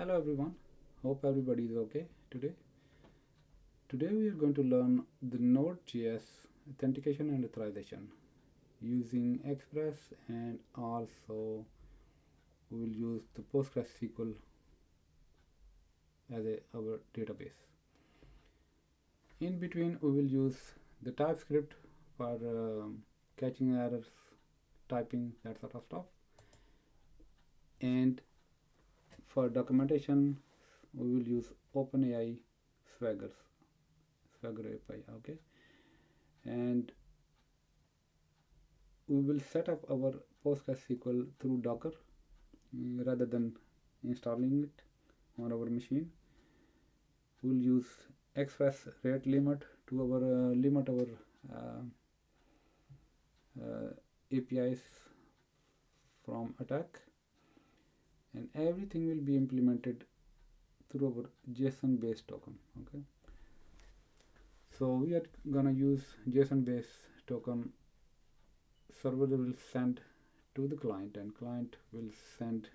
Hello everyone, hope everybody is okay today. Today we are going to learn the Node.js authentication and authorization using Express, and also we will use the PostgreSQL as our database. In between we will use the TypeScript for catching errors, typing, that sort of stuff. And for documentation we will use OpenAI Swagger API, okay. And we will set up our PostgreSQL through Docker rather than installing it on our machine. We'll use Express rate limit to our limit our APIs from attack, and everything will be implemented through our JSON based token. Okay, so we are gonna use JSON based token. Server will send to the client, and client will send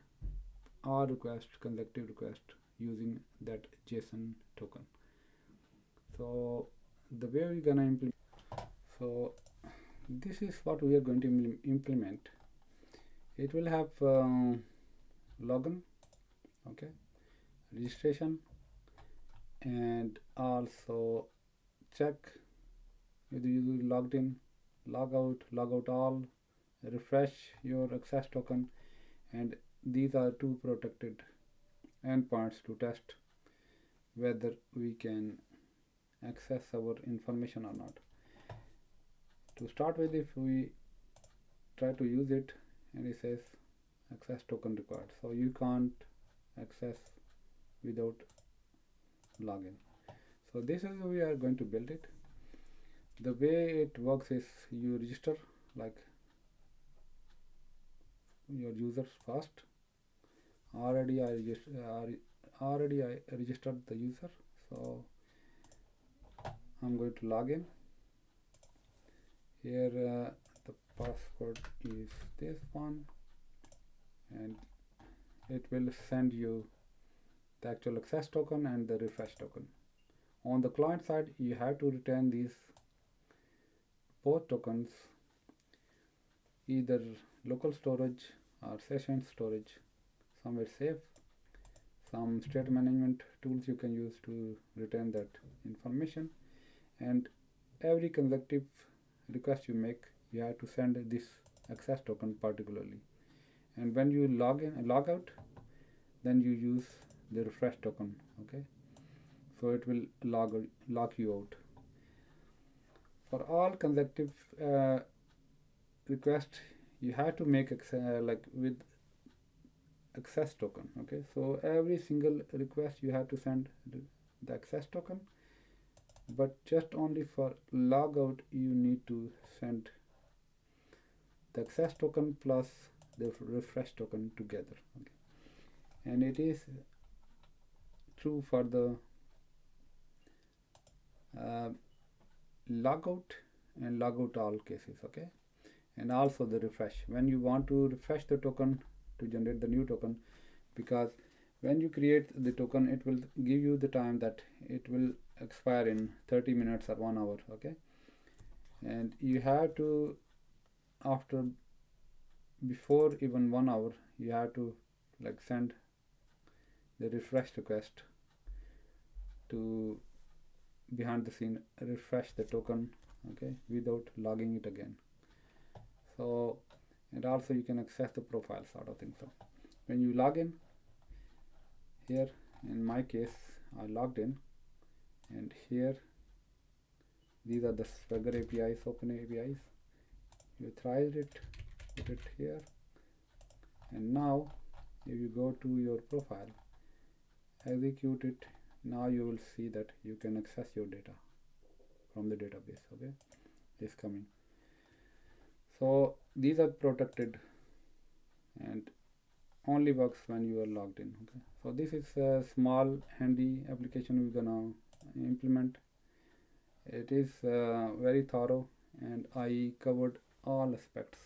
all requests, consecutive requests, using that JSON token. So the way we're gonna implement, so this is what we are going to implement. It will have login, okay, registration, and also check whether you logged in, log out all, refresh your access token, and these are two protected endpoints to test whether we can access our information or not. To start with, if we try to use it and it says access token required, so you can't access without login. So this is how we are going to build it. The way it works is you register like your users first. Already I registered the user, so I'm going to log in. Here the password is this one, and it will send you the actual access token and the refresh token. On the client side, you have to return these both tokens, either local storage or session storage, somewhere safe. Some state management tools you can use to return that information, and every consecutive request you make, you have to send this access token particularly. And when you log in and log out, then you use the refresh token, okay. So it will log you out. For all consecutive requests, you have to make like with access token, okay. So every single request you have to send the access token, but just only for logout you need to send the access token plus the refresh token together, okay. And it is true for the logout and logout all cases, okay. And also the refresh, when you want to refresh the token to generate the new token, because when you create the token it will give you the time that it will expire in 30 minutes or 1 hour, okay. And you have to, after before even 1 hour, you have to like send the refresh request to behind the scene refresh the token, okay, without logging it again. So, and also you can access the profile sort of thing. So when you log in, here in my case I logged in, and here these are the Swagger APIs, open APIs. You try it, put it here, and now if you go to your profile, execute it, now you will see that you can access your data from the database, okay. It's coming. So these are protected and only works when you are logged in, okay. So this is a small handy application we're gonna implement. It is very thorough, and I covered all aspects: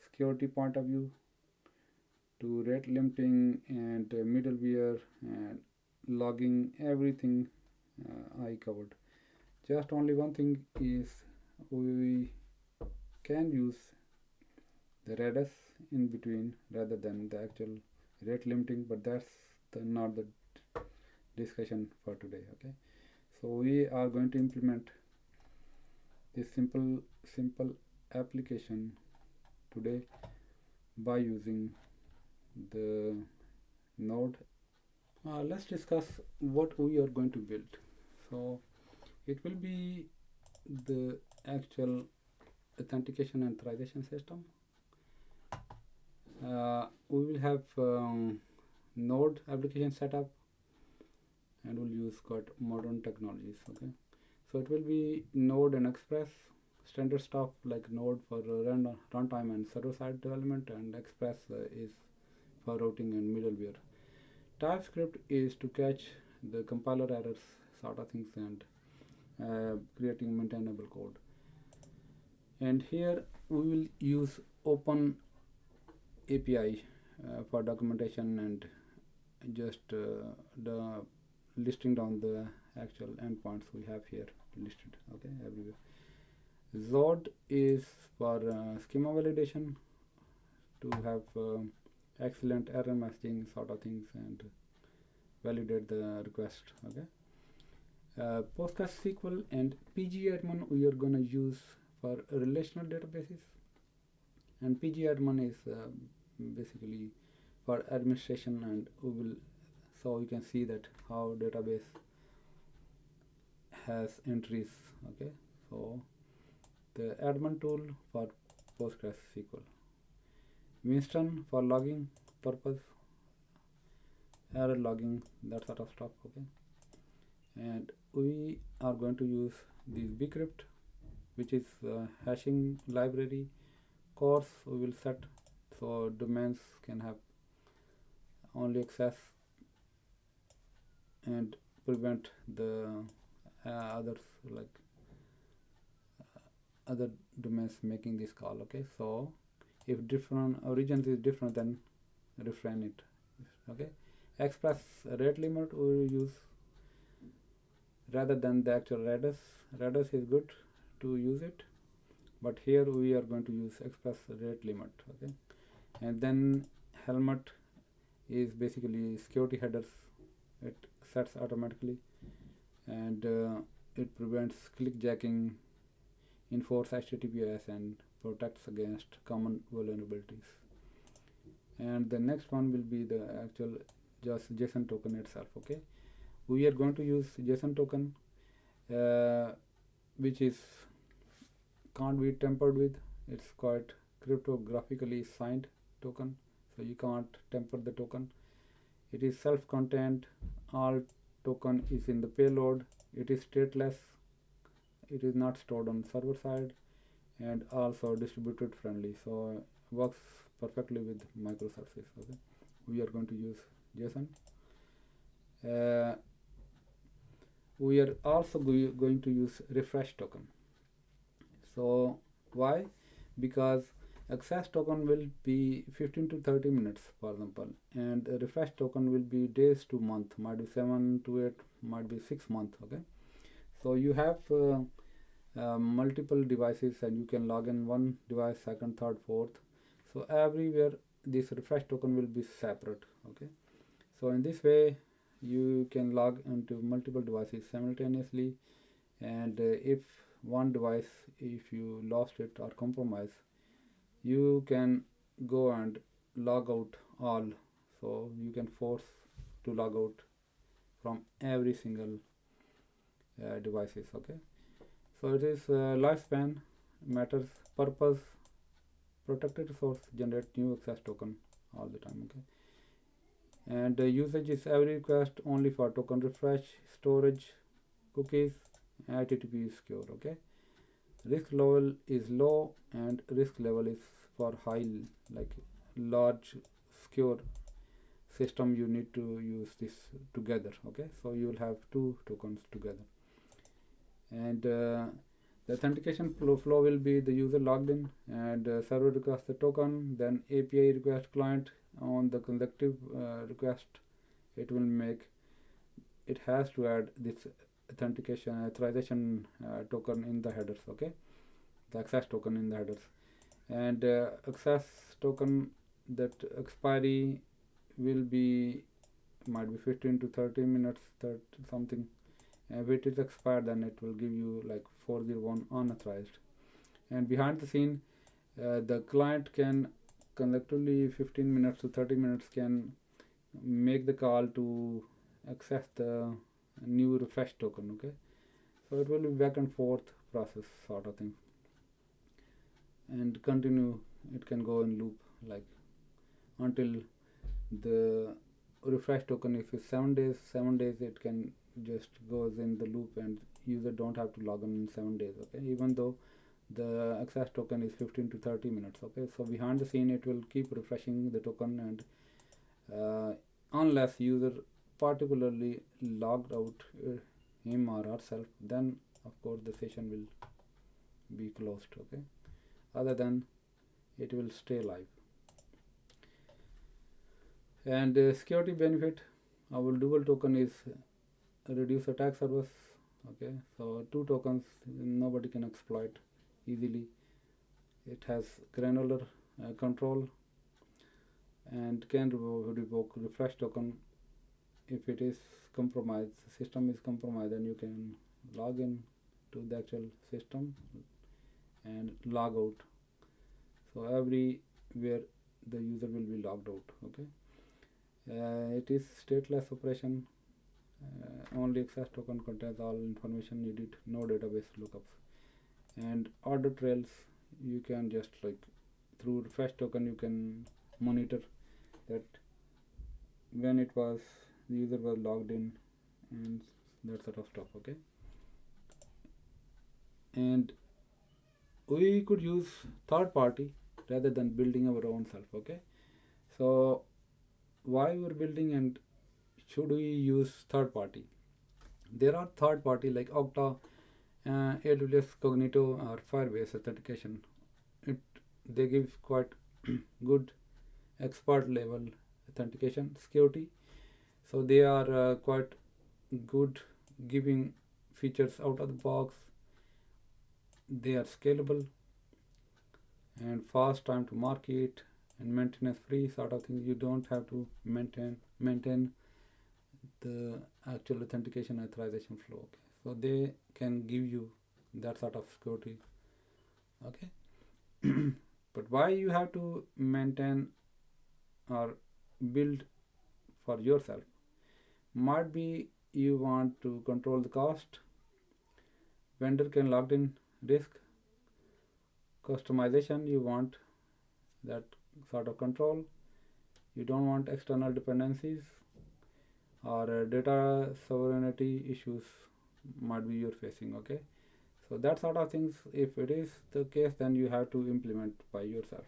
security point of view, to rate limiting and middleware and logging, everything I covered. Just only one thing is we can use the Redis in between rather than the actual rate limiting, but that's not the discussion for today. Okay, so we are going to implement this simple application today by using the node. Let's discuss what we are going to build. So it will be the actual authentication and authorization system. We will have node application setup, and we'll use quite modern technologies. Okay, so it will be node and express, standard stuff like node for runtime and server-side development, and express is for routing and middleware. TypeScript is to catch the compiler errors sort of things and creating maintainable code. And here we will use OpenAPI for documentation and just the listing down the actual endpoints we have here listed. Okay, everywhere. Zod is for schema validation to have excellent error messaging sort of things and validate the request. Okay. PostgreSQL and PGAdmin we are going to use for relational databases, and PGAdmin is basically for administration, and we will, so you can see that how database has entries. Okay, so the admin tool for PostgreSQL, Winston for logging purpose, error logging, that sort of stuff. Okay, and we are going to use this bcrypt, which is hashing library. Course we will set so domains can have only access and prevent the others like other domains making this call. Okay, so if different origins is different, then refrain it. Okay, express rate limit we will use rather than the actual Redis. Redis is good to use it, but here we are going to use express rate limit. Okay, and then helmet is basically security headers. It sets automatically, and it prevents clickjacking, enforce HTTPS, and protects against common vulnerabilities. And the next one will be the actual just JSON token itself. Okay, we are going to use JSON token, which is can't be tampered with. It's quite cryptographically signed token, so you can't tamper the token. It is self-contained. All token is in the payload. It is stateless. It is not stored on server side, and also distributed friendly, so works perfectly with microservices. Okay, we are going to use JSON. We are also going to use refresh token. So why? Because access token will be 15 to 30 minutes, for example, and a refresh token will be days to month, might be 7 to 8, might be 6 months. Okay, so you have multiple devices, and you can log in one device, second, third, fourth. So everywhere this refresh token will be separate. Okay, so in this way you can log into multiple devices simultaneously, and if one device, if you lost it or compromised, you can go and log out all, so you can force to log out from every single devices. Okay, so it is lifespan matters, purpose, protected resource, generate new access token all the time. Okay, and usage is every request only for token refresh, storage, cookies, HTTP is secure. Okay, risk level is low, and risk level is for high, like large secure system. You need to use this together. Okay, so you will have two tokens together, and the authentication flow will be the user logged in, and server requests the token, then API request client on the consecutive request, it will make, it has to add this authorization token in the headers, okay, the access token in the headers. And access token, that expiry will be, might be 15 to 30 minutes, something. If it is expired, then it will give you like 401 unauthorized. And behind the scene, the client can collectively 15 minutes to 30 minutes can make the call to access the new refresh token, okay. So it will be back and forth process sort of thing, and continue, it can go in loop like until the refresh token, if it's 7 days it can just goes in the loop and user don't have to log in 7 days, okay, even though the access token is 15 to 30 minutes, okay. So behind the scene it will keep refreshing the token, and unless user particularly logged out him or herself, then of course the session will be closed, okay. Other than, it will stay live. And security benefit, our dual token is reduce attack surface, okay. So 2 tokens nobody can exploit easily. It has granular control and can revoke refresh token if it is compromised, the system is compromised, then you can log in to the actual system and log out. So everywhere the user will be logged out, okay. It is stateless operation. Only access token contains all information needed, no database lookups. And audit trails, you can just like through refresh token you can monitor that when it was, the user was logged in and that sort of stuff, okay. And we could use third party rather than building our own self, okay. So why we're building, and should we use third party? There are third party like Okta, AWS Cognito or Firebase authentication. They give quite good expert level authentication security, so they are quite good, giving features out of the box. They are scalable and fast time to market and maintenance free sort of thing. You don't have to maintain the actual authentication authorization flow, okay. So they can give you that sort of security, okay. But why you have to maintain or build for yourself? Might be you want to control the cost, vendor can logged in risk, customization, you want that sort of control, you don't want external dependencies, or data sovereignty issues might be you're facing, okay. So that sort of things, if it is the case, then you have to implement by yourself.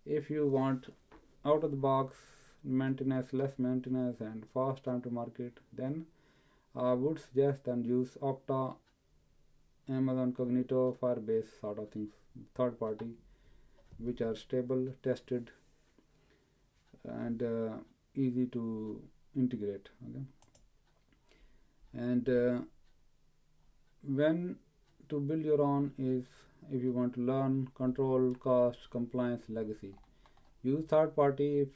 If you want out of the box maintenance, less maintenance and fast time to market, then I would suggest then use Okta, Amazon Cognito, Firebase sort of things, third party, which are stable, tested, and easy to integrate, okay. And when to build your own is if you want to learn, control, cost, compliance, legacy. Use third party if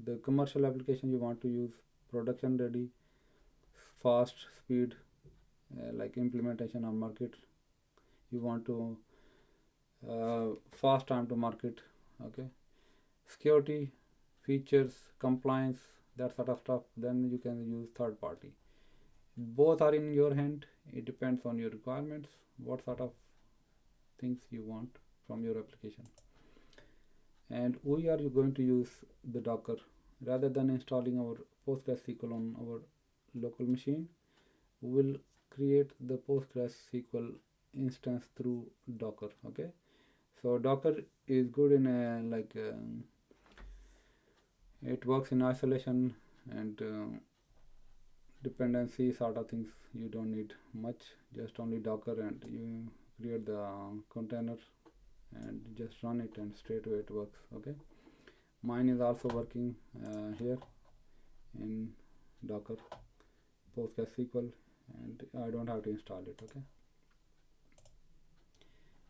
the commercial application you want to use production ready, fast speed, like implementation on market. You want to fast time to market, okay. Security, features, compliance, that sort of stuff, then you can use third party. Both are in your hand. It depends on your requirements, what sort of things you want from your application. And we are going to use the Docker rather than installing our PostgreSQL on our local machine. We will create the PostgreSQL instance through Docker, okay. So Docker is good in it works in isolation and dependency sort of things. You don't need much, just only Docker, and you create the container and just run it and straight away it works, okay. Mine is also working here in Docker PostgreSQL, and I don't have to install it. Okay,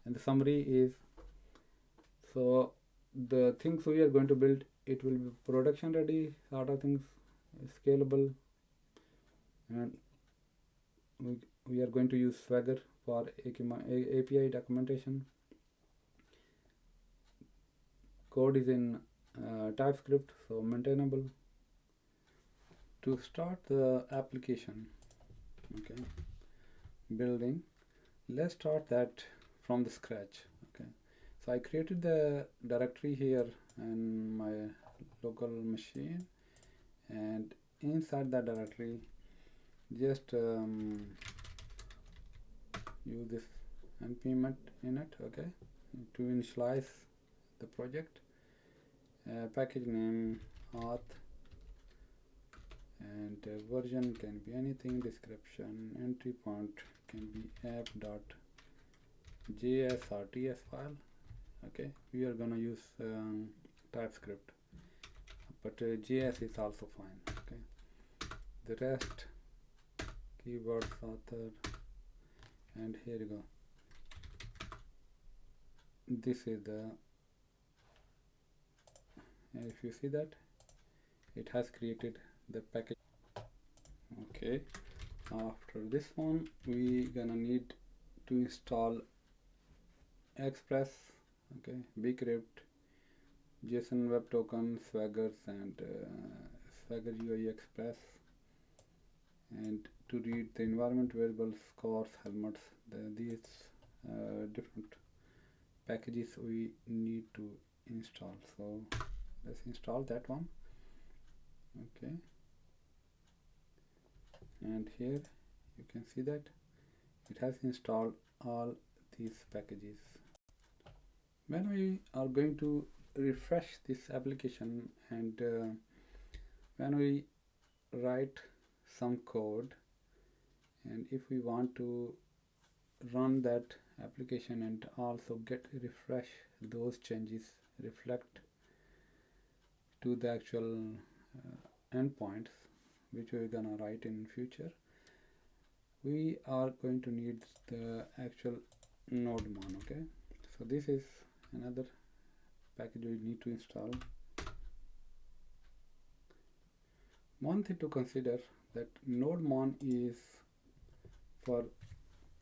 and the summary is, so the things we are going to build, it will be production ready sort of things, scalable, and we are going to use Swagger for API documentation. Code is in TypeScript, so maintainable. To start the application, okay, building, let's start that from the scratch. Okay, so I created the directory here in my local machine, and inside that directory just use this npm in it, okay, to initialize the project. Package name auth, and version can be anything, description, entry point can be app.js or ts file. Okay, we are gonna use TypeScript, but JS is also fine. Okay, the rest keywords, author, and here you go. This is the, if you see that, it has created the package. Okay, after this one we gonna need to install Express, okay, bcrypt, JSON Web Tokens, Swaggers, and Swagger UI Express, and to read the environment variables, scores, helmets, these different packages we need to install. So let's install that one. Okay, and here you can see that it has installed all these packages. When we are going to refresh this application, and when we write some code, and if we want to run that application and also get refresh those changes reflect to the actual endpoints which we're gonna write in future, we are going to need the actual nodemon. Okay, so this is another package we need to install. One thing to consider, that nodemon is for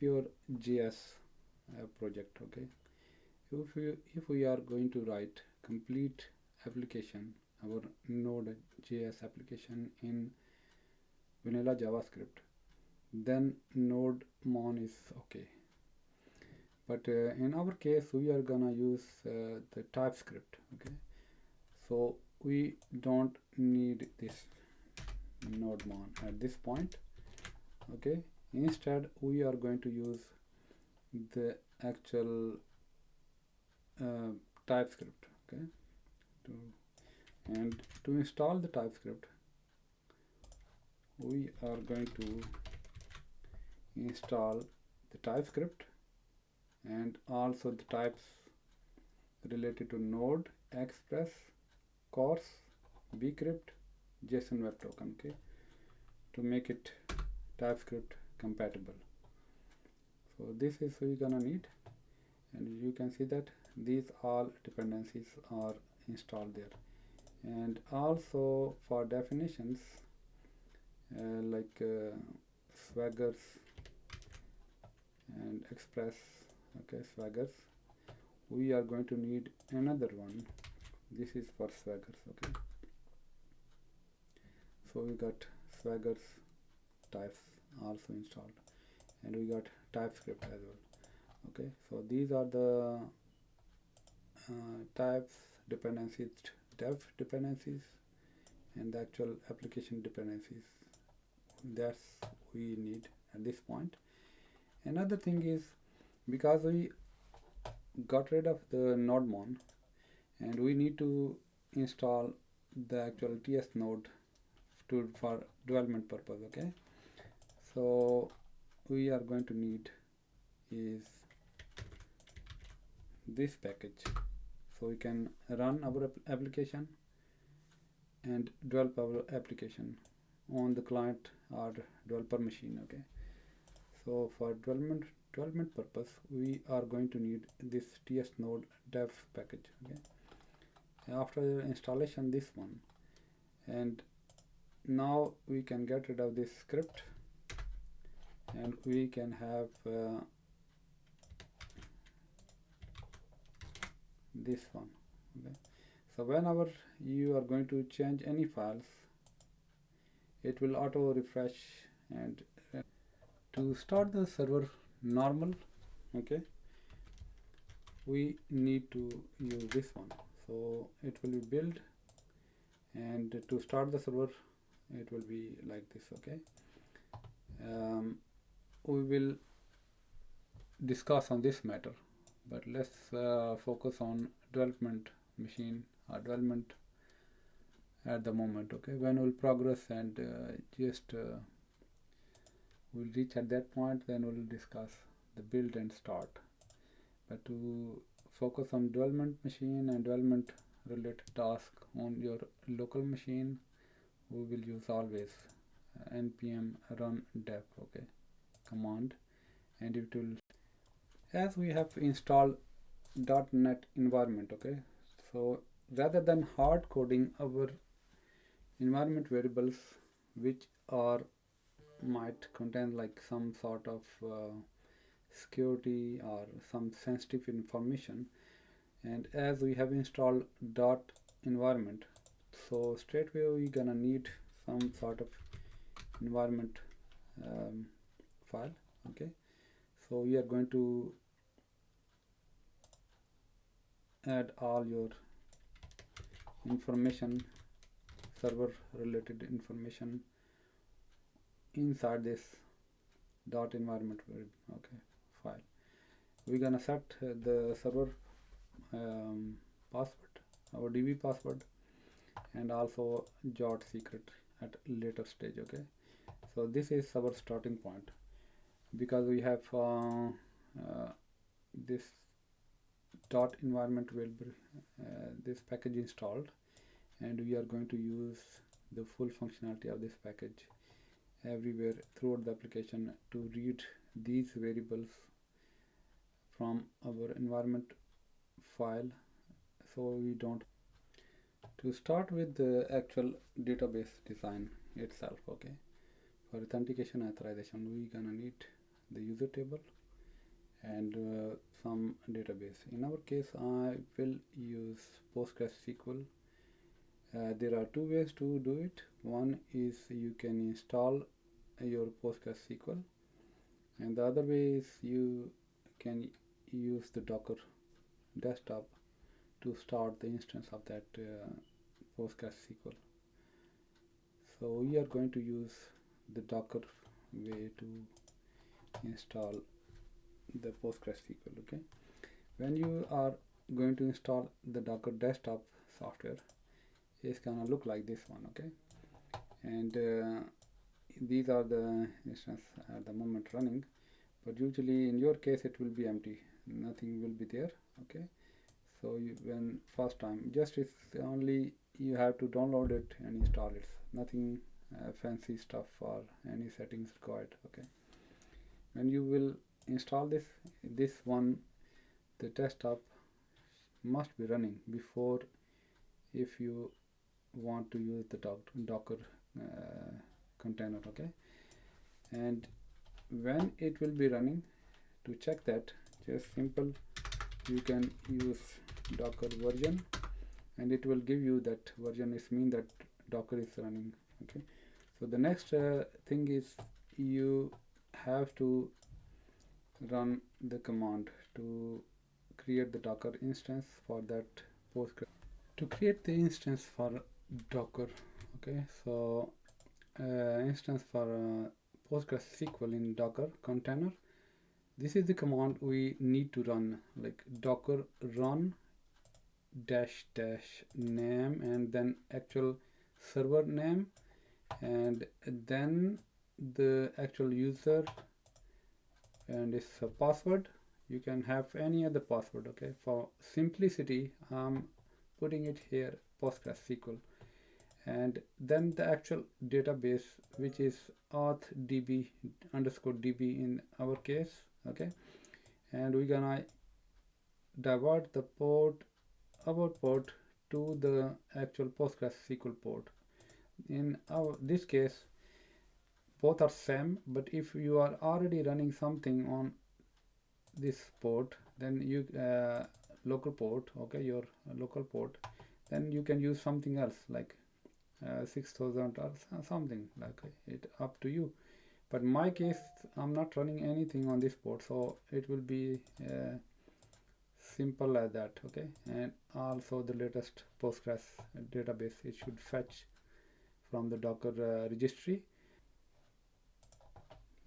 pure JS project. Okay, if we are going to write complete application, our Node.js application in vanilla JavaScript, then nodemon is okay. But in our case we are gonna use the TypeScript. Okay, so we don't need this nodemon at this point. Okay, instead we are going to use the actual TypeScript. Okay, and to install the TypeScript, we are going to install the TypeScript and also the types related to Node, Express, course, bcrypt, JSON Web Token. Okay, to make it TypeScript compatible. So this is we're gonna need, and you can see that these all dependencies are installed there. And also for definitions like Swaggers and Express, okay, Swaggers, we are going to need another one. This is for Swaggers. Okay, so we got Swaggers types also installed, and we got TypeScript as well. Okay, so these are the types, dependencies, dev dependencies, and the actual application dependencies. That's we need at this point. Another thing is, because we got rid of the nodemon, and we need to install the actual TS node for development purpose. Okay, so we are going to need is this package, so we can run our application and develop our application on the client or developer machine. Okay, so for development purpose, we are going to need this ts node dev package. Okay, after installation this one, and now we can get rid of this script and we can have this one. Okay, so whenever you are going to change any files, it will auto refresh. And to start the server normal, okay, we need to use this one. So it will be build, and to start the server it will be like this. Okay, we will discuss on this matter, but let's focus on development machine or development at the moment. Okay, when we'll progress and we'll reach at that point, then we'll discuss the build and start. But to focus on development machine and development related task on your local machine, we will use always npm run dev, okay, command, and it will, as we have installed .NET environment. Okay, so rather than hard coding our environment variables, which are might contain like some sort of security or some sensitive information, and as we have installed dot environment, so straight away we're gonna need some sort of environment file. Okay, so we are going to add all your information, server related information, inside this dot environment okay file. We're gonna set the server password, our DB password, and also jot secret at later stage. Okay, so this is our starting point, because we have this dot environment will be this package installed, and we are going to use the full functionality of this package everywhere throughout the application to read these variables from our environment file, so we don't. To start with the actual database design itself, okay, for authentication authorization, we gonna need the user table and some database. In our case, I will use PostgreSQL. There are two ways to do it. One is you can install your PostgreSQL, and the other way is you can use the Docker desktop to start the instance of that PostgreSQL. So we are going to use the Docker way to install the PostgreSQL. Okay, when you are going to install the Docker desktop software, it's gonna look like this one. Okay, and these are the instance at the moment running, but usually in your case it will be empty, nothing will be there. Okay, so when first time, just it's only you have to download it and install it, nothing fancy stuff or any settings required. Okay, when you will install this one, the desktop must be running before, if you want to use the Docker container. Okay, and when it will be running, to check that, just simple, you can use Docker version, and it will give you that version is mean that Docker is running. Okay, so the next thing is you have to run the command to create the Docker instance for that Postgres. To create the instance for Docker, okay, so instance for PostgreSQL in Docker container, this is the command we need to run, like docker run dash name and then actual server name, and then the actual user and its password, you can have any other password. Okay, for simplicity I'm putting it here PostgreSQL, and then the actual database, which is auth db underscore db in our case. Okay, and we're gonna divert the port, our port, to the actual PostgreSQL port. In this case both are same, but if you are already running something on this port, then you local port, okay, your local port, then you can use something else like 6000 or something like it, up to you. But in my case I'm not running anything on this port, so it will be simple as that. Okay, and also the latest Postgres database, it should fetch from the Docker registry.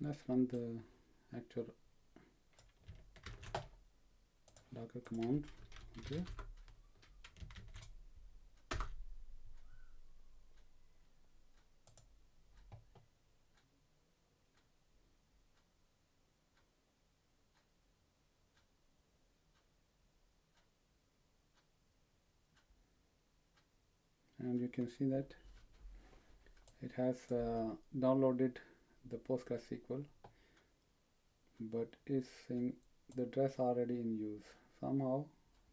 Let's run the actual Docker command. Okay, and you can see that it has downloaded the PostgreSQL, but it's in the address already in use. Somehow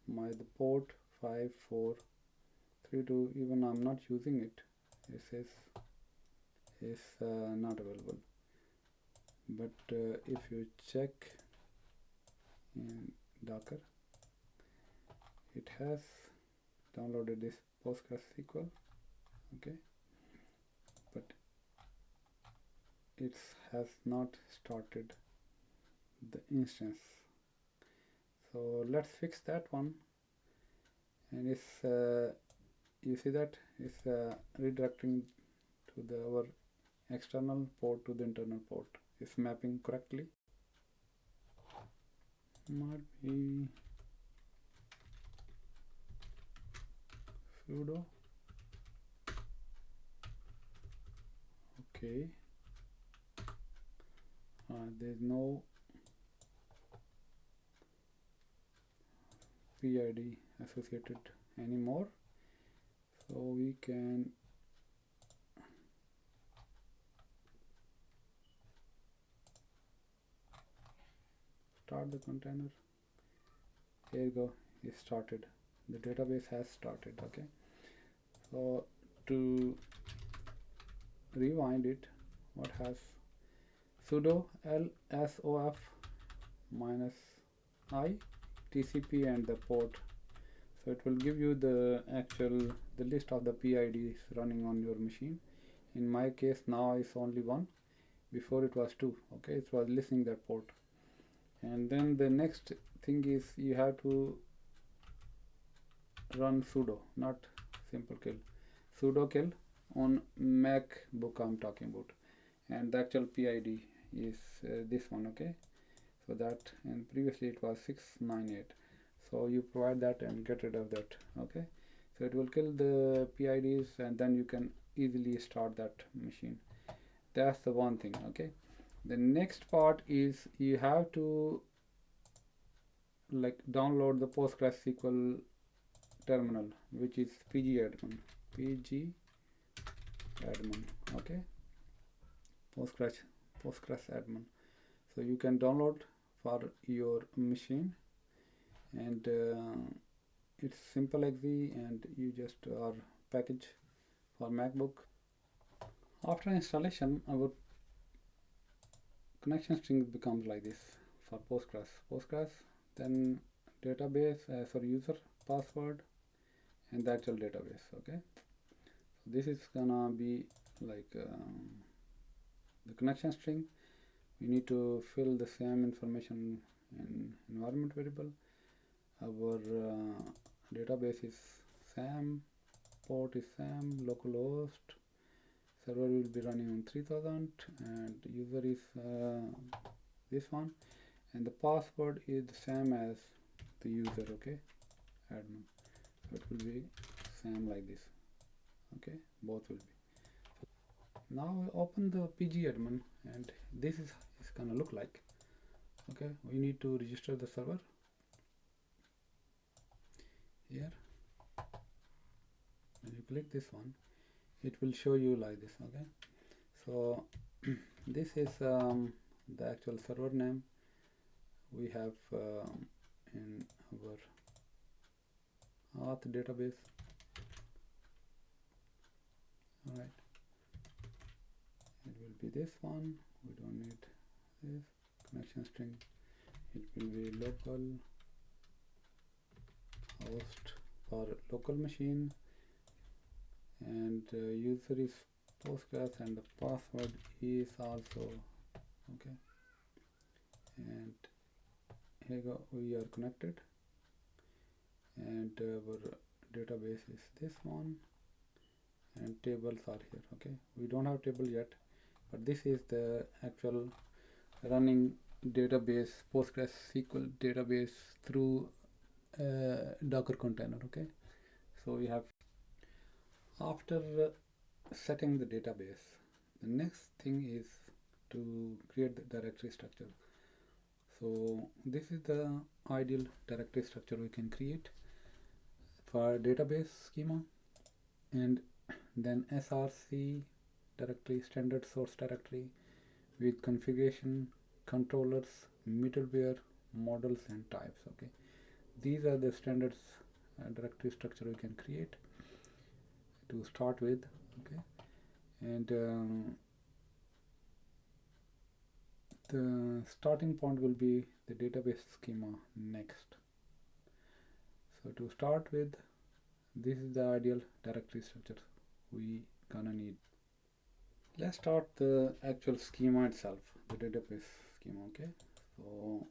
my the port 5432, even I'm not using it, it says is not available. But if you check in Docker, it has downloaded this PostgreSQL. Okay, but it has not started the instance. So let's fix that one. And it's you see that it's redirecting to the our external port to the internal port. It's mapping correctly. Might be sudo. Okay, there's no PID associated anymore, so we can start the container. Here you go, it started, the database has started. Okay, so to rewind it, what has sudo lsof minus I TCP and the port, so it will give you the actual the list of the PIDs running on your machine. In my case now it's only one, before it was two. Okay, it was listening that port. And then the next thing is you have to run sudo, not simple kill, sudo kill on MacBook I'm talking about, and the actual PID is this one. Okay, so that, and previously it was 698, so you provide that and get rid of that. Okay, so it will kill the PIDs and then you can easily start that machine. That's the one thing. Okay, the next part is you have to like download the PostgreSQL terminal, which is pgadmin. Okay, Postgres admin. So you can download for your machine, and it's simple exe, and you just are package for MacBook. After installation, our connection string becomes like this for Postgres, then database, sorry, user password, and the actual database. Okay, so this is gonna be like the connection string. We need to fill the same information in environment variable. Our database is SAM, port is SAM, localhost, server will be running on 3000, and user is this one, and the password is the same as the user. Okay, admin, so it will be same like this. Okay, both will be. Now open the pgadmin, and this is gonna look like. Okay, we need to register the server here. When you click this one, it will show you like this. Okay, so this is the actual server name we have in our Auth database. All right, it will be this one. We don't need this connection string. It will be local host for local machine, and user is Postgres, and the password is also okay. And here we are connected, and our database is this one, and tables are here. Okay, we don't have table yet, but this is the actual running database, PostgreSQL database through Docker container. Okay, so we have, after setting the database, the next thing is to create the directory structure. So this is the ideal directory structure we can create for database schema, and then src directory, standard source directory, with configuration, controllers, middleware, models, and types. Okay, these are the standards directory structure we can create to start with. Okay, and the starting point will be the database schema next. So to start with, this is the ideal directory structure we gonna need. Let's start the actual schema itself, the database schema. Okay, so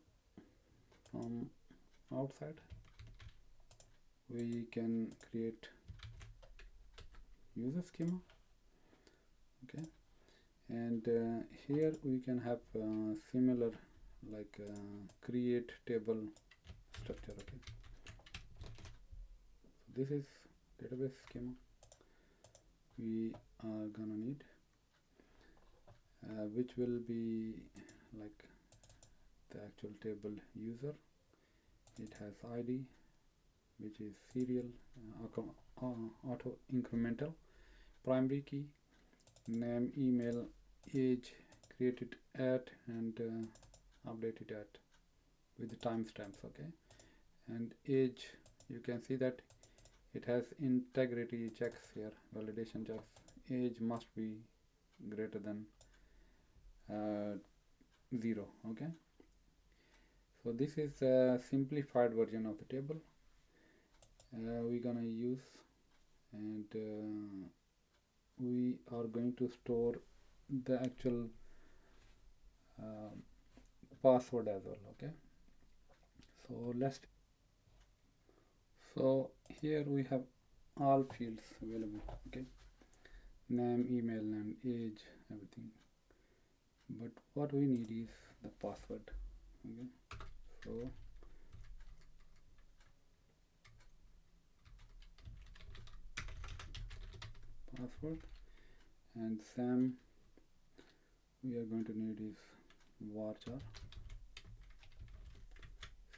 from outside we can create user schema. Okay, and here we can have similar like create table structure. Okay, so this is database schema we are gonna need, which will be like the actual table user. It has ID, which is serial, auto incremental, primary key, name, email, age, created at, and updated at with the timestamps. Okay, and age, you can see that it has integrity checks here, validation checks. Age must be greater than 0. Okay, so this is a simplified version of the table we're gonna use, and we are going to store the actual password as well. Okay, so here we have all fields available. Okay, name, email, and age, everything, but what we need is the password. Okay, so password, and same we are going to need is varchar,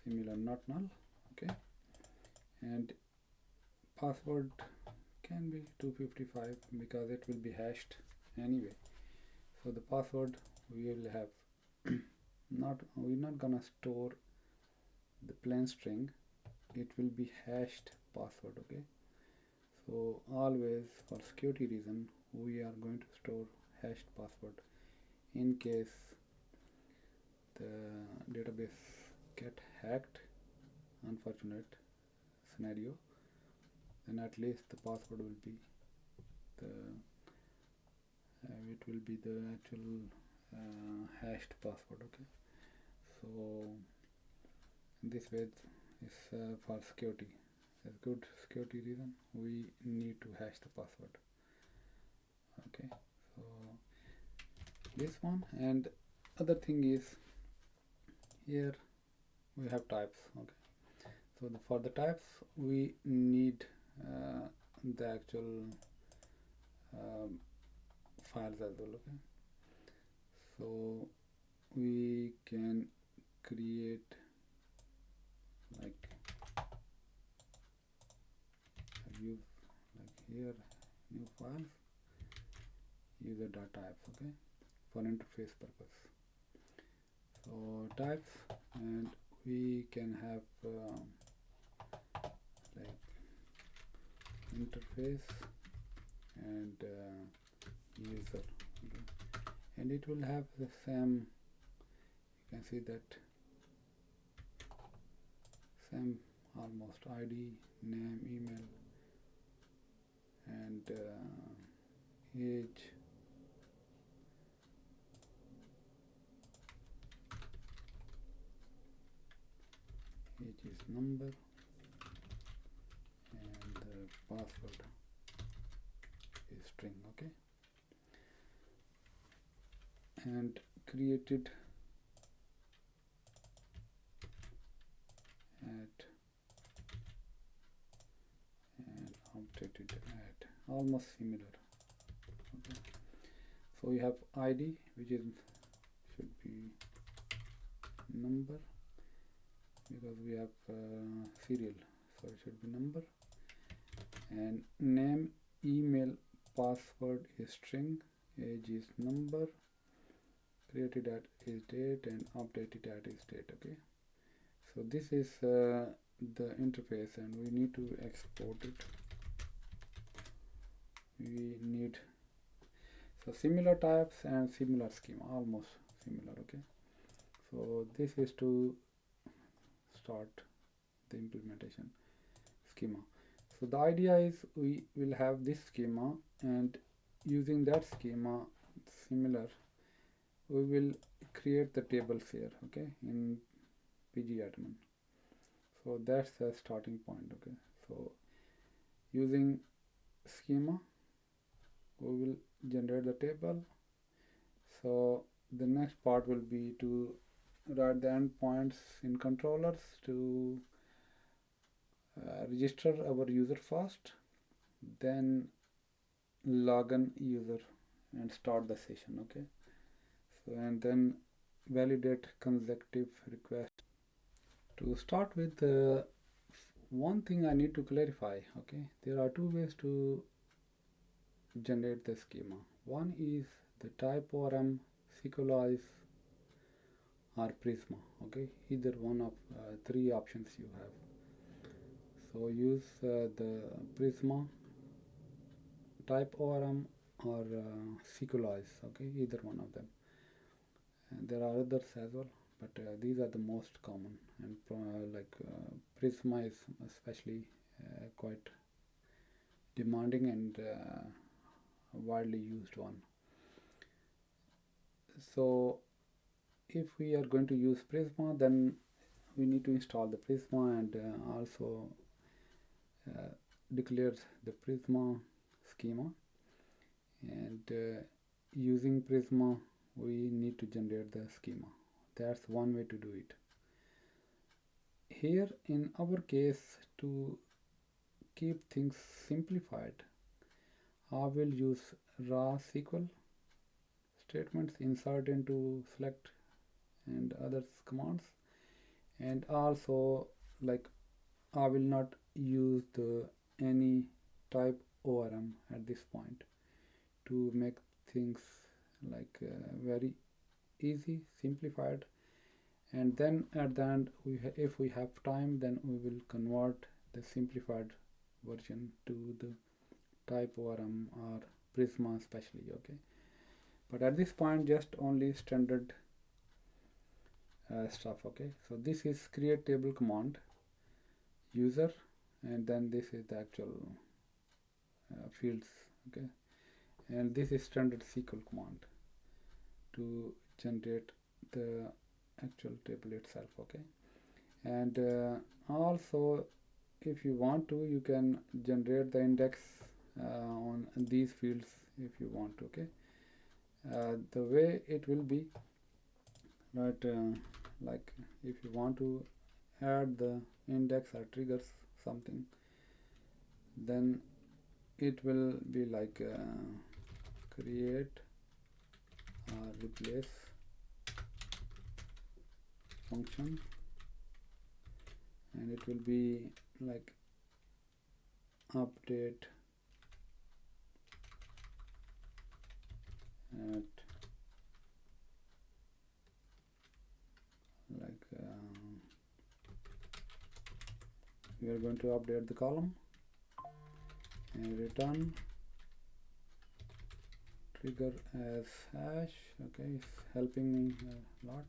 similar, not null. Okay, and password can be 255 because it will be hashed anyway. So the password we will have we're not gonna store the plain string, it will be hashed password. Okay, so always for security reason we are going to store hashed password. In case the database get hacked, unfortunate scenario, then at least the password will be the it will be the actual hashed password. Okay, so this way is for security, a good security reason we need to hash the password. Okay, so this one, and other thing is here we have types. Okay, so for the types we need the actual files as well. Okay, so we can create like use like here new files user dot types, okay, for interface purpose. So types, and we can have like interface and user, okay, and it will have the same, you can see that same almost ID, name, email, and age, is number, and the password is string, okay, and created at and updated at, almost similar, okay. So we have ID, which is should be number, because we have serial, so it should be number, and name, email, password is string, age is number, created at is date, and updated at is date, okay. So this is the interface, and we need to export it. We need so similar types and similar schema, almost similar, okay. So this is to start the implementation schema. So the idea is we will have this schema, and using that schema similar, we will create the tables here, okay, in pgadmin. So that's the starting point, okay. So using schema, we will generate the table. So the next part will be to write the endpoints in controllers to register our user first, then login user and start the session, okay. So and then validate consecutive request. To start with, one thing I need to clarify, okay, there are two ways to generate the schema. One is the type ORM, SQLize, or Prisma, okay, either one of three options you have. So use the Prisma, type ORM, or SQLize, okay, either one of them. And there are others as well, but these are the most common, and Prisma is especially quite demanding and widely used one. So if we are going to use Prisma, then we need to install the Prisma and also declare the Prisma schema, and using Prisma we need to generate the schema. That's one way to do it. Here in our case, to keep things simplified, I will use raw SQL statements, insert into, select, and others commands, and also like I will not use any type ORM at this point, to make things like very easy, simplified. And then at the end, if we have time, then we will convert the simplified version to the type ORM or Prisma especially, okay. But at this point, just only standard stuff, okay. So this is create table command, user, and then this is the actual fields, okay, and this is standard SQL command to generate the actual table itself, okay. And also, if you want to, you can generate the index on these fields if you want, okay. The way it will be, right, like if you want to add the index or triggers something, then it will be like create or replace function, and it will be like update at like we are going to update the column and return trigger as hash. Okay, it's helping me a lot.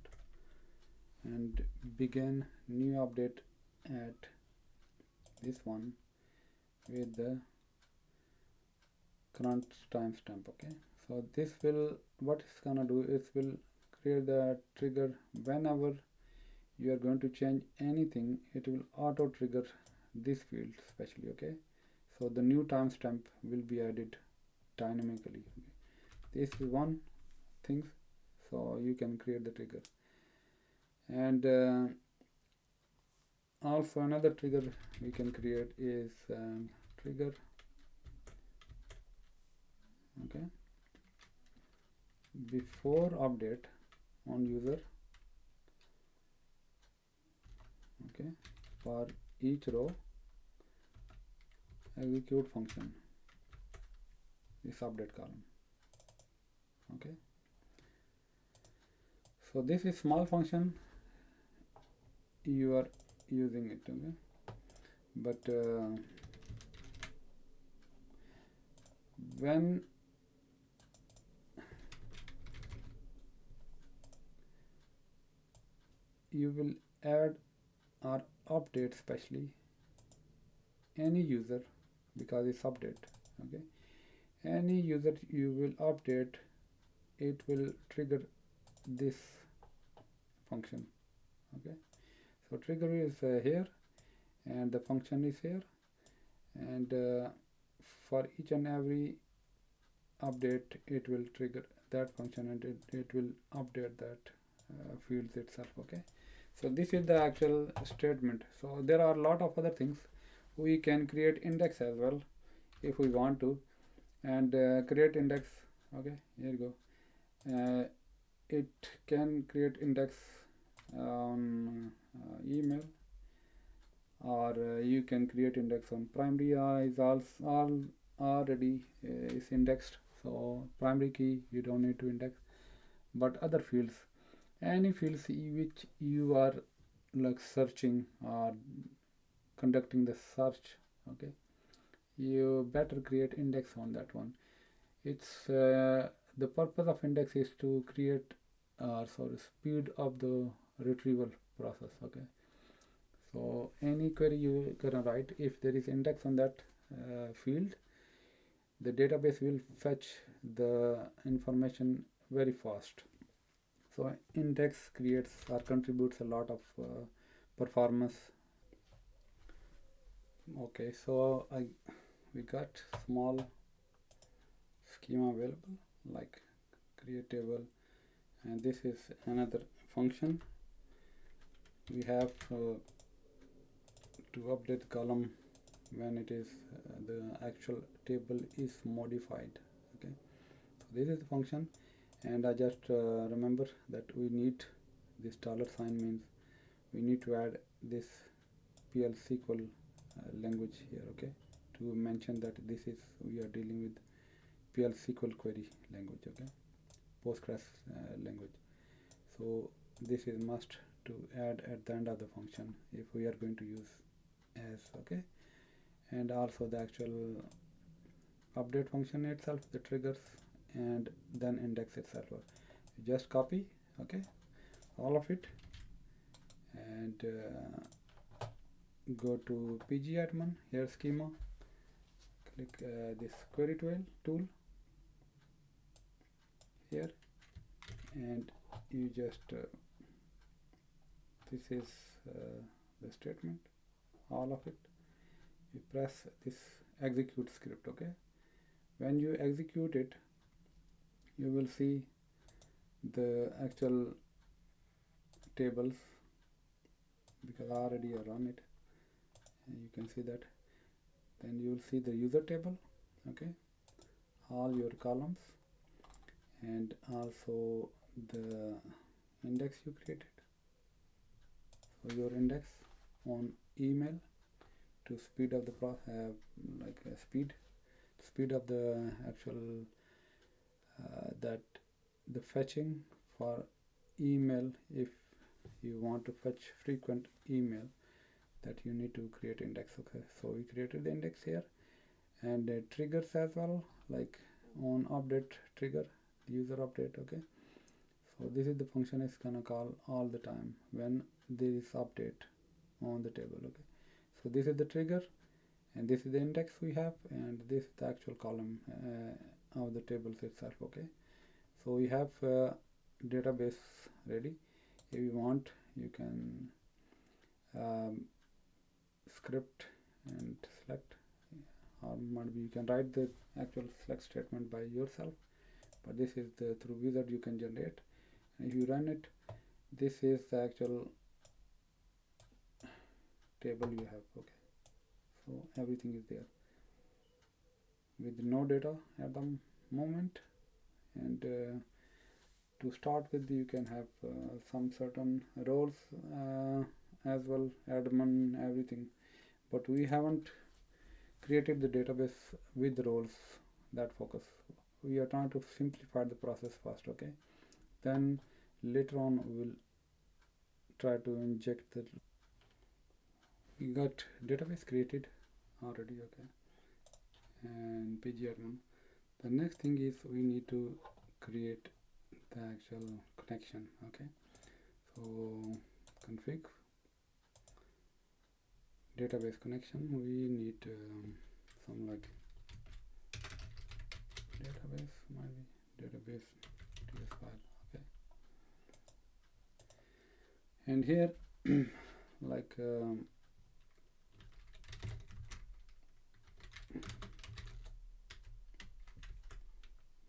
And begin new update at this one with the current timestamp. Okay, so this will, what it's gonna do is will create the trigger whenever you are going to change anything. It will auto trigger this field especially. Okay, so the new timestamp will be added dynamically. Okay. This is one thing, so you can create the trigger. And also another trigger we can create is trigger, okay, before update on user, okay, for each row execute function this update column. Okay, so this is small function you are using it. Okay, but when you will add or update especially any user, because it's update, okay, any user you will update, it will trigger this function. Okay, so trigger is here and the function is here, and for each and every update it will trigger that function, and it will update that fields itself. Okay, so this is the actual statement. So there are a lot of other things. We can create index as well if we want to, and create index. Okay, here you go. It can create index on email, or you can create index on primary. Is all already is indexed, so primary key you don't need to index. But other fields, any fields which you are like searching or conducting the search, okay, you better create index on that one. It's the purpose of index is to create speed of the retrieval process. Okay, so any query you can write, if there is index on that field, the database will fetch the information very fast. So index creates or contributes a lot of performance. Okay, so we got small schema available like create table, and this is another function. We have to update the column when it is the actual table is modified. Okay, so this is the function, and I just remember that we need this $sign means we need to add this PL/SQL language here. Okay, to mention that this is we are dealing with PL/SQL query language. Okay, Postgres language. So this is must to add at the end of the function if we are going to use as. Okay, and also the actual update function itself, the triggers, and then index itself. Just copy, okay, all of it, and go to pgadmin, here schema, click this query tool here, and you just this is the statement, all of it. You press this execute script. Okay, when you execute it, you will see the actual tables, because I already run it, and you can see that. Then you will see the user table, okay, all your columns, and also the index you created. So your index on email to speed up the speed up the actual that the fetching for email. If you want to fetch frequent email, that you need to create index. Okay, so we created the index here, and triggers as well, like on update trigger, user update. Okay, so this is the function is gonna call all the time when there is update on the table. Okay, so this is the trigger, and this is the index we have, and this is the actual column of the tables itself. Okay, so we have database ready. If you want, you can script and select, or maybe you can write the actual select statement by yourself, but this is the through wizard you can generate, and if you run it, this is the actual table you have. Okay, so everything is there with no data at the moment. And to start with, you can have some certain roles as well, admin, everything, but we haven't created the database with roles that focus. We are trying to simplify the process first. Okay, then later on we will try to inject the. We got database created already. Okay, and pg admin. The next thing is we need to create the actual connection. Okay, so config database connection. We need some like database, maybe database ts file. Okay, and here like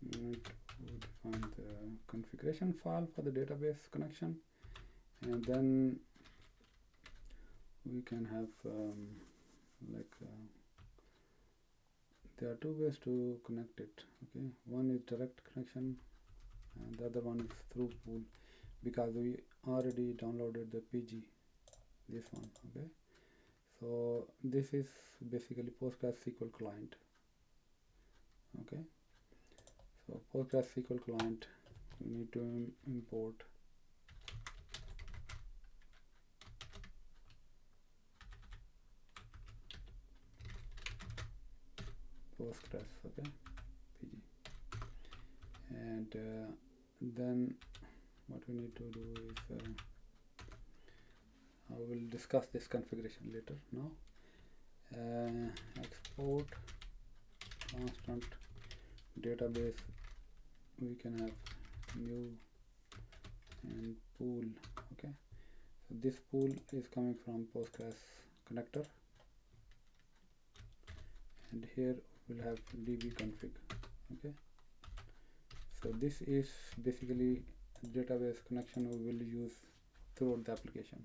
we need to define the configuration file for the database connection, and then we can have there are two ways to connect it. Okay, one is direct connection, and the other one is through pool, because we already downloaded the pg, this one. Okay, so this is basically PostgreSQL client. Okay, so PostgreSQL client, we need to import Postgres. Okay, pg, and then what we need to do is I will discuss this configuration later. Now export constant database, we can have new and pool. Okay, so this pool is coming from Postgres connector, and here we'll have db config. Okay, so this is basically database connection we will use throughout the application.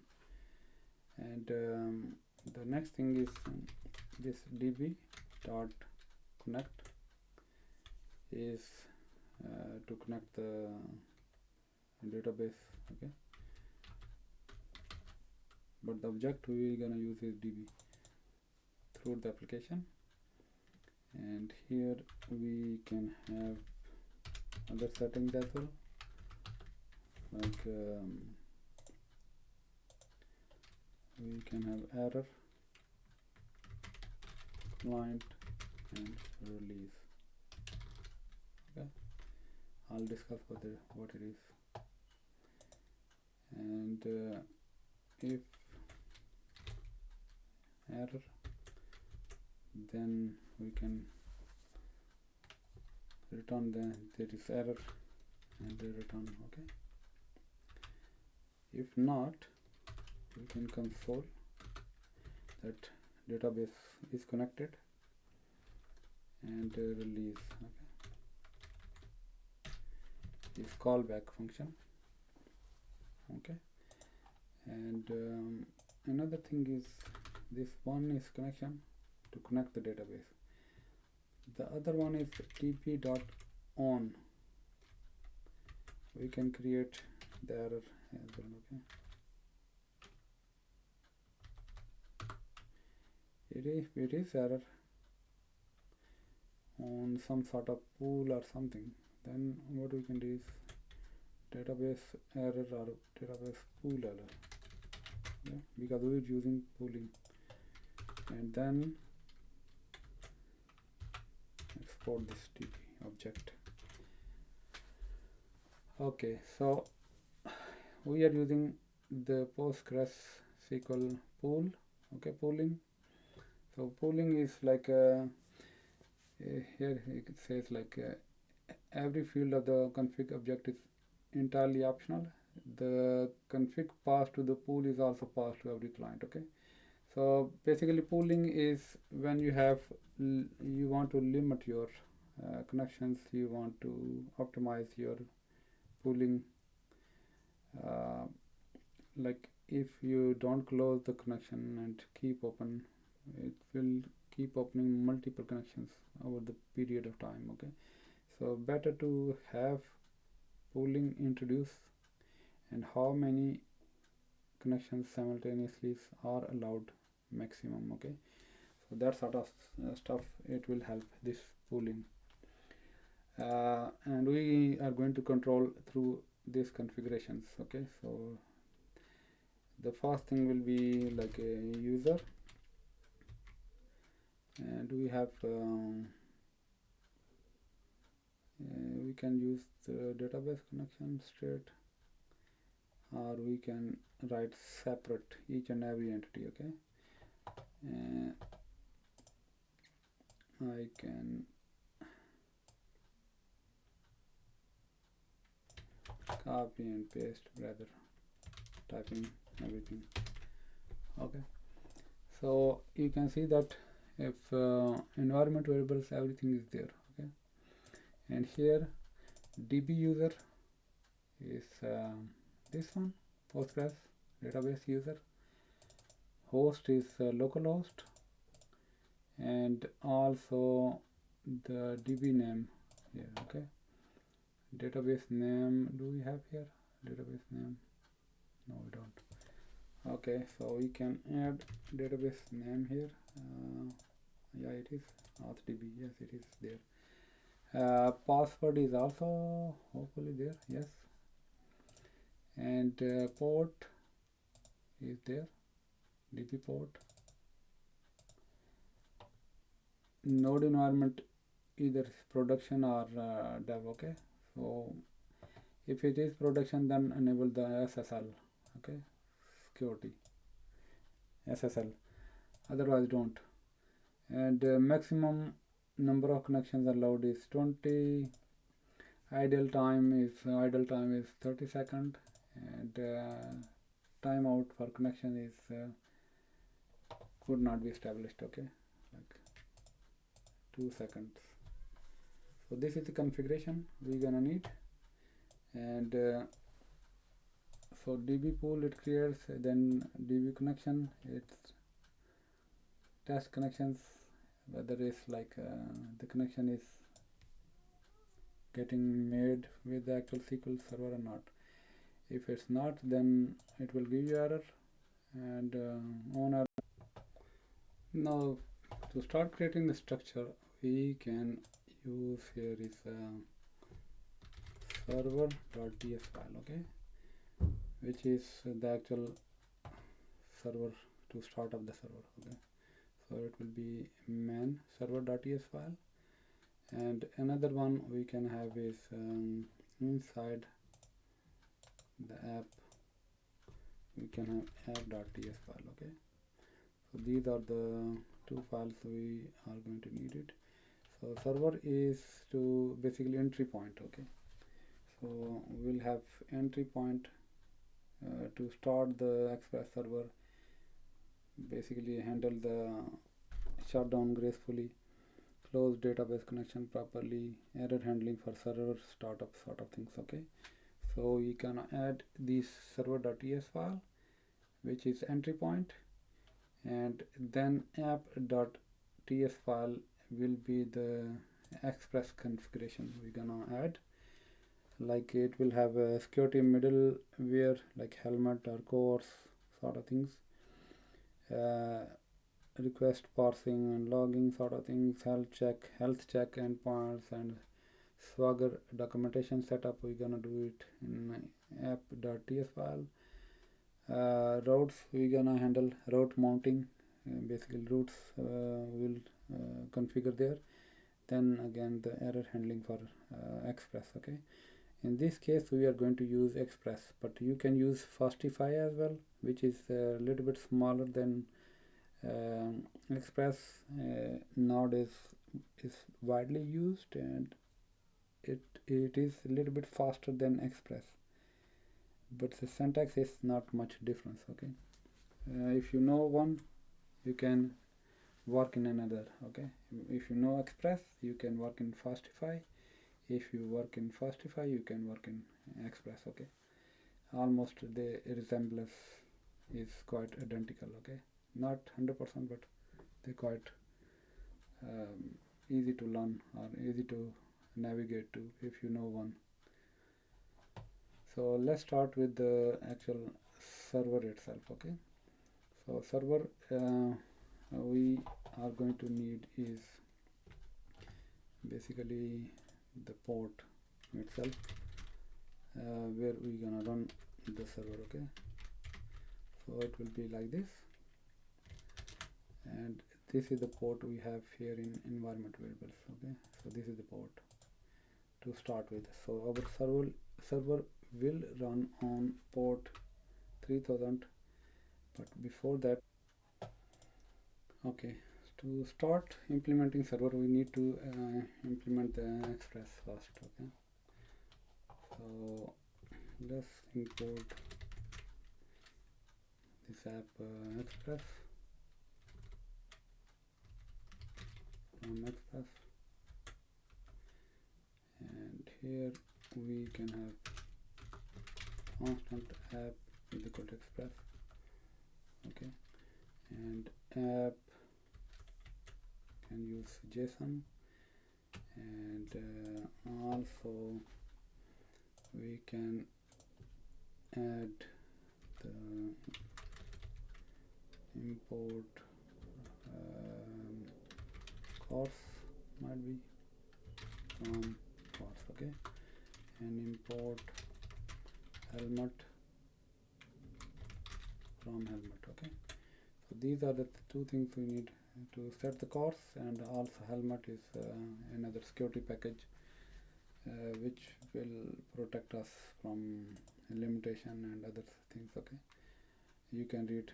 And the next thing is this db dot connect is to connect the database. Okay, but the object we're gonna use is db throughout the application. And here we can have other settings as well, like we can have error, client, and release. Okay, I'll discuss what it is. And if error, then we can return there is error and return. Okay, if not, we can console that database is connected and release. Okay, is callback function. Okay, and another thing is this one is connection to connect the database. The other one is tp.on. We can create the error as well. Okay, if it is error on some sort of pool or something, then what we can do is database error or database pool error, okay? Because we are using pooling, and then export this DB object. Okay, so we are using the PostgreSQL pool, okay, pooling. So pooling is like here it says like every field of the config object is entirely optional. The config passed to the pool is also passed to every client, okay? So basically pooling is when you have you want to limit your connections, you want to optimize your pooling, like if you don't close the connection and keep open, it will keep opening multiple connections over the period of time, okay? So better to have pooling introduced, and how many connections simultaneously are allowed maximum, okay? So that sort of stuff, it will help this pooling, and we are going to control through these configurations, okay? So the first thing will be like a user, and we have we can use the database connection straight, or we can write separate each and every entity, okay? I can copy and paste, rather typing everything, okay? So you can see that if environment variables, everything is there, okay? And here DB user is this one, Postgres database user. Host is localhost, and also the DB name here, okay? Database name, do we have here database name? No, we don't. Okay, so we can add database name here. Yeah, it is AuthDB. Yes, it is there. Password is also hopefully there. Yes, and port is there. DB port. Node environment, either production or dev. Okay, so if it is production, then enable the SSL. Okay, security SSL. Otherwise, don't. And maximum number of connections allowed is 20. Idle time is 30 seconds, and timeout for connection is could not be established, okay, like 2 seconds. So this is the configuration we're gonna need. And so DB pool it creates, then DB connection, it's test connections, whether it's like the connection is getting made with the actual SQL server or not. If it's not, then it will give you error, and on error. Now to start creating the structure, we can use here is server.ts file, okay, which is the actual server to start up the server, okay. So it will be main server.ts file, and another one we can have is inside the app we can have app.ts file, okay. So these are the two files we are going to need it. So server is to basically entry point, okay. So we'll have entry point to start the Express server, basically handle the shutdown gracefully, close database connection properly, error handling for server startup sort of things, okay. So we can add this server.ts file, which is entry point, and then app.ts file will be the Express configuration we're gonna add. Like it will have a security middleware like helmet or course sort of things. request parsing and logging sort of things, health check endpoints, and Swagger documentation setup. We're gonna do it in app.ts file. Routes, we're gonna handle route mounting. Basically routes will configure there. Then again the error handling for Express. Okay, in this case we are going to use Express, but you can use Fastify as well, which is a little bit smaller than Express. Nowadays is widely used, and it is a little bit faster than Express, but the syntax is not much difference. Okay, if you know one, you can work in another. Okay, if you know Express, you can work in Fastify. If you work in Fastify, you can work in Express. Okay, almost the resemblance is quite identical. Okay, not 100%, but they're quite easy to learn or easy to navigate to if you know one. So let's start with the actual server itself. Okay, so server we are going to need is basically the port itself where we're gonna run the server. Okay, so it will be like this, and this is the port we have here in environment variables. Okay, so this is the port to start with. So our server will run on port 3000, but before that, okay, to start implementing server we need to implement the Express first. Okay, so let's import this app Express from Express, and here we can have constant app is equal to Express. Okay, and app can use JSON, and also we can add the import course might be from course. Okay, and import helmet from helmet. Okay, so these are the two things we need to set the course, and also helmet is another security package which will protect us from limitation and other things. Okay, you can read.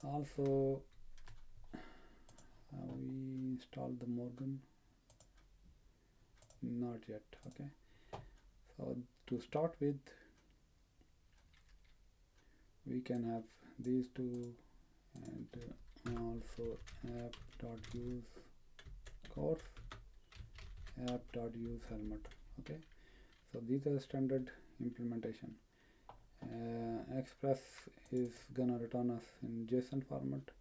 Also we installed the Morgan, not yet. Okay, so to start with we can have these two, and also app.use course, app.use helmet. Okay, so these are standard implementation. Express is gonna return us in JSON format,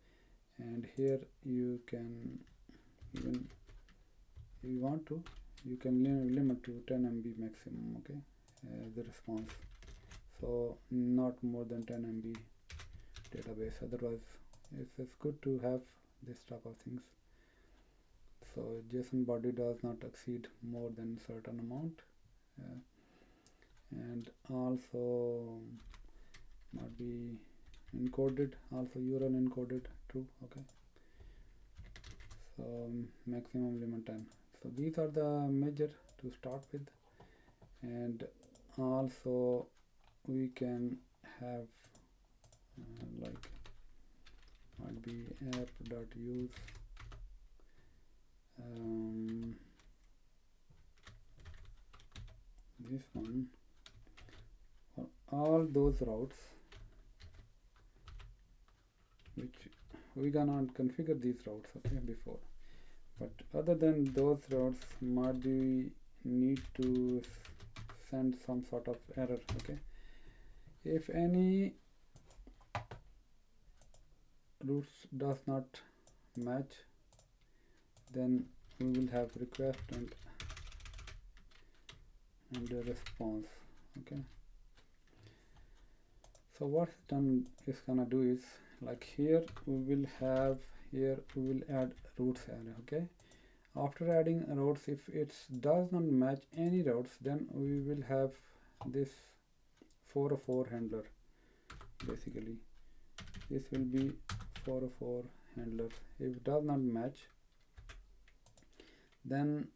and here you can, even if you want to, you can limit to 10 MB maximum. Okay, the response, so not more than 10 MB database. Otherwise it's good to have this type of things. So JSON body does not exceed more than certain amount, and also not be encoded, also URL encoded true. Okay, so maximum limit 10. So these are the measure to start with, and also we can have like might be app.use this one for all those routes, which we gonna configure these routes. Okay, before, but other than those routes might be need to send some sort of error. Okay, if any routes does not match, then we will have request and a response. Okay, so what it's gonna do is, like here we will have, here we will add routes array. Okay, after adding routes, if it does not match any routes, then we will have this 404 handler. Basically this will be 404 handler. If it does not match, then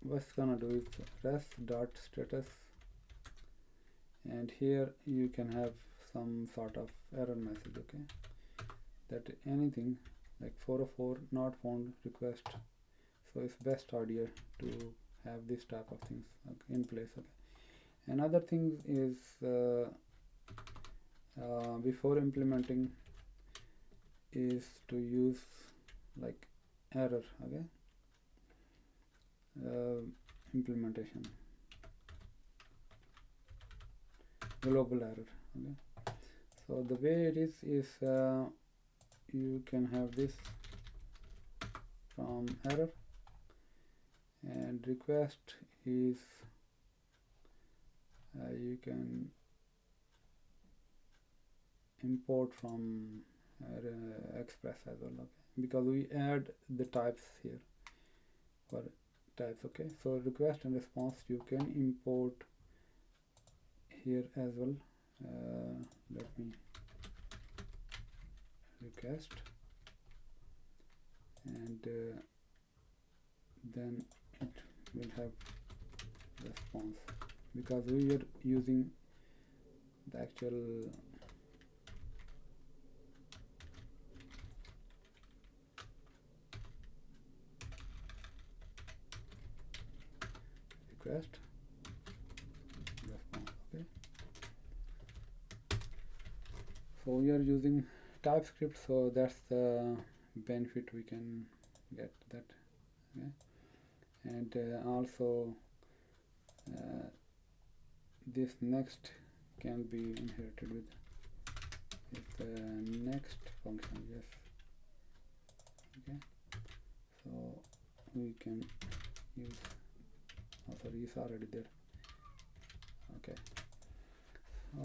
what's gonna do is res.status, and here you can have some sort of error message, okay, that anything like 404 not found request. So it's best idea to have this type of things in place. Okay, another thing is before implementing is to use like error. Okay, implementation global error. Okay, so the way it is you can have this from error, and request is you can import from Express as well. Okay, because we add the types here for types. Okay, so request and response you can import here as well. Let me request, and then it will have response, because we are using the actual request response. Okay, so we are using TypeScript, so that's the benefit we can get that. Okay, and also this next can be inherited with the next function. Yes, okay, so we can use, oh sorry, it's already there.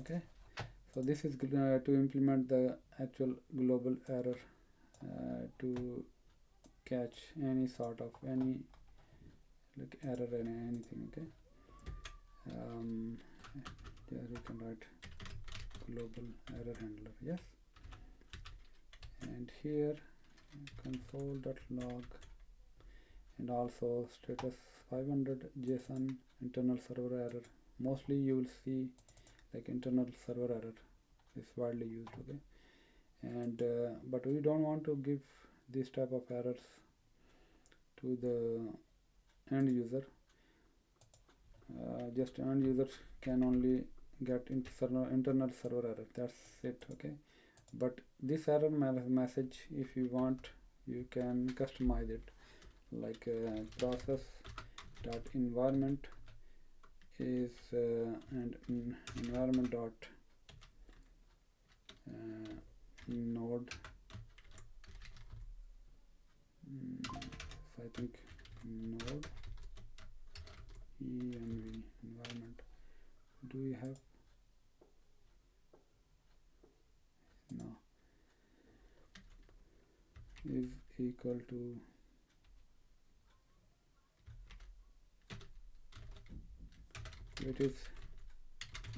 Okay, so this is to implement the actual global error to catch any sort of any like error in anything. Okay, there you can write global error handler. Yes, and here console.log, and also status 500 JSON internal server error. Mostly you will see like internal server error is widely used. Okay, and but we don't want to give this type of errors to the end user. Just end users can only get internal server error, that's it. Okay, but this error message, if you want, you can customize it, like process dot environment is and environment dot node, I think node env environment. Do we have? No, is equal to it is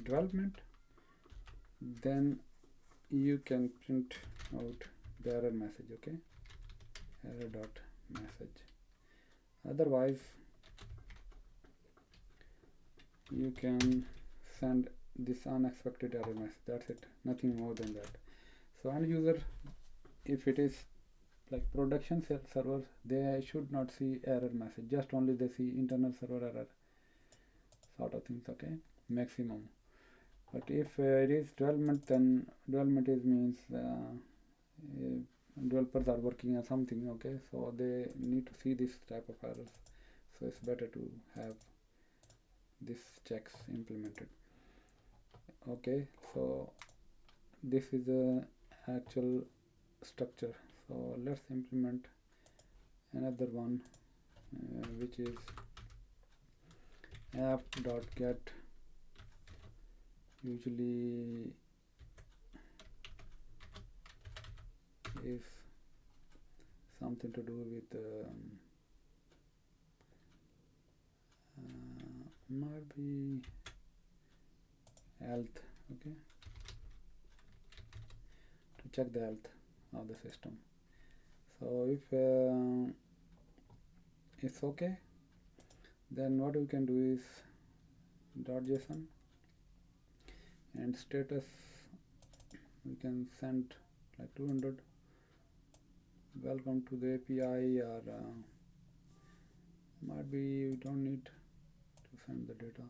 development, then you can print out the error message. Okay, error dot message. Otherwise you can send this unexpected error message, that's it, nothing more than that. So end user, if it is like production server, they should not see error message, just only they see internal server error sort of things. Okay, maximum. But if it is development, then development is means developers are working on something. Okay, so they need to see this type of errors, so it's better to have this checks implemented. Okay, so this is the actual structure. So let's implement another one, which is app.get. Usually is something to do with might be health, okay, to check the health of the system. So if it's okay, then what we can do is .json, and status we can send like 200, welcome to the API, or might be we don't need to send the data.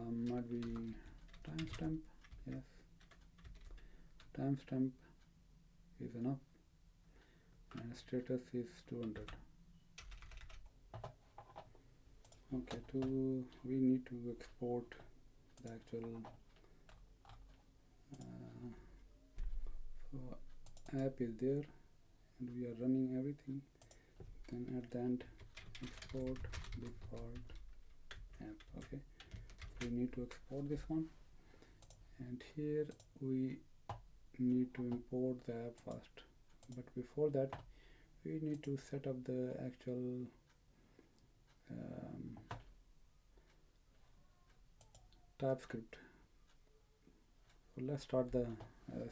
Might be timestamp, yes, timestamp is enough, and status is 200. Okay, we need to export the actual so app is there and we are running everything, then at the end export default app. Okay, so we need to export this one, and here we need to import the app first, but before that we need to set up the actual TypeScript. So let's start the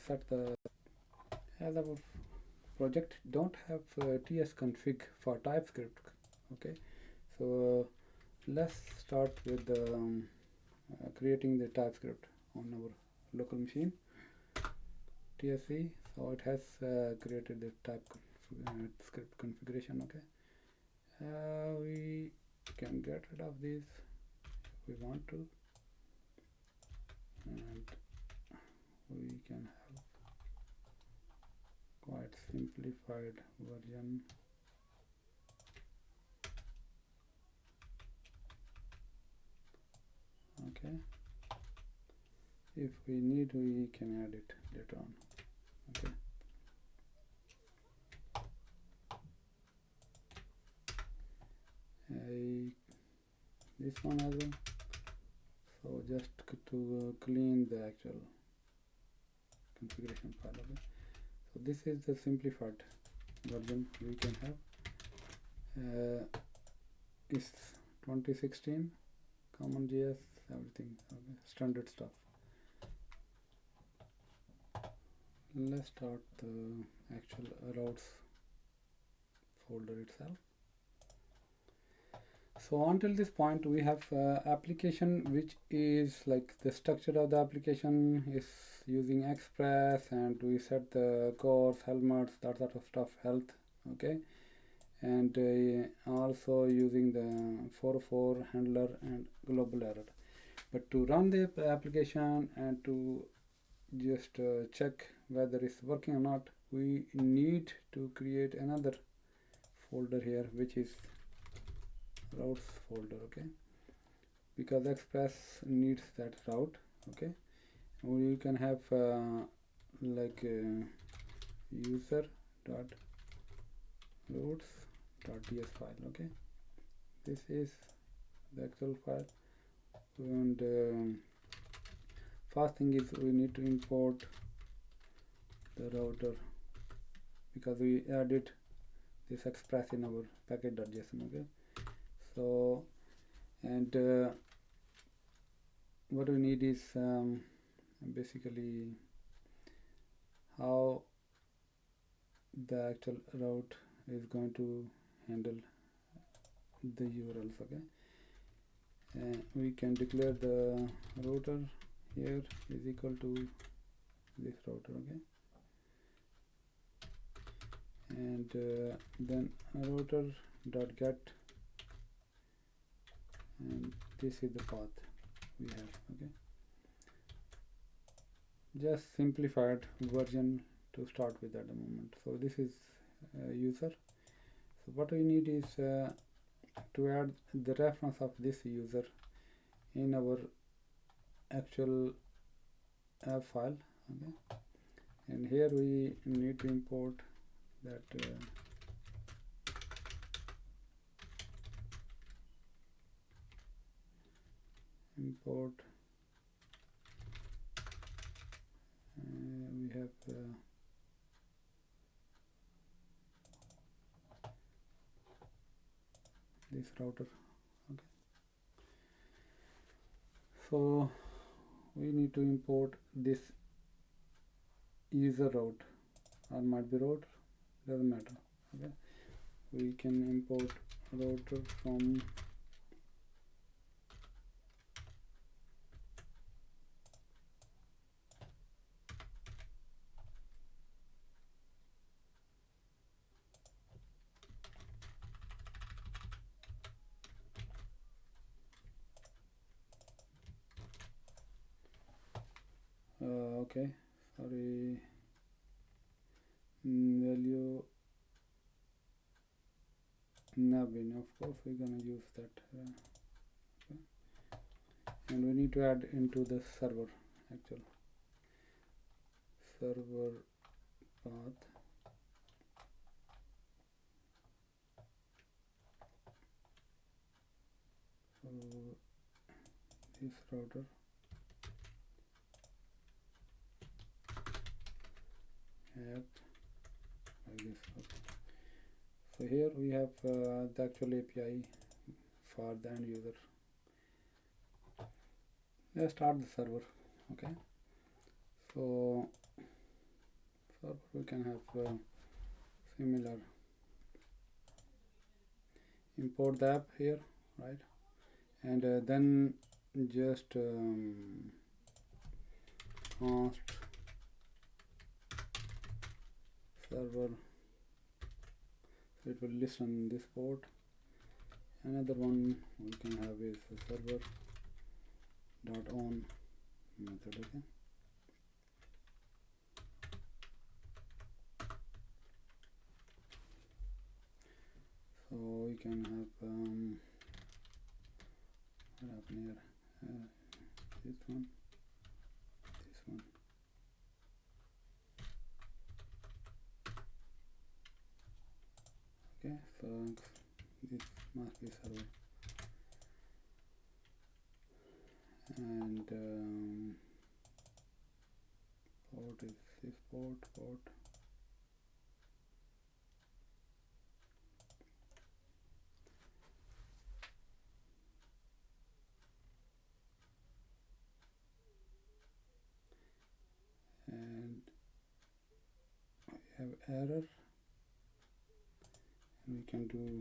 set the, as our project don't have ts config for TypeScript. Okay, so let's start with creating the TypeScript on our local machine tsc. So it has created the TypeScript configuration. Okay, we can get rid of this if we want to, and we can have quite simplified version. Okay, if we need we can add it later on. Okay, this one as well. So just to clean the actual configuration file. Okay, so this is the simplified version we can have. It's 2016 CommonJS, everything. Okay, standard stuff. Let's start the actual routes folder itself. So until this point we have application, which is like the structure of the application is using Express, and we set the course, helmets, that sort of stuff, health. Okay, and also using the 404 handler and global error. But to run the application and to just check whether it's working or not, we need to create another folder here, which is routes folder. Okay, because Express needs that route. Okay, we can have like user dot routes.ts file. Okay, this is the actual file, and first thing is we need to import the router, because we added this express in our package.json. Okay, so and what we need is basically how the actual route is going to handle the URLs. Okay, we can declare the router here is equal to this router. Okay, and then router dot get, and this is the path we have. Okay, just simplified version to start with at the moment. So this is user. So what we need is to add the reference of this user in our actual app file. Okay, and here we need to import that import this router. Okay, so we need to import this user route, or might be route, doesn't matter. Okay, we can import router from okay, sorry, value navin, of course we're gonna use that. Okay. And we need to add into the server actual server path. So this router app like this. Okay. So here we have the actual API for the end user. Let's start the server. Okay, so server we can have similar, import the app here, right? And then just const server, so it will listen this port. Another one we can have is the server dot on method. Okay, so we can have what happened here, this one. Okay, so this must be server, and port is this port. And we have error, and we can do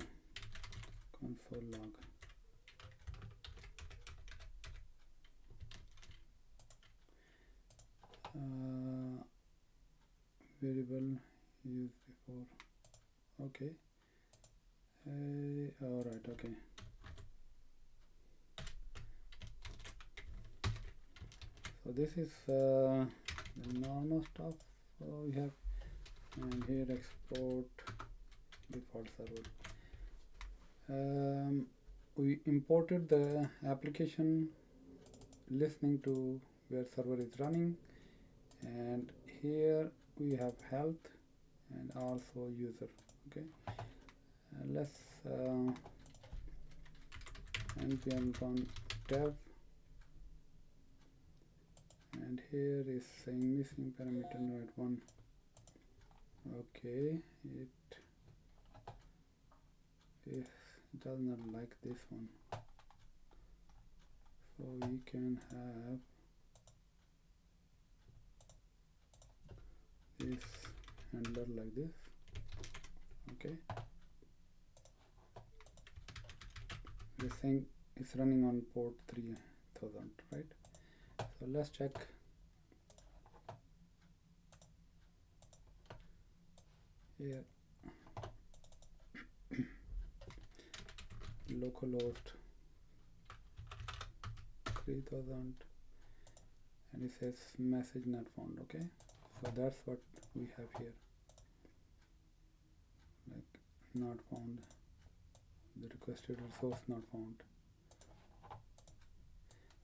console log. Variable used before. Okay, all right. Okay, so this is the normal stuff we have, and here export default server. We imported the application listening to where server is running, and here we have health and also user. Okay, let's npm run dev, and here is saying missing parameter node 1. Okay, it does not like this one, so we can have this handler like this. Okay, this thing is running on port 3000, right? So let's check. Here localhost 3000, and it says message not found. Okay, so that's what we have here, like not found, the requested resource not found.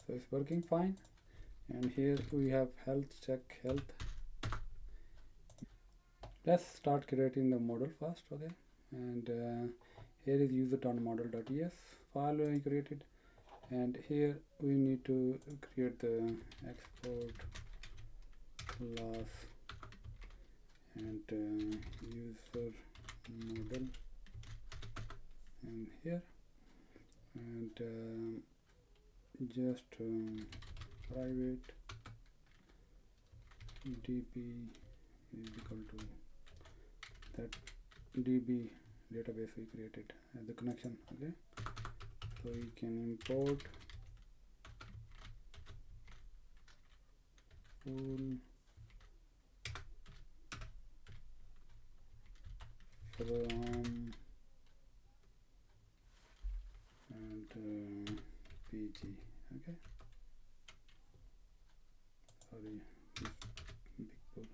So it's working fine, and here we have health, check health. Let's start creating the model first. Okay, and here is user.model.ts file we created, and here we need to create the export class and user model, and here and just private db is equal to that db database we created as the connection. Okay, so we can import full from and pg. Okay, sorry, this big pull.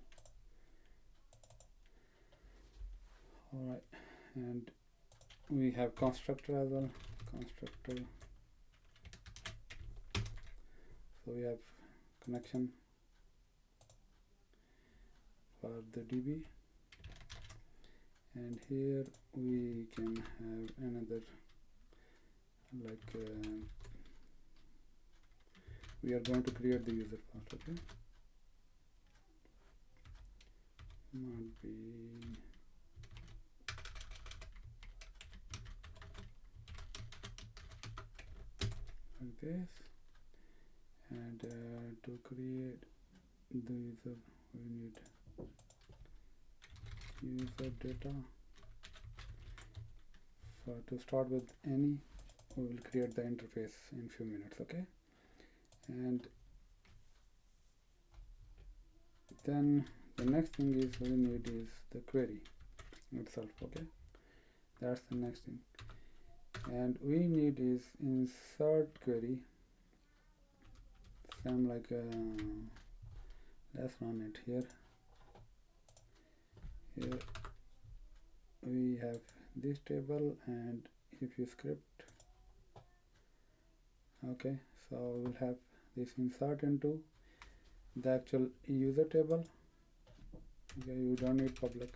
All right, and we have constructor as well. Constructor, so we have connection for the db, and here we can have another, like we are going to create the user first. Okay, might be like this, and to create the user we need user data. To start with any, we will create the interface in few minutes. Okay, and then the next thing is we need is the query itself. Okay, that's the next thing, and we need is insert query. Same like let's run it here. Here we have this table, and if you script, okay, so we'll have this insert into the actual user table. Okay, you don't need public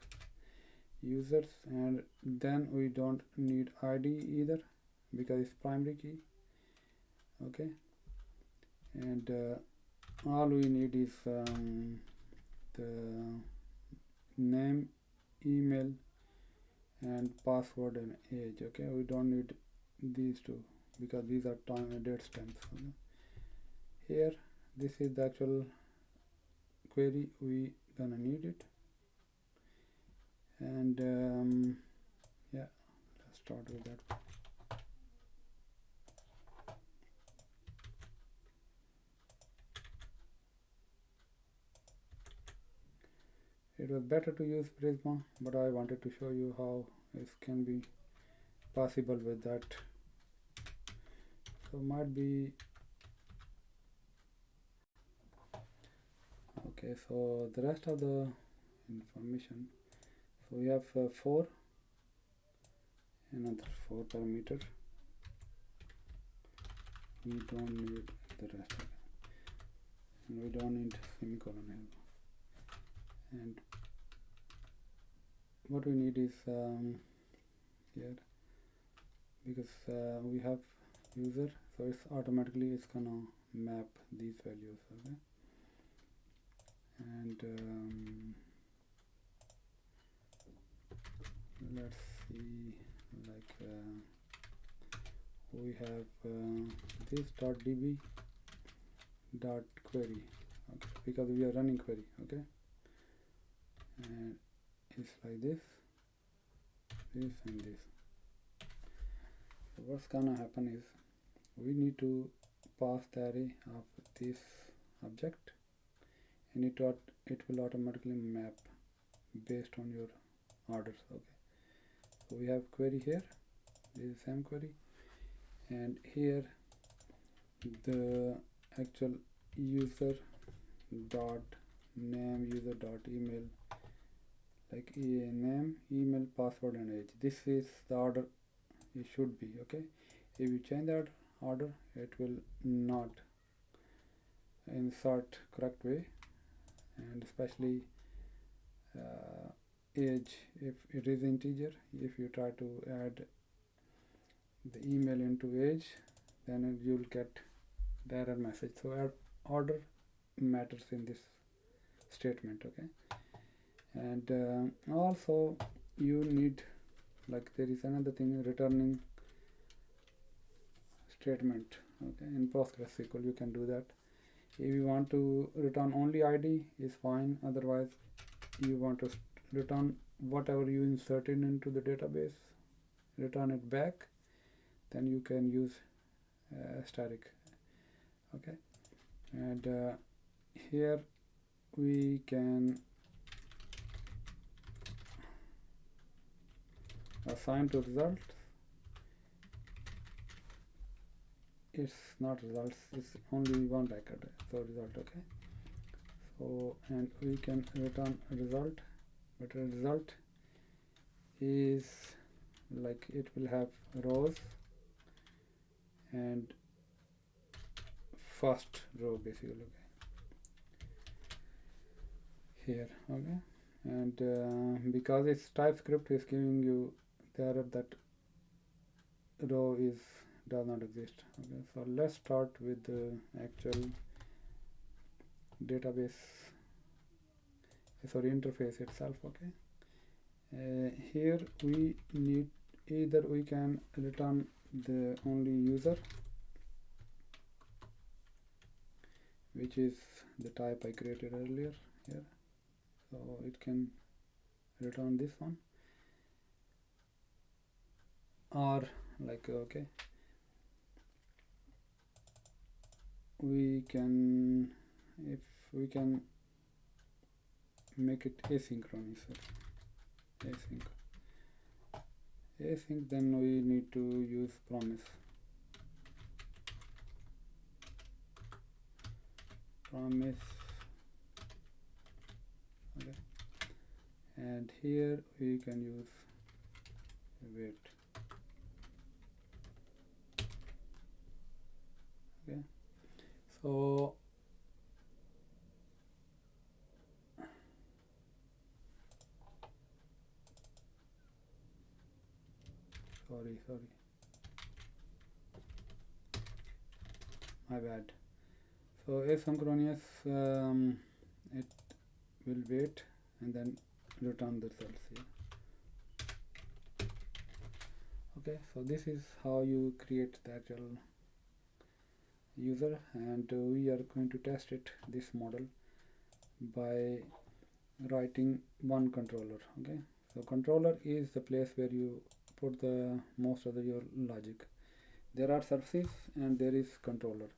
users, and then we don't need id either because it's primary key. Okay, and all we need is the name, email, and password and age. Okay, we don't need these two because these are date stamps. Okay? Here, this is the actual query we gonna need it, and yeah, let's start with that. It was better to use Prisma, but I wanted to show you how it can be possible with that. So might be okay. So the rest of the information, so we have another 4 parameter. We don't need the rest of it, and we don't need semicolon. And what we need is here, because we have user, so it's automatically gonna map these values. Okay, and let's see, like we have this .db dot query. Okay, because we are running query. Okay, and it's like this and this. So what's gonna happen is we need to pass the array of this object, and it will automatically map based on your orders. Okay, so we have query here, this is same query, and here the actual user dot name, user dot email, like name, email, password, and age. This is the order it should be. Okay, if you change that order, it will not insert correct way, and especially age, if it is integer, if you try to add the email into age, then you'll get the error message. So order matters in this statement. Okay, and also you need, like, there is another thing, returning statement. Okay, in PostgreSQL you can do that. If you want to return only ID is fine, otherwise you want to return whatever you inserted into the database, return it back, then you can use static. Okay, and here we can assign to results. It's not results, it's only one record, so result. Okay, so and we can return a result, but a result is like it will have rows and first row basically. Okay, here. Okay, and because it's TypeScript is giving you the error that row does not exist. Okay, so let's start with the actual database, sorry, interface itself. Okay, here we need either we can return the only user, which is the type I created earlier here, so it can return this one, or like okay, we can, if we can make it asynchronous. Async, then we need to use promise. Okay, and here we can use wait. Okay, so sorry, my bad. So asynchronous, it will wait and then return the results here. Okay, so this is how you create the actual user, and we are going to test it, this model, by writing one controller. Okay, so controller is the place where you put the most of your logic. There are services and there is controller.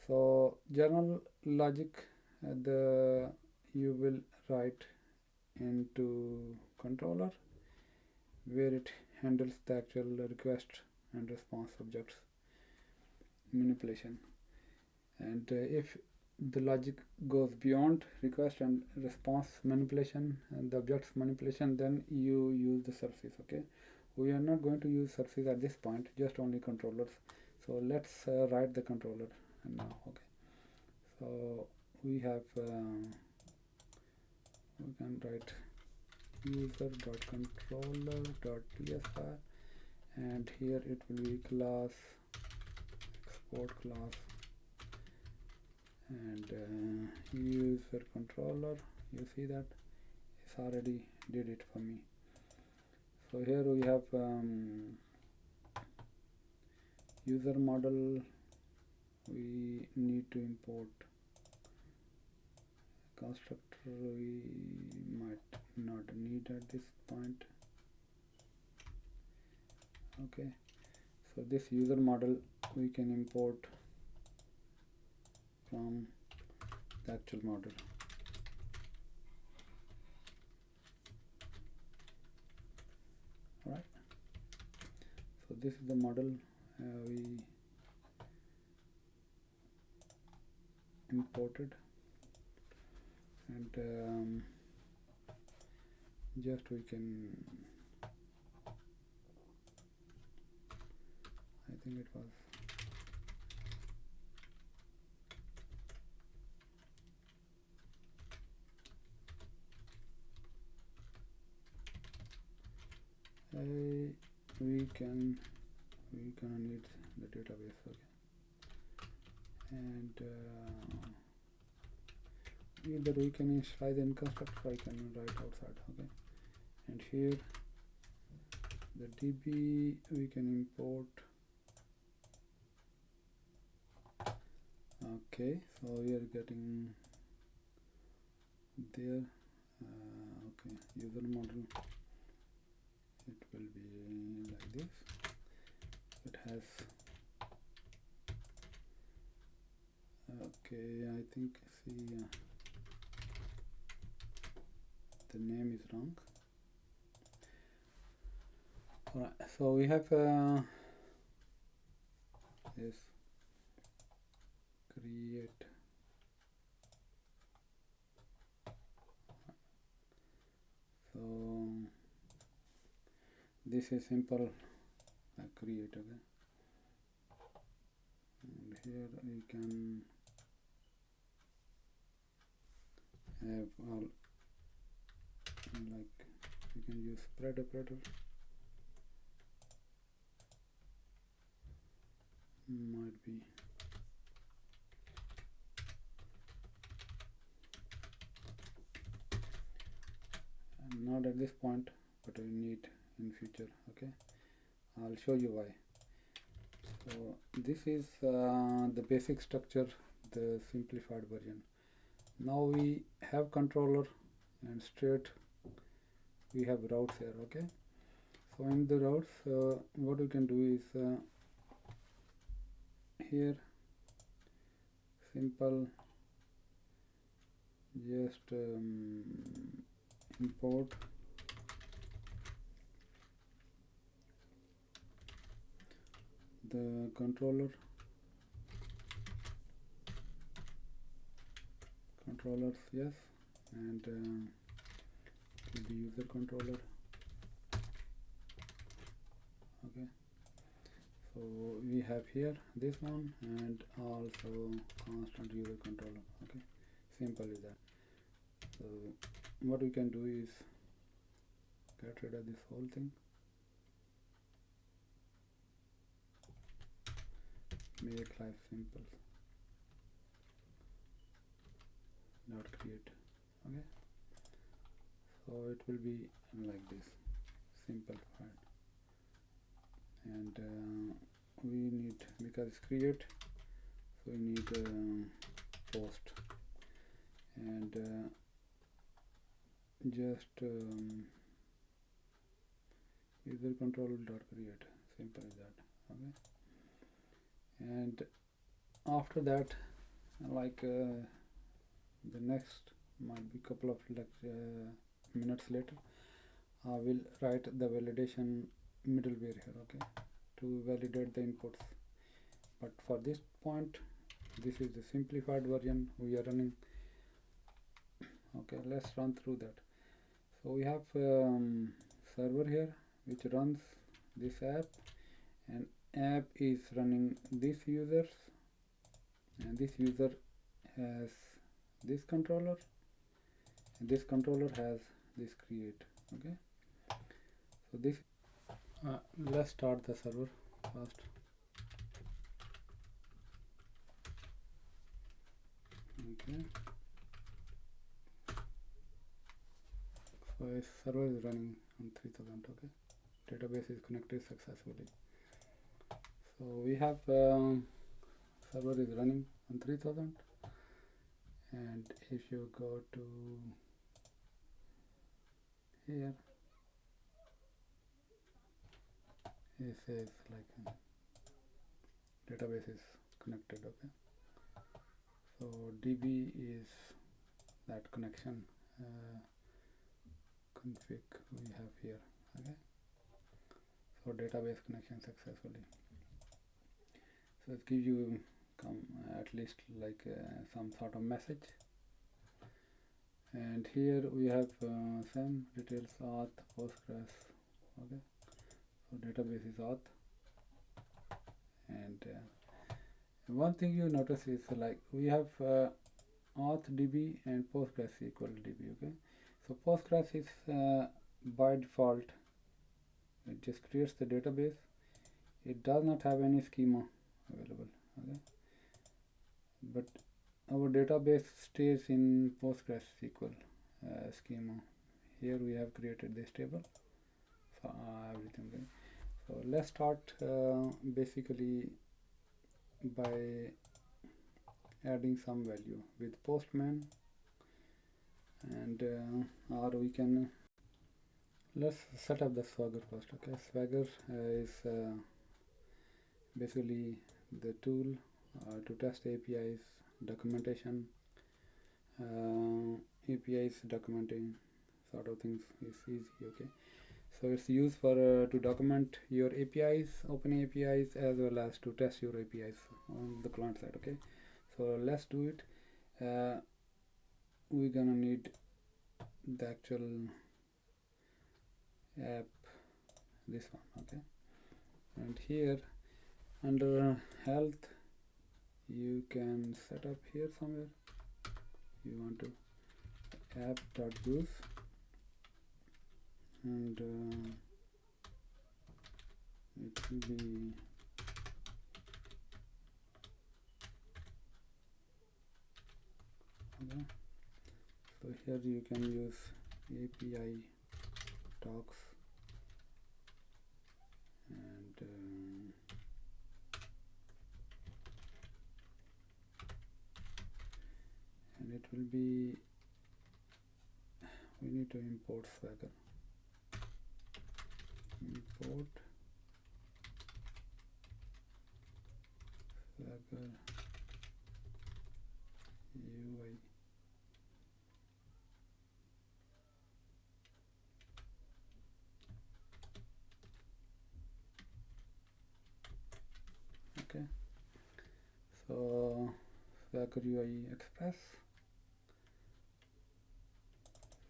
So general logic you will write into controller, where it handles the actual request and response objects manipulation. And if the logic goes beyond request and response manipulation and the objects manipulation, then you use the services. Okay, we are not going to use services at this point, just only controllers. So let's write the controller now. Okay, so we have we can write user.controller.tsr, and here it will be class export class and user controller. You see that it's already did it for me. So here we have user model. We need to import constructor. We might not need at this point. Okay, so this user model we can import from the actual model. Alright, so this is the model we imported, and just we can, I think it was we gonna need the database. Okay, and either we can initialize in constructor, or I can write outside. Okay, and here the DB we can import Okay, so we are getting there. Okay, user model, it will be like this. It has, okay, I think, see, the name is wrong. Alright, so we have this create. So this is simple create, okay, and here we can have all, like we can use spread operator, might be not at this point, but we need in future. Okay, I'll show you why. So this is the basic structure, the simplified version. Now we have controller and straight we have routes here. Okay, so in the routes what we can do is here simple just import the controllers, yes, and the user controller. Okay, so we have here this one and also constant user controller. Okay, simple is that. So what we can do is get rid of this whole thing, make life simple, not create. Okay, so it will be like this, simplified. And we need, because it's create, so we need post, and just user control dot create, simple as that. Okay, and after that, like the next might be couple of minutes later, I will write the validation middleware here. Okay, to validate the inputs. But for this point, this is the simplified version we are running. Okay, let's run through that. So we have server here which runs this app, and app is running these users, and this user has this controller, and this controller has this create. Okay, so this let's start the server first. Okay, so a server is running on 3000. Okay, database is connected successfully. So we have server is running on 3000, and if you go to here, it says like database is connected. Okay, so DB is that connection config we have here. Okay, so database connection successfully. So it gives you at least like some sort of message. And here we have some details, auth, Postgres. Okay, so database is auth. And one thing you notice is like we have auth DB and PostgreSQL DB. Okay, so Postgres is by default, it just creates the database. It does not have any schema available. Okay, but our database stays in PostgreSQL schema. Here we have created this table for everything. Okay? So let's start basically by adding some value with postman, and or we can let's set up the Swagger first. Okay, Swagger is basically the tool to test APIs, documentation, APIs documenting sort of things is easy. Okay, so it's used for to document your APIs, open APIs, as well as to test your APIs on the client side. Okay, so let's do it. We're gonna need the actual app, this one. Okay, and here under health you can set up here somewhere you want to app.use, and it will be okay. So here you can use API talks, and it will be, we need to import Swagger, import Swagger UI. Okay, so Swagger UI Express.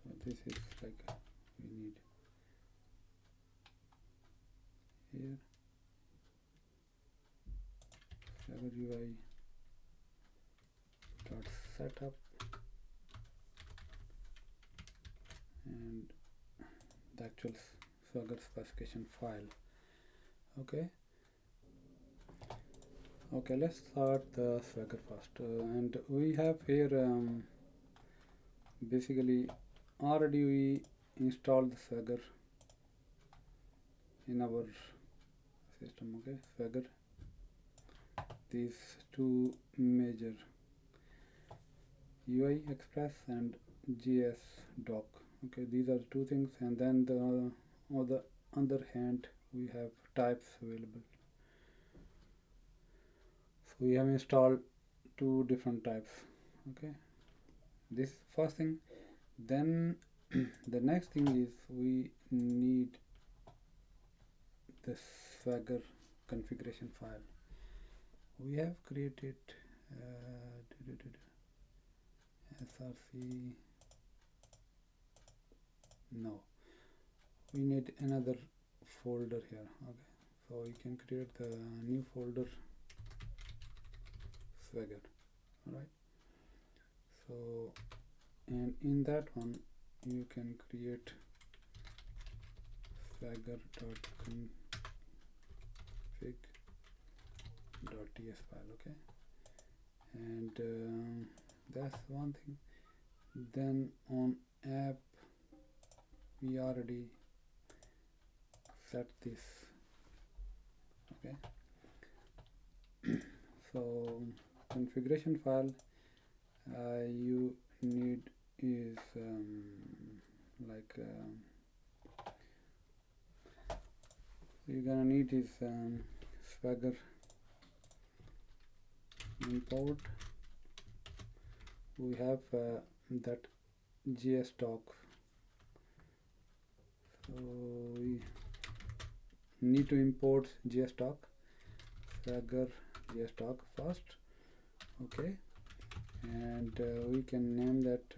So this is like we need here Swagger UI dot setup, and the actual Swagger specification file. Okay, let's start the Swagger first, and we have here basically already we installed the Swagger in our system. Okay, Swagger, these two major UI Express and JS doc. Okay, these are two things, and then on the other hand we have types available. So we have installed two different types. Okay, this first thing. Then the next thing is we need the Swagger configuration file. We have created src. No, we need another folder here. Okay, so we can create the new folder Swagger. Alright, so and in that one you can create swagger.config.ts file. Okay, and that's one thing. Then on app we already set this. Okay, so configuration file you need is you're gonna need is Swagger import. We have that JS doc, so we need to import JS doc, Swagger JS doc first. Okay, and we can name that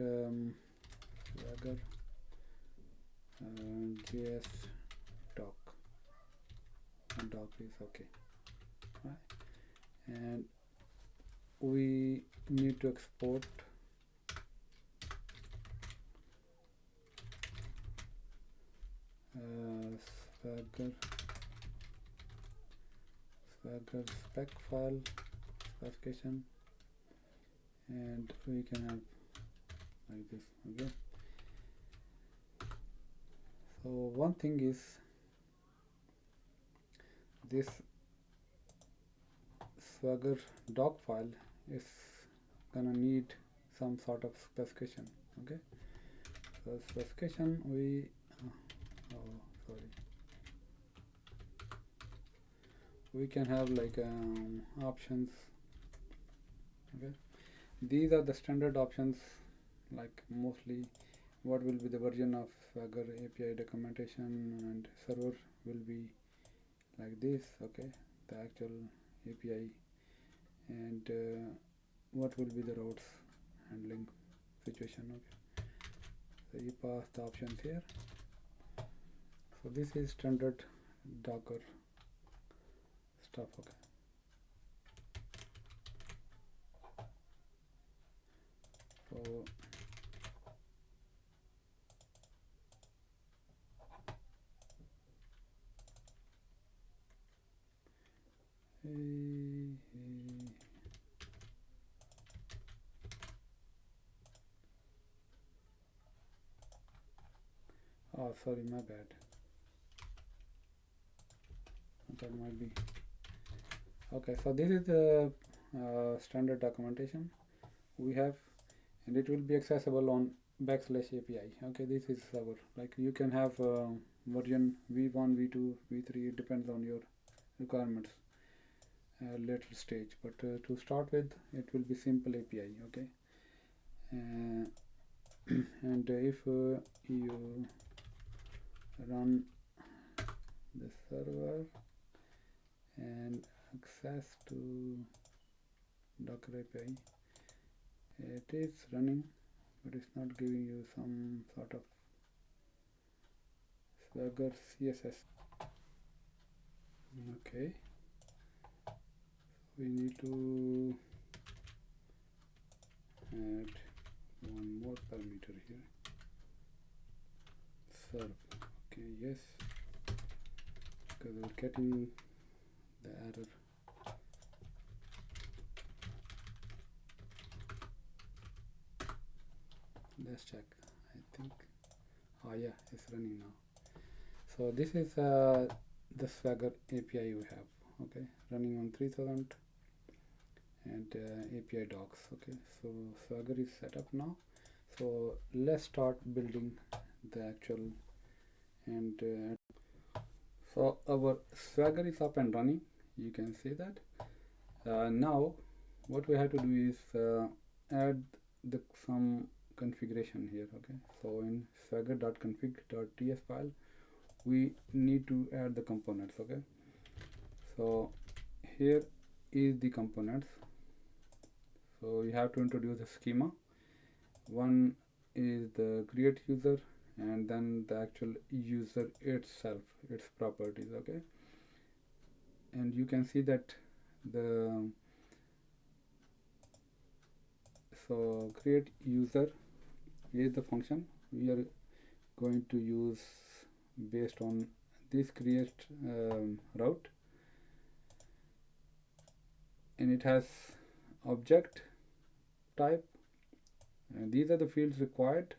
Swagger JS doc. Doc is okay, right? And we need to export Swagger spec file specification, and we can have like this. Okay, so one thing is this Swagger doc file is gonna need some sort of specification. Okay, so specification we we can have like options. Okay, these are the standard options, like mostly what will be the version of Swagger API documentation, and server will be like this. Okay, the actual API, and what will be the routes handling situation. Okay, so you pass the options here. So this is standard Docker stuff. Okay, so oh, sorry, my bad. That might be okay. So this is the standard documentation we have, and it will be accessible on /API. Okay, this is our, like, you can have version v1, v2, v3. It depends on your requirements later stage, but to start with, it will be simple API. Okay, and if you run the server and access to Docker API, it is running, but it's not giving you some sort of Swagger CSS. Okay, we need to add one more parameter here, serve. Okay, yes, because we're getting the error. Let's check. I think, oh yeah, it's running now. So this is the Swagger API we have. Okay, running on 3000 and API docs. Okay, so Swagger is set up now. So let's start building the actual, and so our Swagger is up and running. You can see that. Now what we have to do is add some configuration here. Okay, so in swagger.config.ts file, we need to add the components. Okay, so here is the components. So you have to introduce a schema. One is the create user, and then the actual user itself, its properties. Okay, and you can see that the so create user is the function we are going to use based on this create route, and it has object type, and these are the fields required,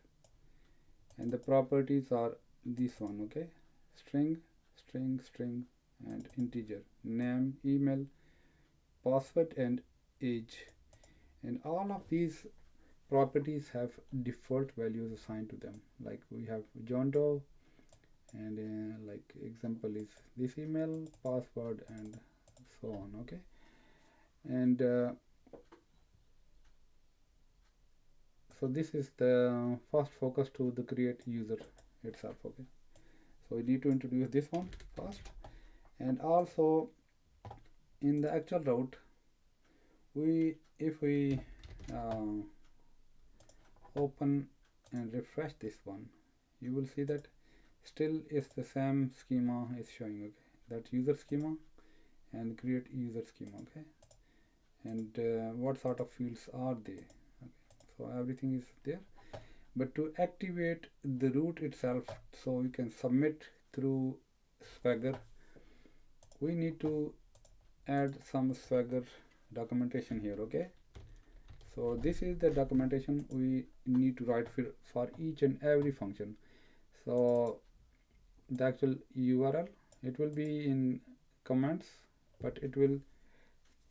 and the properties are this one. Okay, string, string, string, and integer, name, email, password, and age, and all of these properties have default values assigned to them. Like we have John Doe, and like example is this email, password, and so on. Okay, and so this is the first focus to the create user itself. Okay, so we need to introduce this one first, and also in the actual route, if we open and refresh this one, you will see that still is the same schema is showing. Okay, that user schema and create user schema. Okay, and what sort of fields are they? Okay, so everything is there, but to activate the route itself, so we can submit through Swagger, we need to add some Swagger documentation here. Okay, so this is the documentation we need to write for each and every function. So the actual URL, it will be in comments, but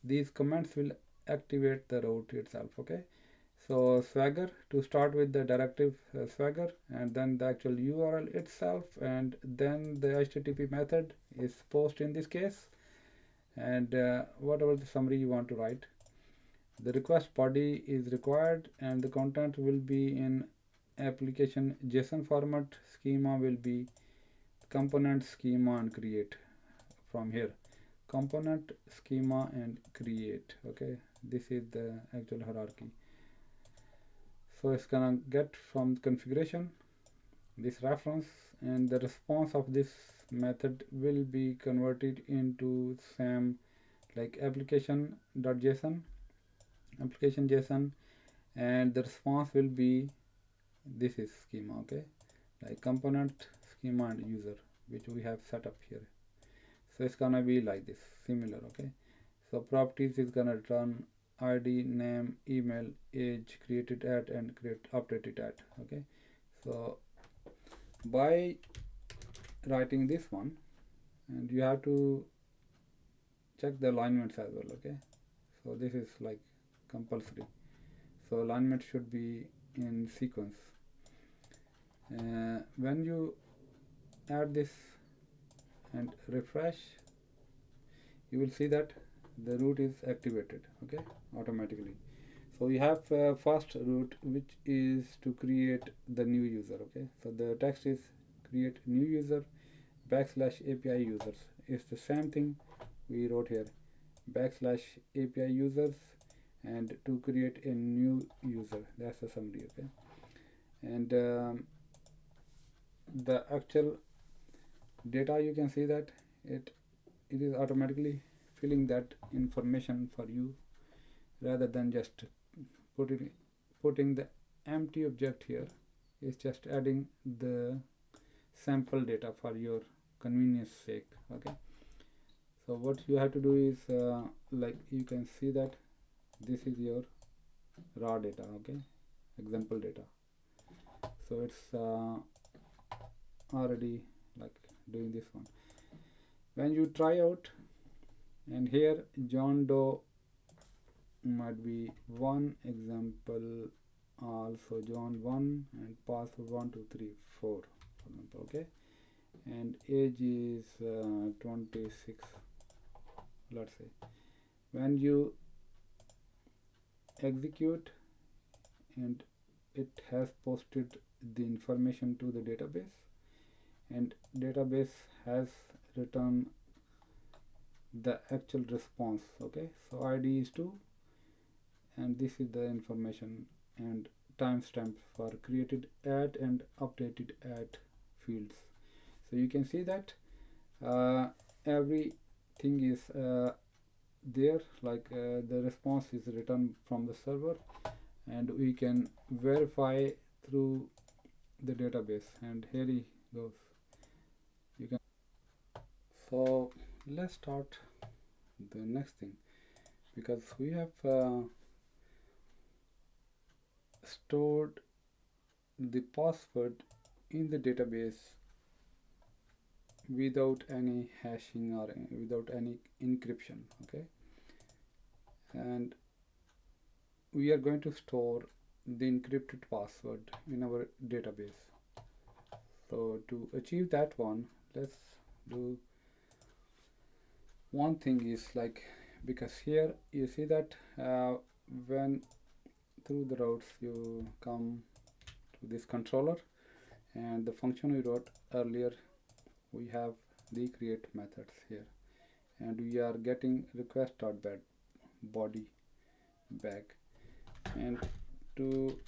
these comments will activate the route itself. Okay, so swagger, to start with the directive swagger, and then the actual URL itself, and then the HTTP method is post in this case, and whatever the summary you want to write. The request body is required, and the content will be in application JSON format. Schema will be component, schema, and create. From here, component, schema, and create. Okay, this is the actual hierarchy. So it's gonna get from configuration this reference, and the response of this method will be converted into same like application.json, application JSON, and the response will be, this is schema. Okay, like component, schema, and user, which we have set up here. So it's gonna be like this, similar. Okay, so properties is gonna return id, name, email, age, created at, and create updated at. Okay, so by writing this one, and you have to check the alignments as well. Okay, so this is like compulsory, so alignment should be in sequence. When you add this and refresh, you will see that the route is activated. Okay, automatically. So we have first route, which is to create the new user. Okay, so the text is create new user backslash API users. It's the same thing we wrote here, backslash API users, and to create a new user. That's the summary. Okay, and the actual data, you can see that it is automatically filling that information for you, rather than just putting the empty object here. It's just adding the sample data for your convenience sake. Okay, so what you have to do is like you can see that this is your raw data. Okay, example data. So it's already like doing this one. When you try out, and here John Doe might be one example, also John 1, and password 1 2 3 4, for example. Okay, and age is 26, let's say. When you execute, and it has posted the information to the database, and database has returned the actual response. Okay, so ID is 2, and this is the information and timestamp for created at and updated at fields. So you can see that everything is there, like the response is returned from the server, and we can verify through the database, and here he goes. You can. So let's start the next thing, because we have stored the password in the database without any hashing or without any encryption. Okay, and we are going to store the encrypted password in our database. So to achieve that one, let's do one thing is like, because here you see that when through the routes you come to this controller, and the function we wrote earlier, we have the create methods here, and we are getting request.body back, and to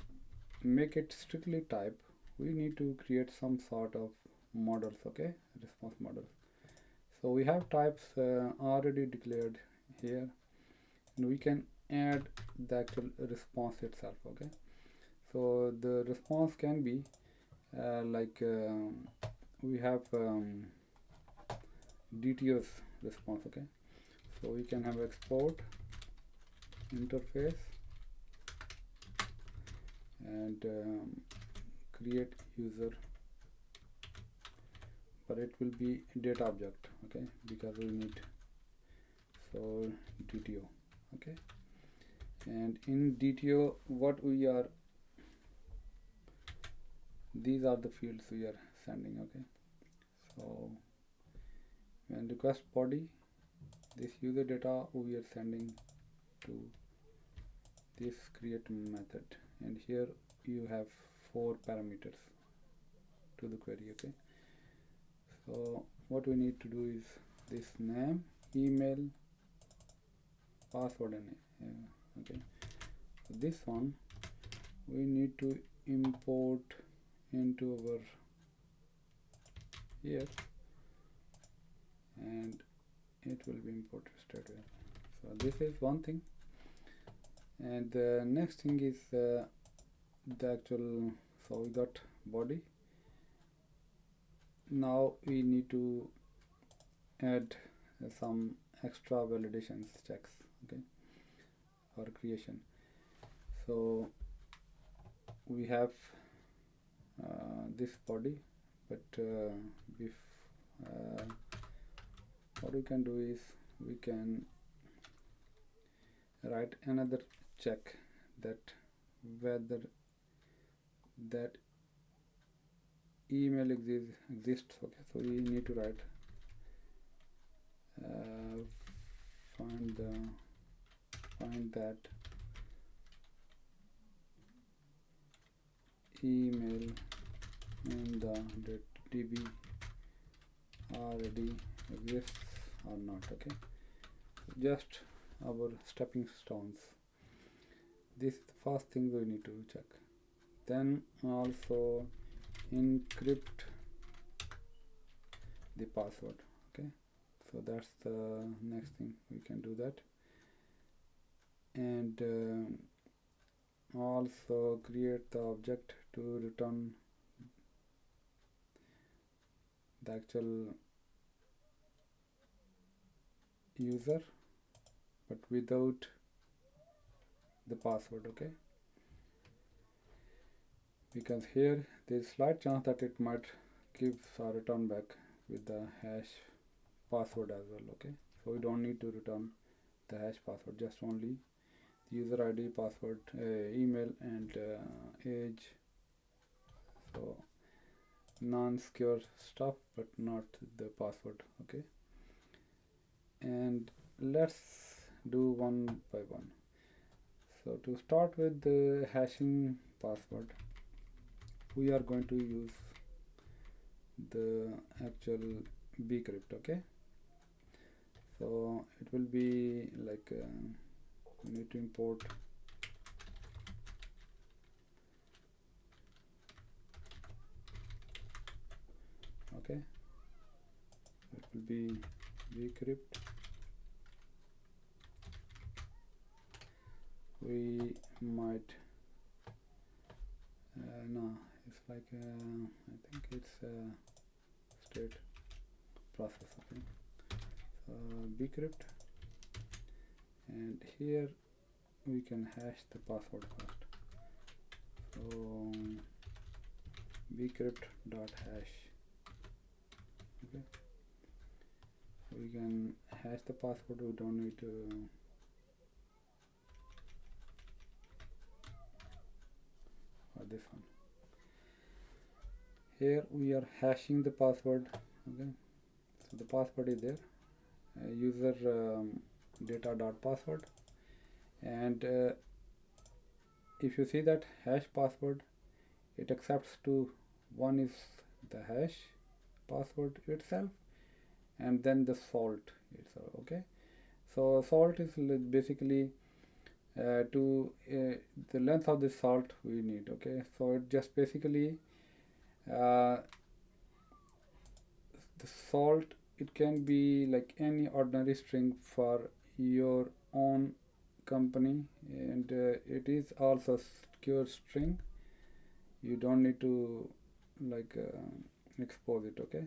make it strictly type, we need to create some sort of models. Okay, response models. So we have types already declared here, and we can add the actual response itself. Okay, so the response can be like we have DTO's response. Okay, so we can have export interface and create user, but it will be data object. Okay, because we need so DTO. Okay, And in DTO, what we are, these are the fields we are sending. Okay, so when request body, this user data we are sending to this create method, and here you have 4 parameters to the query. Okay, so what we need to do is this name, email, password, and okay, so this one we need to import into our here, and it will be imported straight away. So this is one thing, and the next thing is the actual, so we got body. Now we need to add some extra validations checks, okay, for creation. So we have this body, but what we can do is we can write another check that whether that email exists. Okay, so we need to write find that email in the DB already exists or not. Okay, just our stepping stones. This is the first thing we need to check. Then also encrypt the password. Okay, so that's the next thing we can do that. And also create the object to return the actual user but without the password. Okay, because here there is slight chance that it might give a return back with the hash password as well. Okay, so we don't need to return the hash password, just only the user ID, password, email, and age. So non-secure stuff, but not the password. Okay, and let's do one by one. So to start with the hashing password, we are going to use the actual bcrypt. Okay, so it will be like we need to import okay, it will be bcrypt. We might no, it's like I think it's state process. Okay, so bcrypt, and here we can hash the password first. So bcrypt dot hash. Okay, we can hash the password. We don't need to this one. Here we are hashing the password. Okay, so the password is there, user data dot password, and if you see that hash password, it accepts to one is the hash password itself, and then the salt itself. Okay, so salt is basically to the length of the salt we need. Okay, so it just basically the salt, it can be like any ordinary string for your own company, and it is also secure string. You don't need to like expose it. Okay,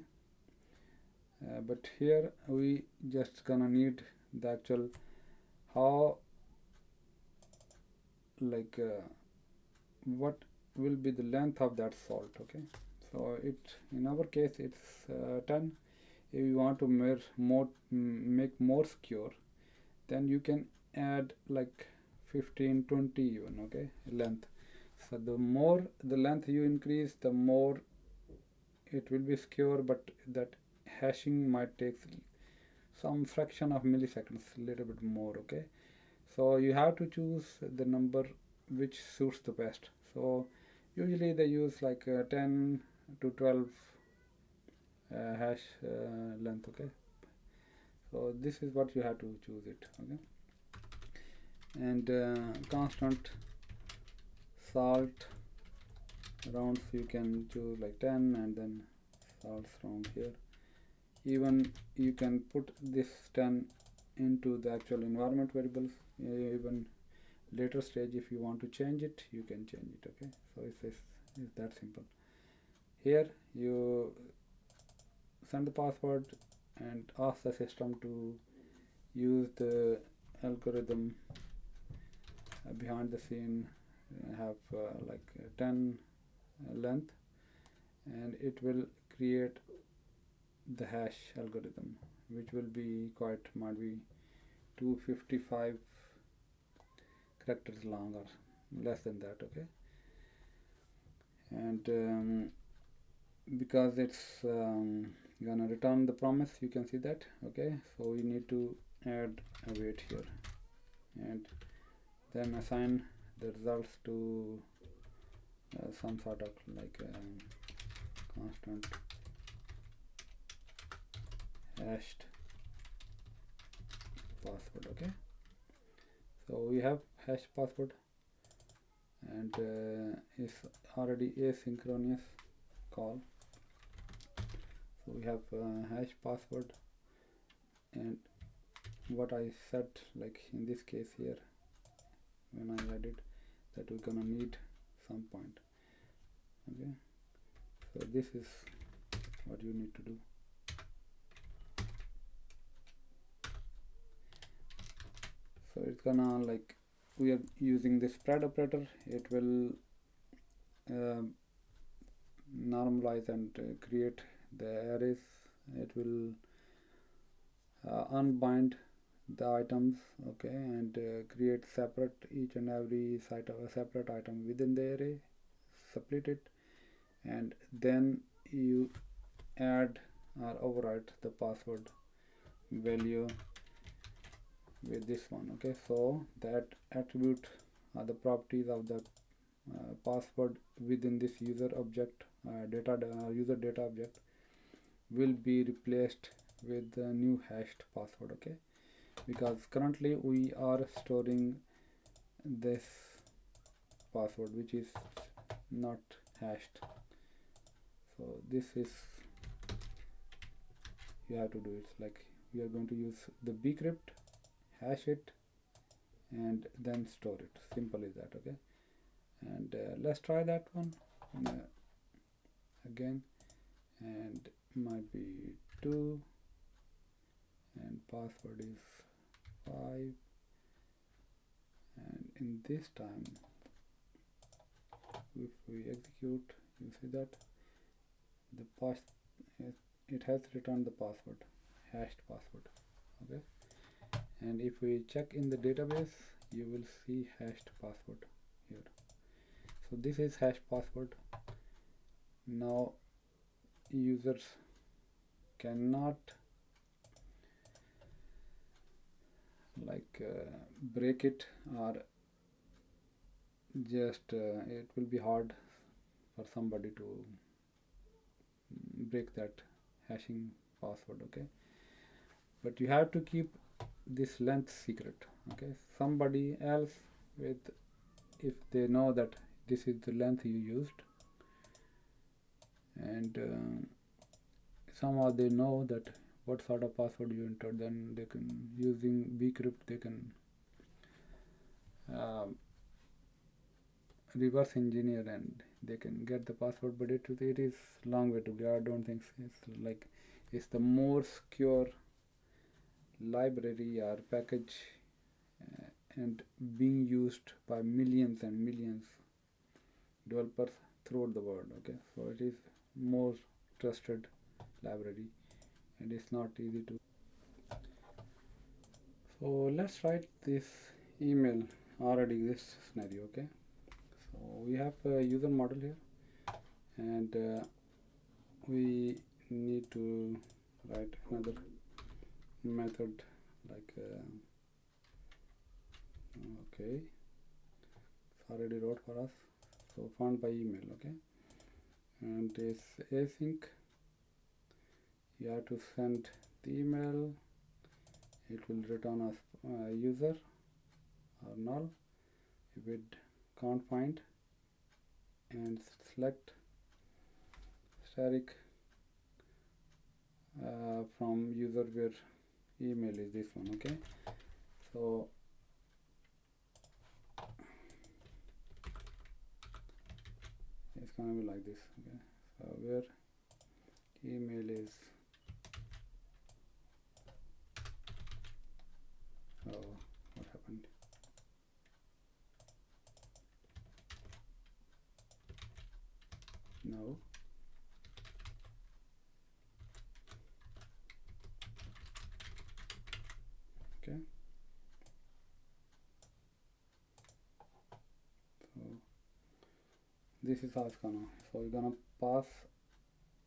but here we just gonna need the actual how like what will be the length of that salt. Okay, so it in our case it's 10. If you want to make more secure, then you can add like 15, 20 even, okay, length. So the more the length you increase, the more it will be secure, but that hashing might take some fraction of milliseconds, a little bit more, okay. So you have to choose the number which suits the best. So usually they use like 10 to 12 hash length, okay. So this is what you have to choose it, okay. And constant salt rounds you can choose like 10, and then salts round here. Even you can put this 10 into the actual environment variables. Even later stage, if you want to change it, you can change it, okay. So it's that simple. Here you send the password and ask the system to use the algorithm behind the scene, have like 10 length, and it will create the hash algorithm, which will be might be 255 characters long or less than that, okay. And because it's gonna return the promise, you can see that, okay. So we need to add a weight here, and then assign the results to some sort of like constant hashed password, okay. So we have hash password, and it's already asynchronous call. So we have hash password, and what I said, like in this case here, when I added that we're gonna need some point, okay. So this is what you need to do. So it's gonna, like, we are using the spread operator, it will normalize and create the arrays. It will unbind the items, okay, and create separate each and every separate item within the array, split it, and then you add or overwrite the password value with this one, okay. So that attribute are the properties of the password within this user object, user data object, will be replaced with the new hashed password, okay. Because currently we are storing this password which is not hashed. So this is, you have to do it like we are going to use the bcrypt, hash it, and then store it. Simple as that, okay. And let's try that one again, and might be 2, and password is 5, and in this time if we execute, you see that the pass it has returned the password, hashed password, okay. And if we check in the database, you will see hashed password here. So this is hash password. Now users cannot like break it, or just it will be hard for somebody to break that hashing password, okay. But you have to keep this length secret, okay. Somebody else with, if they know that this is the length you used, and somehow they know that what sort of password you entered, then they can, using bcrypt, they can reverse engineer and they can get the password. But it is long way to go. I don't think it's like, it's the more secure library or package, and being used by millions and millions developers throughout the world, okay. So it is more trusted library, and it's not easy to. So let's write this email already exists scenario. Okay, so we have a user model here, and we need to write another method like okay, it's already wrote for us. So found by email. Okay, and this async, you have to send the email, it will return as user or null. If it can't find, and select static from user where email is this one. Okay, so it's gonna be like this. Okay, so where email is, oh, what happened? No. Okay, so this is how it's gonna, so we're gonna pass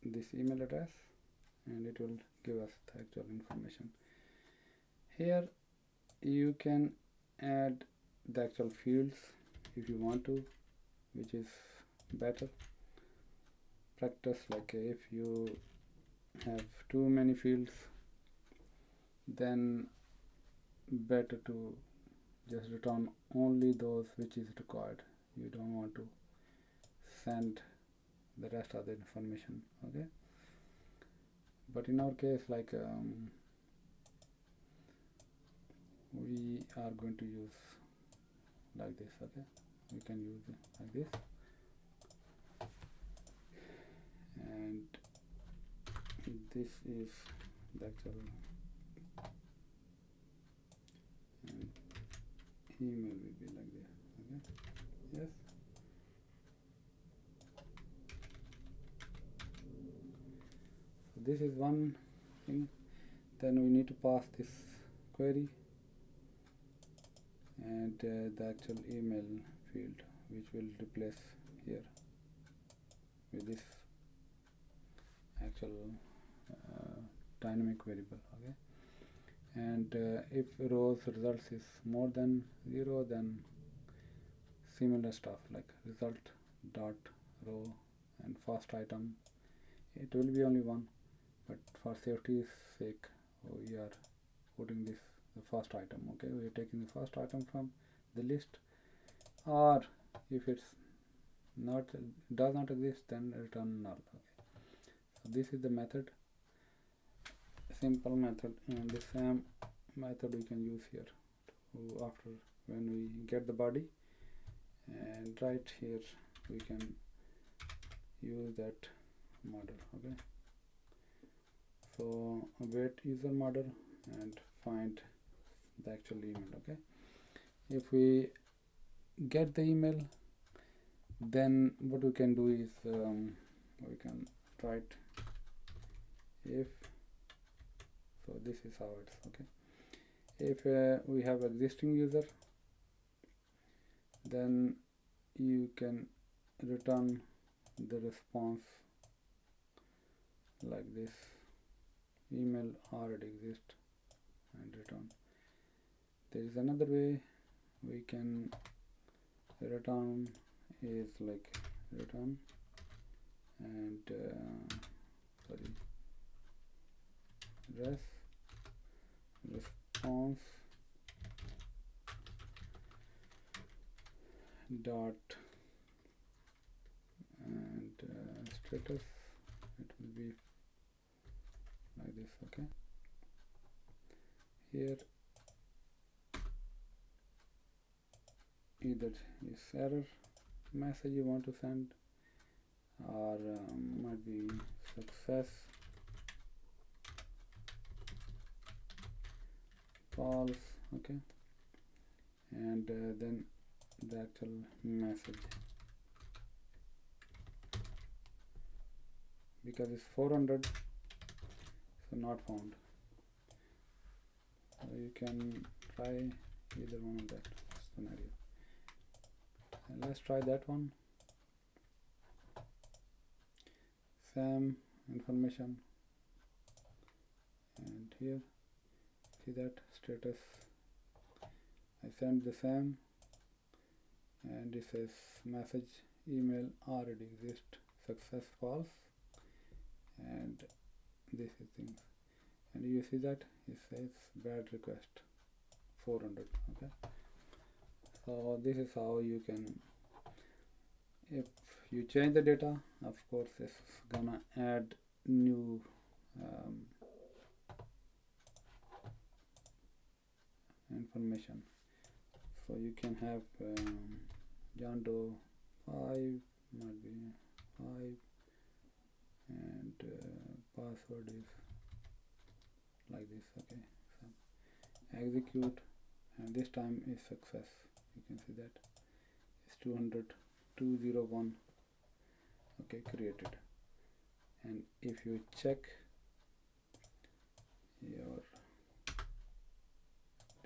this email address and it will give us the actual information. Here you can add the actual fields if you want to, which is better practice. Like if you have too many fields, then better to just return only those which is required. You don't want to send the rest of the information. Okay, but in our case, like we are going to use like this. Okay, we can use it like this, and this is the actual email will be like this. Okay, yes, so this is one thing. Then we need to pass this query and the actual email field, which will replace here with this actual dynamic variable. Okay, and if rows results is more than 0, then similar stuff like result dot row and first item, it will be only one, but for safety's sake we are putting this the first item. Okay, we are taking the first item from the list, or if it's not does not exist, then return null. Okay, so this is the method, simple method, and the same method we can use here after when we get the body, and right here we can use that model. Okay, so await user model and find the actual email. Okay, if we get the email, then what we can do is we can write if, so this is how it's. Okay, if we have existing user, then you can return the response like this, email already exists, and return. There is another way we can return, is like return and response dot and status, it will be like this. Okay, here either is error message you want to send, or might be success false. Okay, and then the actual message, because it's 400, so not found. So you can try either one of that scenario. let's try that one. SAM information, and here see that status, I sent the SAM and it says message email already exist, success false, and this is things, and you see that it says bad request 400. Okay, so this is how you can, if you change the data, of course it's gonna add new information. So you can have John Doe 5, might be 5, and password is like this. Okay, so execute, and this time is success. You can see that it's 201. Okay, created. And if you check your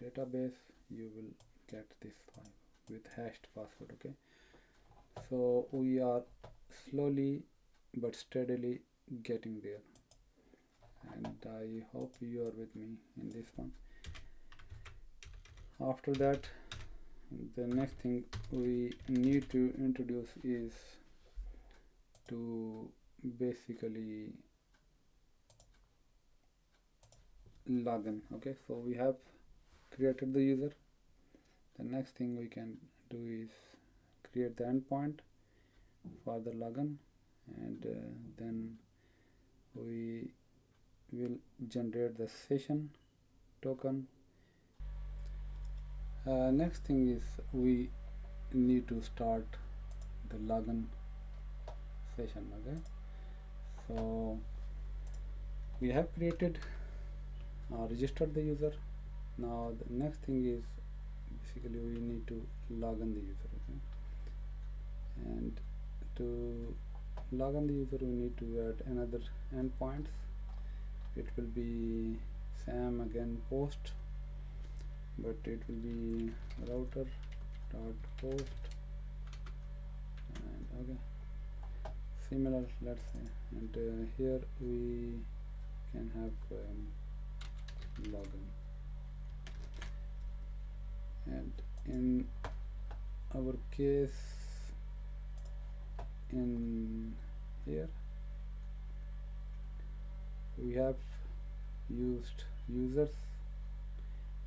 database, you will get this file with hashed password. Okay, so we are slowly but steadily getting there, and I hope you are with me in this one. After that, the next thing we need to introduce is to basically login. Okay, so we have created the user. The next thing we can do is create the endpoint for the login, and then we will generate the session token. Next thing is we need to start the login session. Okay, so we have created registered the user. Now the next thing is basically we need to log in the user. Okay, and to log in the user we need to add another endpoints. It will be SAM again post, but it will be router dot post, and okay, similar, let's say, and here we can have login, and in our case in here we have used users,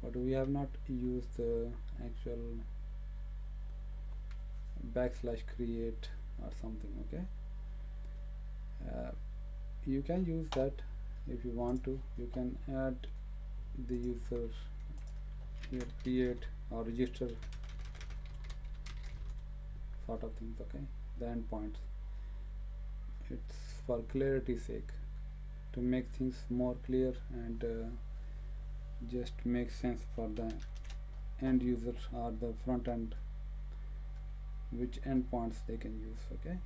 but we have not used the actual \create or something. Okay, you can use that if you want to. You can add the user here, create or register sort of things. Okay, the endpoints, it's for clarity's sake, to make things more clear and just make sense for the end user or the front end, which endpoints they can use. Okay,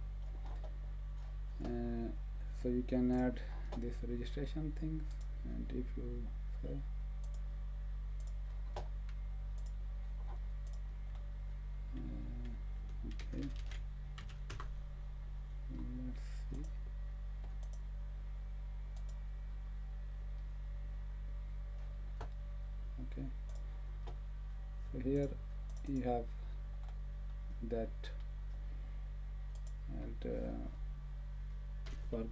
so you can add this registration things, and if you say okay, let's see. Okay, so here you have that, and for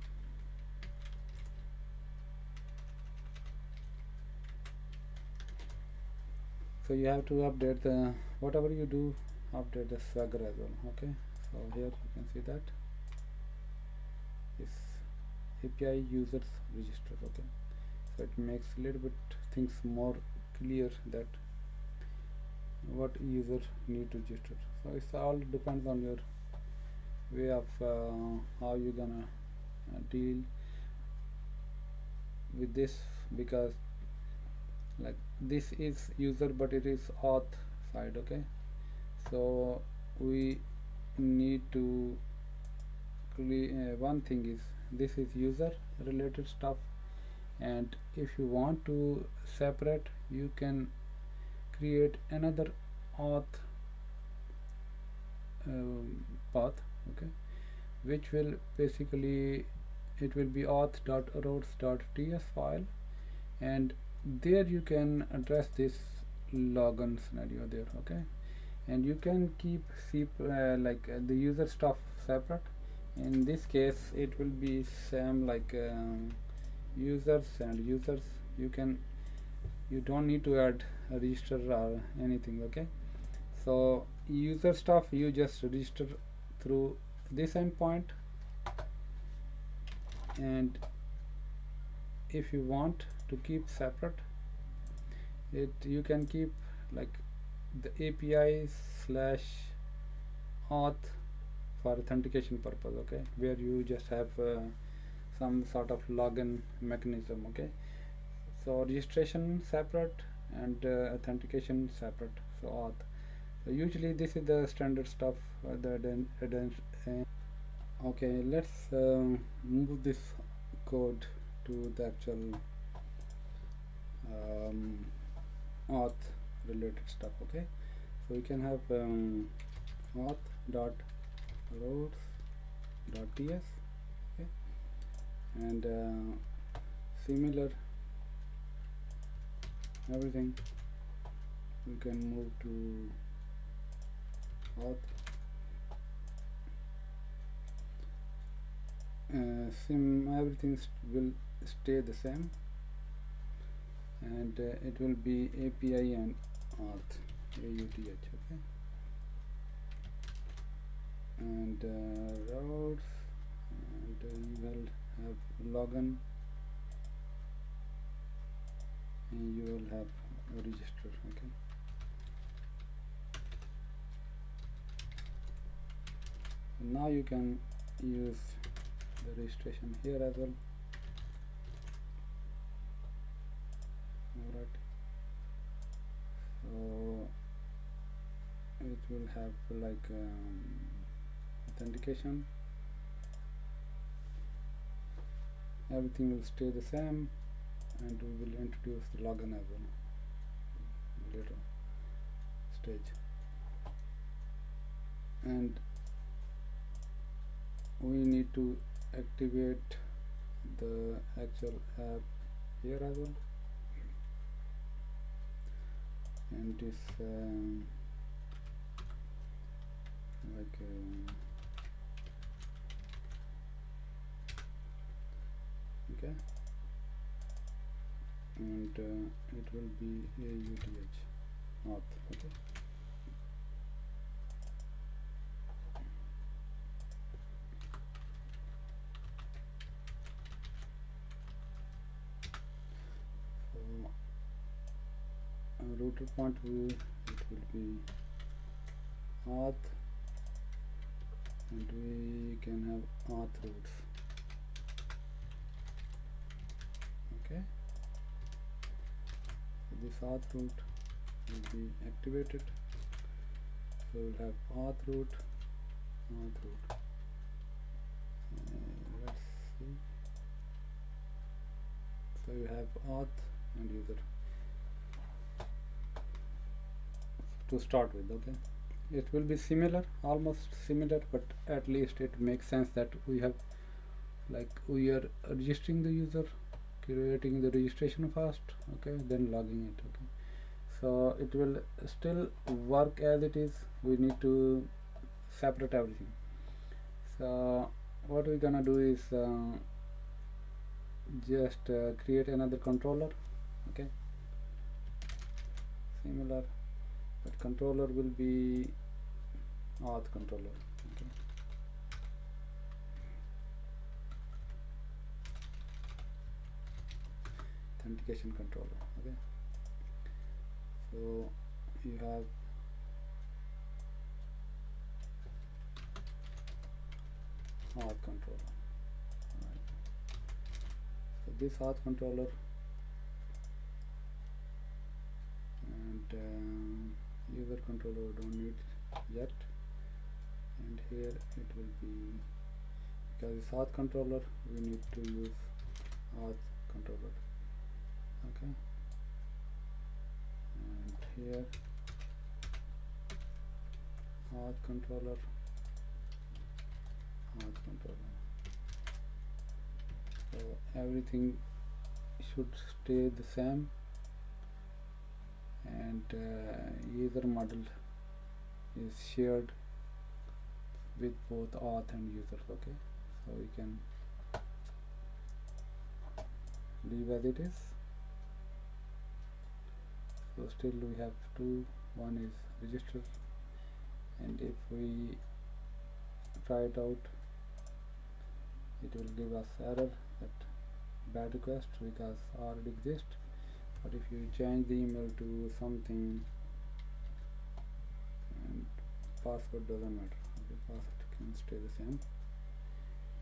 so you have to update the, whatever you do, update the Swagger as well. Okay, so here you can see that is API users register. Okay, so it makes a little bit things more clear that what user need to register. So it's all depends on your way of how you're gonna deal with this, because like this is user but it is auth side. Okay, so we need to one thing is this is user related stuff, and if you want to separate, you can create another auth path, okay, which will basically, it will be auth.routes.ts file, and there you can address this login scenario there, okay. And you can keep the user stuff separate. In this case it will be same like users and users. You don't need to add a register or anything, okay. So user stuff you just register through this endpoint, and if you want to keep separate it, you can keep like the API slash auth for authentication purpose, okay, where you just have some sort of login mechanism, okay. So registration separate and authentication separate, so auth. So usually this is the standard stuff. Okay, let's move this code to the actual auth related stuff, okay. So we can have auth dot routes dot ts, okay, and similar everything we can move to auth. Everything will stay the same, and it will be API and auth, AUTH, okay. And routes, and you will have login, and you will have a register, okay. And now you can use the registration here as well. Alright, so it will have like authentication, everything will stay the same, and we will introduce the login as well later stage. And we need to activate the actual app here as well, and this okay, and it will be AUTH, auth, okay. Router point it will be auth, and we can have auth routes, okay. So this auth route will be activated, so we'll have auth route. Let's see, so you have auth and user to start with, okay. It will be similar, almost similar, but at least it makes sense that we have, like, we are registering the user, creating the registration first, okay, then logging it, okay. So it will still work as it is. We need to separate everything. So what we're gonna do is just create another controller, okay, similar, but controller will be auth controller, okay. Authentication controller, okay. So you have auth controller, right. So this auth controller, and user controller don't need yet, and here it will be, because it's auth controller, we need to use auth controller, okay. And here auth controller, auth controller. So everything should stay the same, and user model is shared with both auth and users. Okay, so we can leave as it is. So still we have two, one is register, and if we try it out, it will give us error that bad request because already exists. But if you change the email to something, and password doesn't matter, the password can stay the same.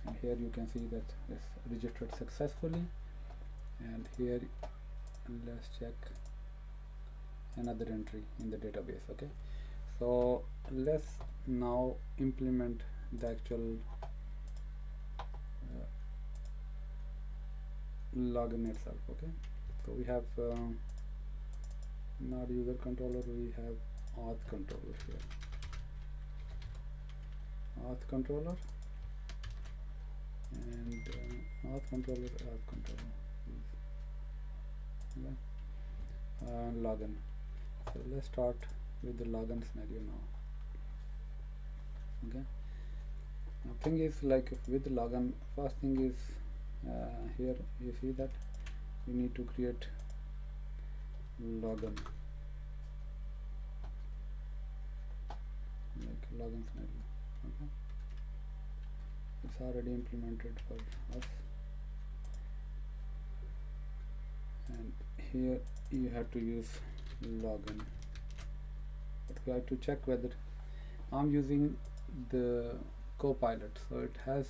And here you can see that it's registered successfully, and here let's check another entry in the database. Okay, so let's now implement the actual login itself. Okay, so we have not user controller, we have auth controller here. Auth controller and auth controller, okay. Login. So let's start with the login scenario now. Okay, now thing is, like with the login, first thing is here you see that we need to create login, like login scenario. Okay, it's already implemented for us, and here you have to use login, but we have to check whether I'm using the Copilot, so it has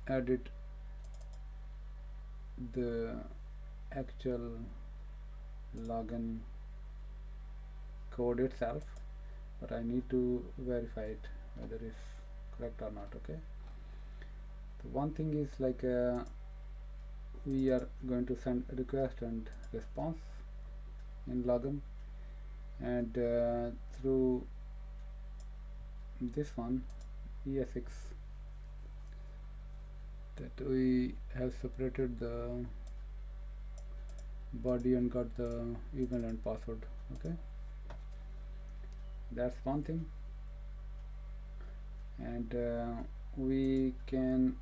added the actual login code itself, but I need to verify it whether it's correct or not. Okay, so one thing is, like we are going to send a request and response in login, and through this one ES6 that we have separated the body and got the email and password. Okay, that's one thing, and we can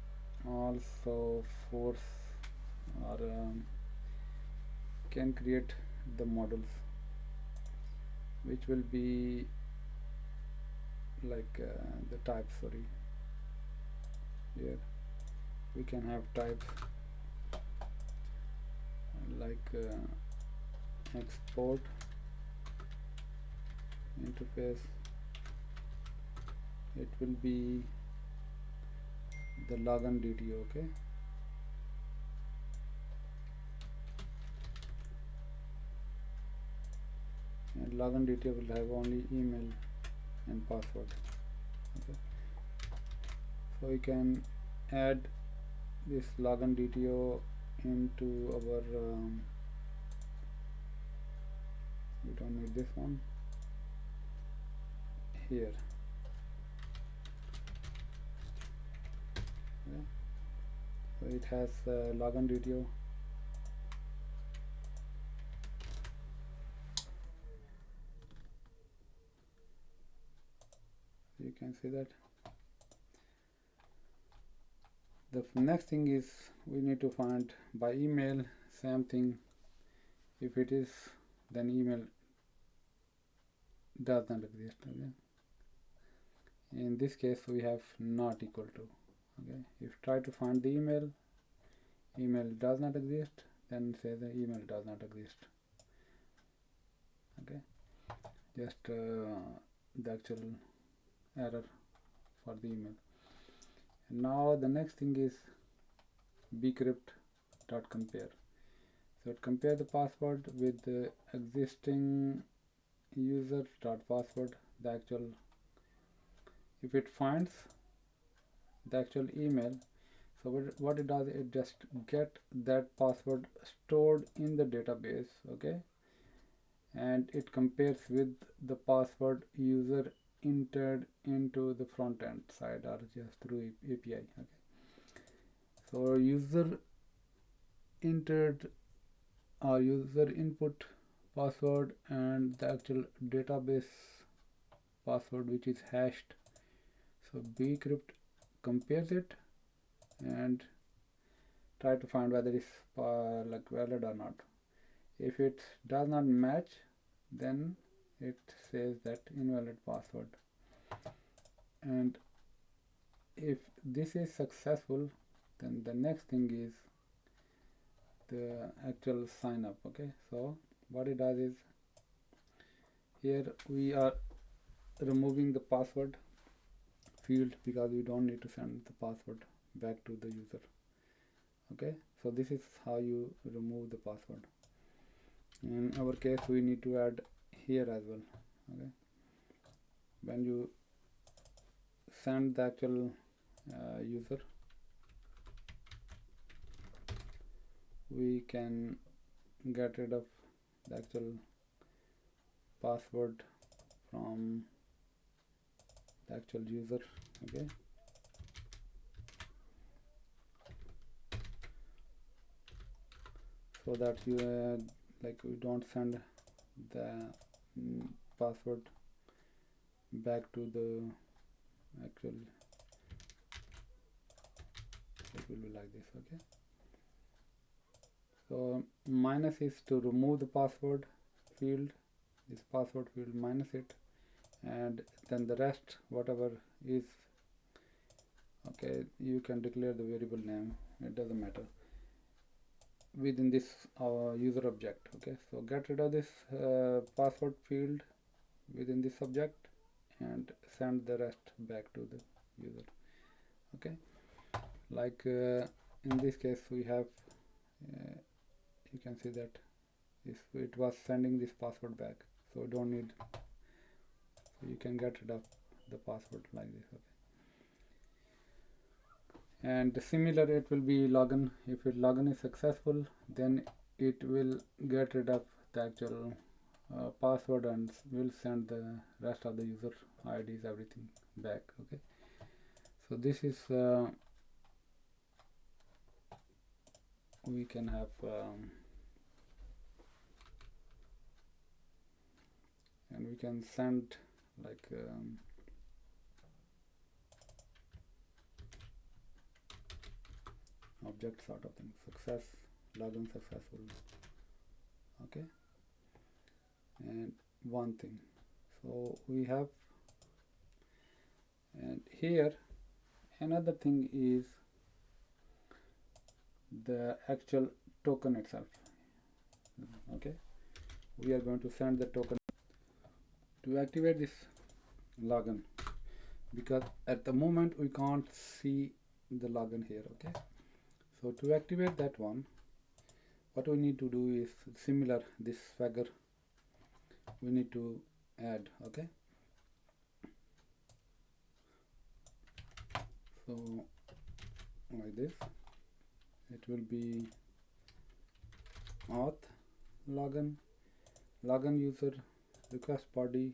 also force or can create the models, which will be like the types. Sorry, here we can have types like export interface. It will be the login DTO. Okay, and login DTO will have only email and password. Okay, so we can add this login DTO into our we don't need this one here. Okay, so it has login DTO. You can see that. The next thing is we need to find by email, same thing. If it is, then email does not exist. Okay, in this case we have not equal to. Okay, if try to find the email, email does not exist, then say the email does not exist. Okay, just the actual error for the email. And now the next thing is bcrypt.compare. So it compare the password with the existing user.password, the actual. If it finds the actual email, so what it does, it just get that password stored in the database. Okay, and it compares with the password user entered into the front end side or just through API. Okay, so user entered or user input password and the actual database password, which is hashed. So bcrypt compares it and try to find whether it's like valid or not. If it does not match, then it says that invalid password. And if this is successful, then the next thing is the actual sign up. Okay, so what it does is, here we are removing the password field because we don't need to send the password back to the user. Okay, so this is how you remove the password. In our case, we need to add here as well. Okay, when you send the actual user, we can get rid of the actual password from the actual user. Okay, so that you like we don't send the password back to the actual, it will be like this. Okay, so minus is to remove the password field, this password field, minus it, and then the rest whatever is, okay, you can declare the variable name, it doesn't matter, within this user object. Okay, so get rid of this password field within this object and send the rest back to the user. Okay, like in this case we have you can see that it was sending this password back, so don't need, so you can get rid of the password like this. Okay, and similar it will be login. If it login is successful, then it will get rid of the actual password and will send the rest of the user IDs, everything back. Okay, so this is we can have and we can send like object sort of thing, success, login successful. Okay, and one thing, so we have, and here another thing is the actual token itself. Okay, we are going to send the token to activate this login, because at the moment we can't see the login here. Okay, so to activate that one, what we need to do is similar, this swagger we need to add. Okay, so like this, it will be auth login user request body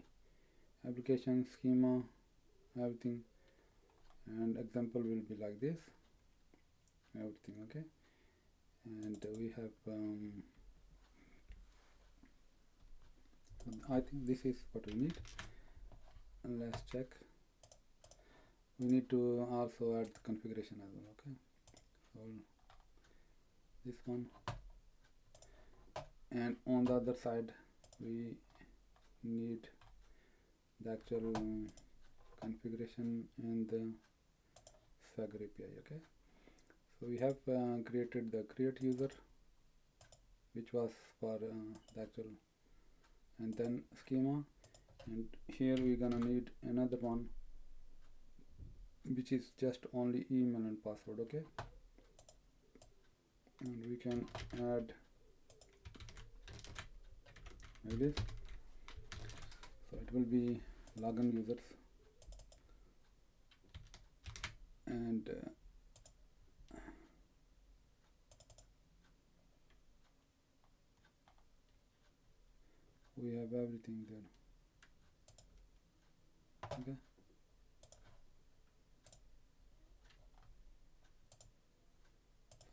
application schema everything, and example will be like this everything. Okay, and we have I think this is what we need, and let's check. We need to also add the configuration as well. Okay, so this one, and on the other side we need the actual configuration and the Swagger API. Okay, so we have created the create user, which was for the actual, and then schema, and here we're gonna need another one which is just only email and password. Okay, and we can add like this, so it will be login users, and we have everything there. Okay,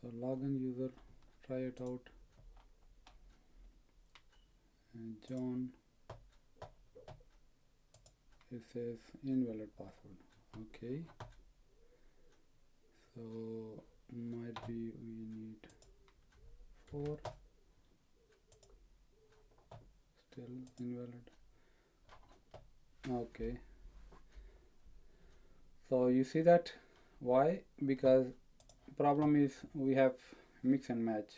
so login user, try it out, and John, it says invalid password. Okay, so might be we need 4, still invalid. Okay, so you see that why? Because problem is we have mix and match.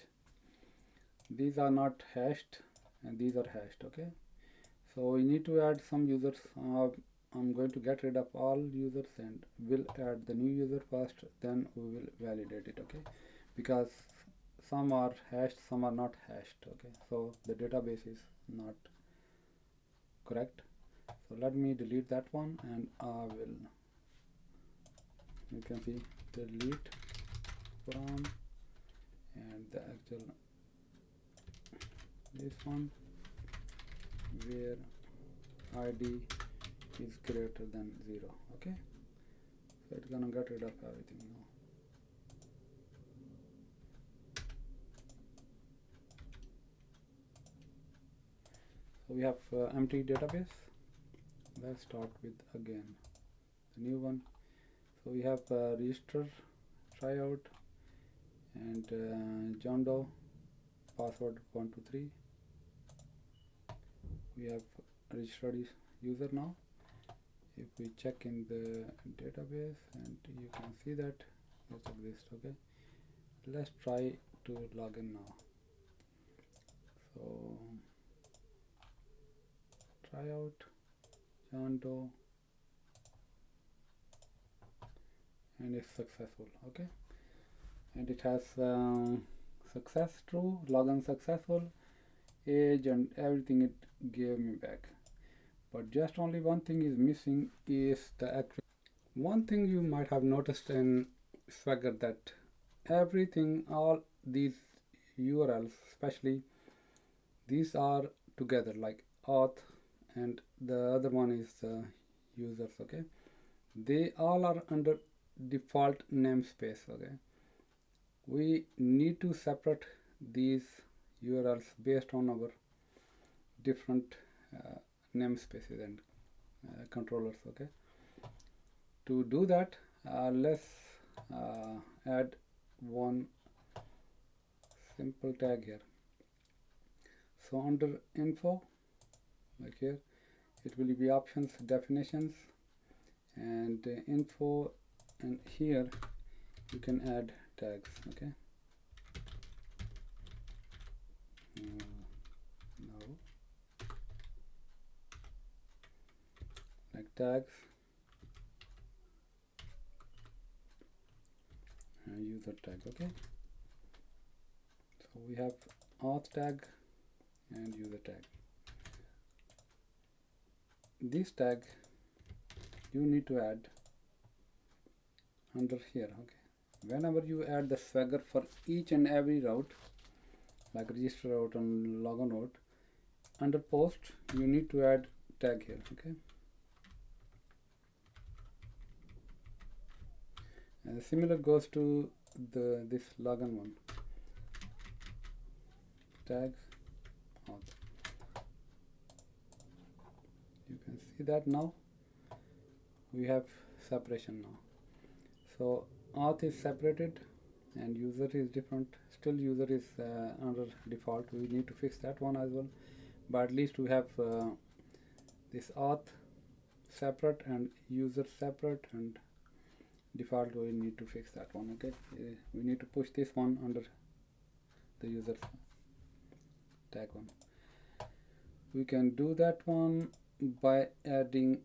These are not hashed and these are hashed. Okay, so we need to add some users. I'm going to get rid of all users and will add the new user first, then we will validate it. Okay, because some are hashed, some are not hashed. Okay, so the database is not correct. So let me delete that one, and I will, you can see, delete from, and the actual this one where id is greater than 0. Okay, so it's gonna get rid of everything now. So we have empty database. Let's start with again the new one. So we have register, tryout, and John Doe, password 123. We have registered user now. If we check in the database, and you can see that it exists. Okay, let's try to log in now. So tryout, John Doe, and it's successful. Okay, and it has success true, login successful, age and everything it gave me back. But just only one thing is missing, is the actual one thing you might have noticed in Swagger, that everything, all these URLs, especially these are together, like auth, and the other one is users. Okay, they all are under default namespace. Okay, we need to separate these URLs based on our different namespaces and controllers. Okay, to do that, let's add one simple tag here. So under info, like here, it will be options, definitions, and info, and here you can add tags. Okay, no, like tags and user tag. Okay, so we have auth tag and user tag. This tag you need to add under here. Okay, whenever you add the Swagger for each and every route, like register route and login route, under post you need to add tag here. Okay, and similar goes to this login one, tags auth. You can see that now we have separation now. So auth is separated and user is different. Still user is under default. We need to fix that one as well, but at least we have this auth separate and user separate, and default we need to fix that one. Okay, we need to push this one under the user tag one. We can do that one by adding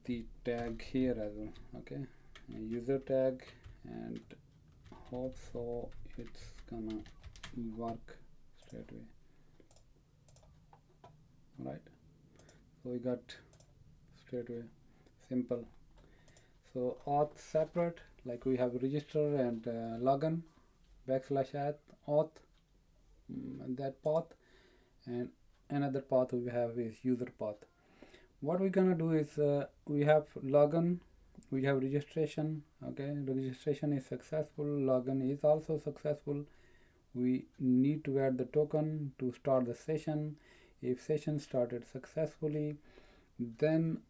the tag here as well. Okay, user tag, and hope so it's gonna work straight away. Right, so we got straight away, simple. So auth separate, like we have register and login /auth, that path, and another path we have is user path. What we're gonna do is we have login, we have registration. Okay, registration is successful, login is also successful. We need to add the token to start the session. If session started successfully, then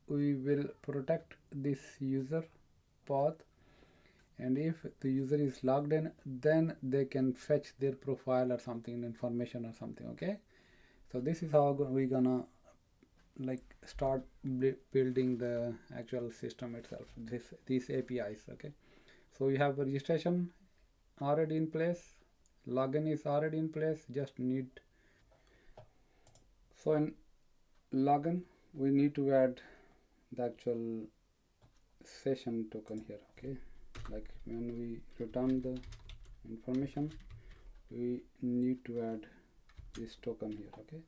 we will protect this user path, and if the user is logged in, then they can fetch their profile or something, information or something. Okay, so this is how we're gonna like start building the actual system itself, these APIs. Okay, so we have registration already in place, login is already in place, just need. So in login we need to add the actual session token here. Okay, like when we return the information, we need to add this token here. Okay,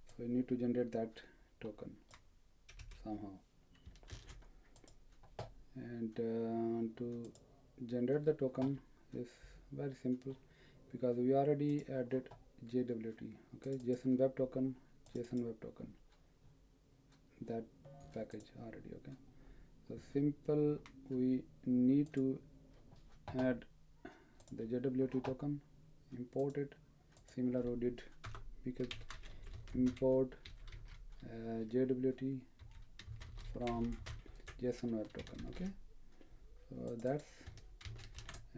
so we need to generate that token somehow, and to generate the token is very simple because we already added JWT. Okay, JSON Web Token, JSON Web Token, that package already. Okay, so simple, we need to add the JWT token, import it. Similar we did because import JWT from JSON Web Token. Okay, so that's,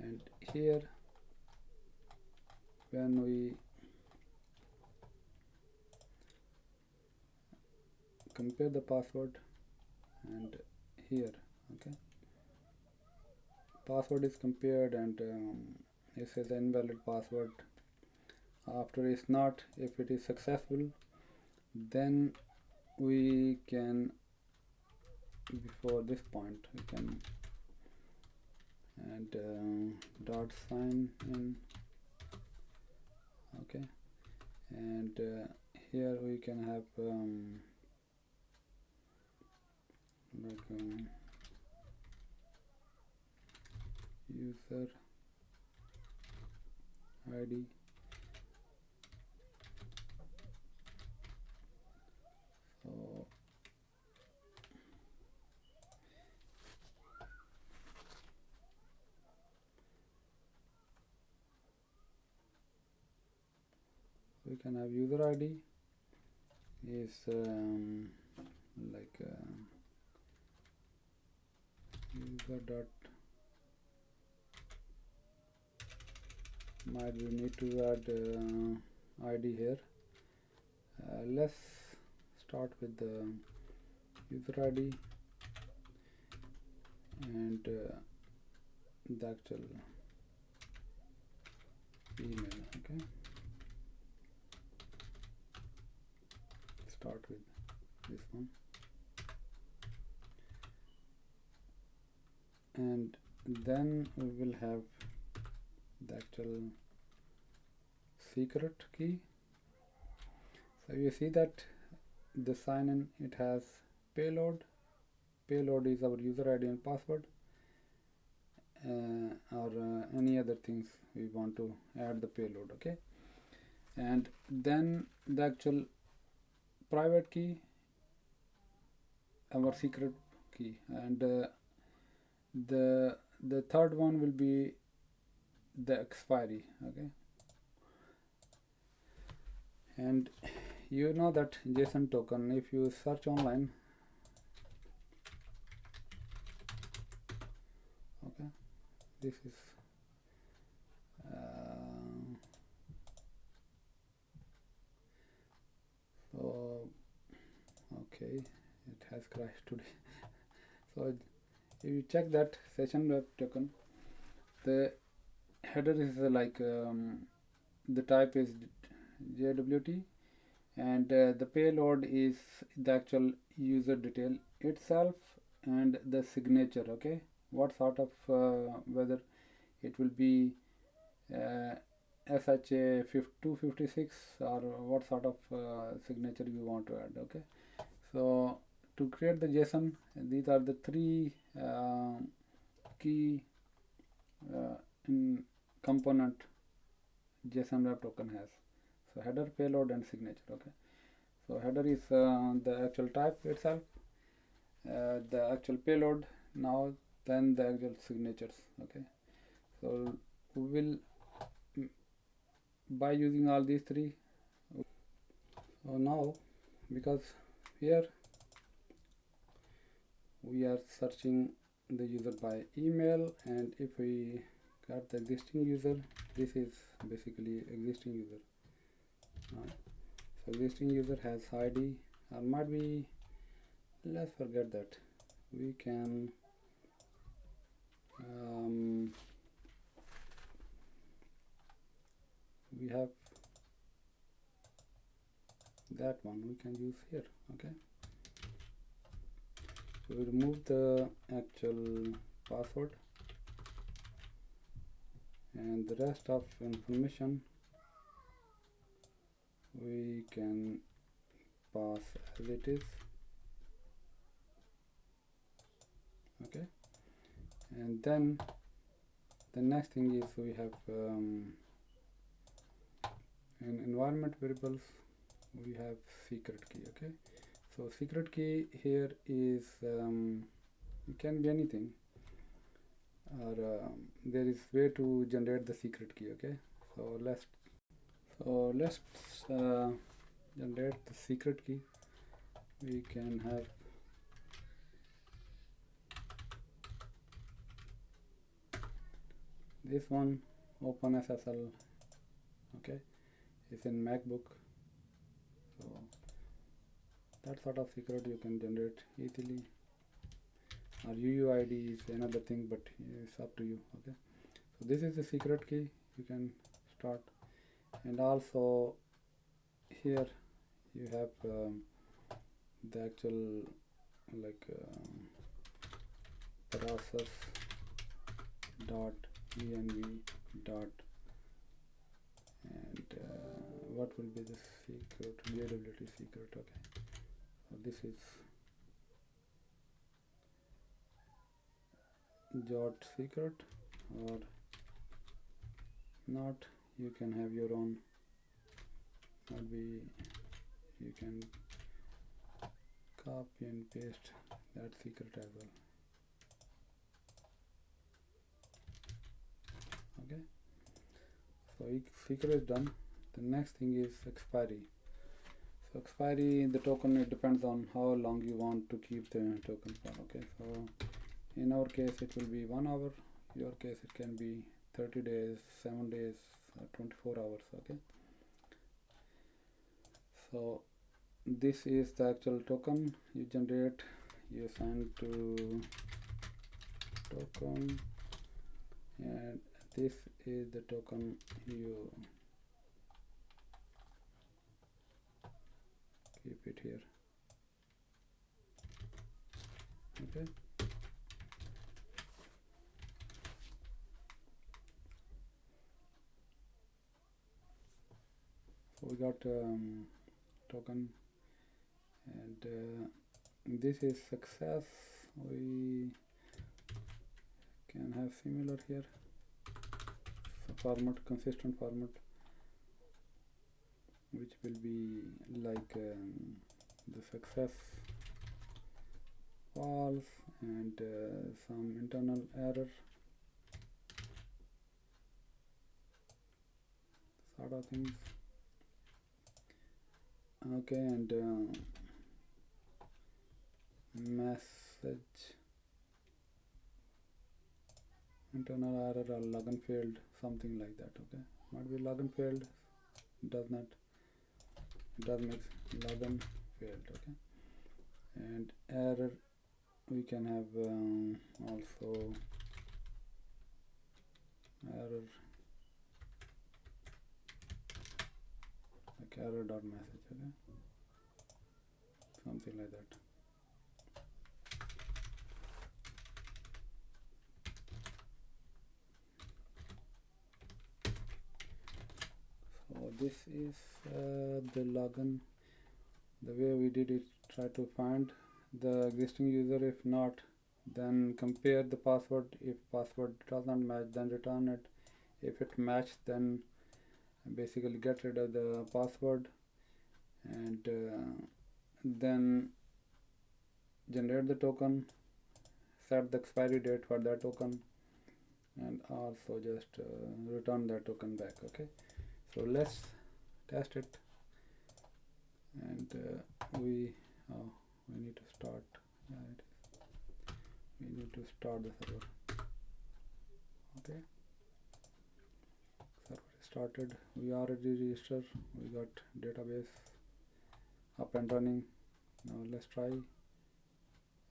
and here when we compare the password, and here, okay, password is compared, and it says invalid password. After it's not, if it is successful, then we can, before this point we can add dot sign in. Okay, and here we can have like user ID, so we can have user ID is like user dot, might we need to add ID here. Let's start with the user ID and the actual email. Okay, start with this one, and then we will have the actual secret key. So you see that the sign in, it has payload is our user ID and password, or any other things we want to add the payload. Okay, and then the actual private key, our secret key, and the third one will be the expiry. Okay, and you know that JSON token, if you search online, okay, this is so okay, it has crashed today. So if you check that session web token, the header is like the type is JWT, and the payload is the actual user detail itself and the signature. Okay, what sort of whether it will be SHA 256 or what sort of signature you want to add. Okay, so to create the JSON, these are the three key in component JSON Web Token has. So header, payload, and signature. Okay. So header is the actual type itself, the actual payload, now then the actual signatures. Okay. So we will, by using all these three. So now, because here we are searching the user by email, and if we got the existing user, this is basically existing user. So existing user has ID, or might be, let's forget that. We can we have that one we can use here. Okay. So we remove the actual password, and the rest of information we can pass as it is. Okay. And then the next thing is we have in environment variables we have secret key. Okay. So secret key here is it can be anything, or there is way to generate the secret key. Okay. So let's generate the secret key. We can have this one, OpenSSL. Okay, it's in MacBook. So that sort of secret you can generate easily, or UUID is another thing, but it's up to you. Okay, so this is the secret key you can start. And also here you have the actual process dot env dot, and what will be the secret, readability secret. Okay, so this is dot secret, or not, you can have your own, maybe you can copy and paste that secret as well. Okay, so secret is done. The next thing is expiry. So expiry in the token, it depends on how long you want to keep the token for. Okay, so in our case it will be 1 hour, your case it can be 30 days, 7 days, 24 hours. Okay, so this is the actual token you generate, you assign to token, and this is the token you keep it here. Okay, so we got token, and this is success. We can have similar here, so format, consistent format, which will be like the success false, and some internal error sort of things. Okay, and message internal error or login failed, something like that. Okay, might be login failed, does not, it does make login failed. Okay, and error we can have also error like error dot message. Okay, something like that. So this is the login. The way we did it, try to find the existing user. If not, then compare the password. If password does not match, then return it. If it match, then basically get rid of the password, and then generate the token, set the expiry date for that token, and also just return that token back. Okay, so let's test it. And we need to start. Yeah, it is. We need to start the server. Okay, server started. We already registered. We got database up and running. Now let's try.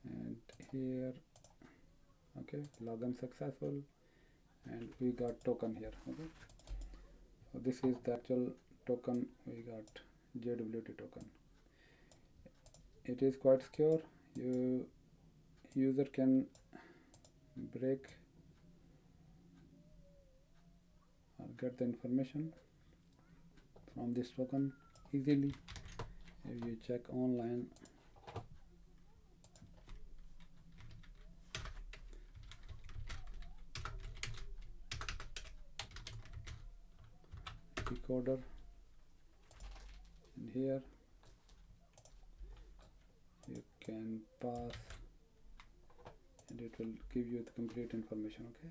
And here, okay, login successful, and we got token here. Okay, so this is the actual token. We got JWT token. It is quite secure. User can break or get the information from this token easily if you check online. Decoder, and here you can pass and it will give you the complete information. Okay,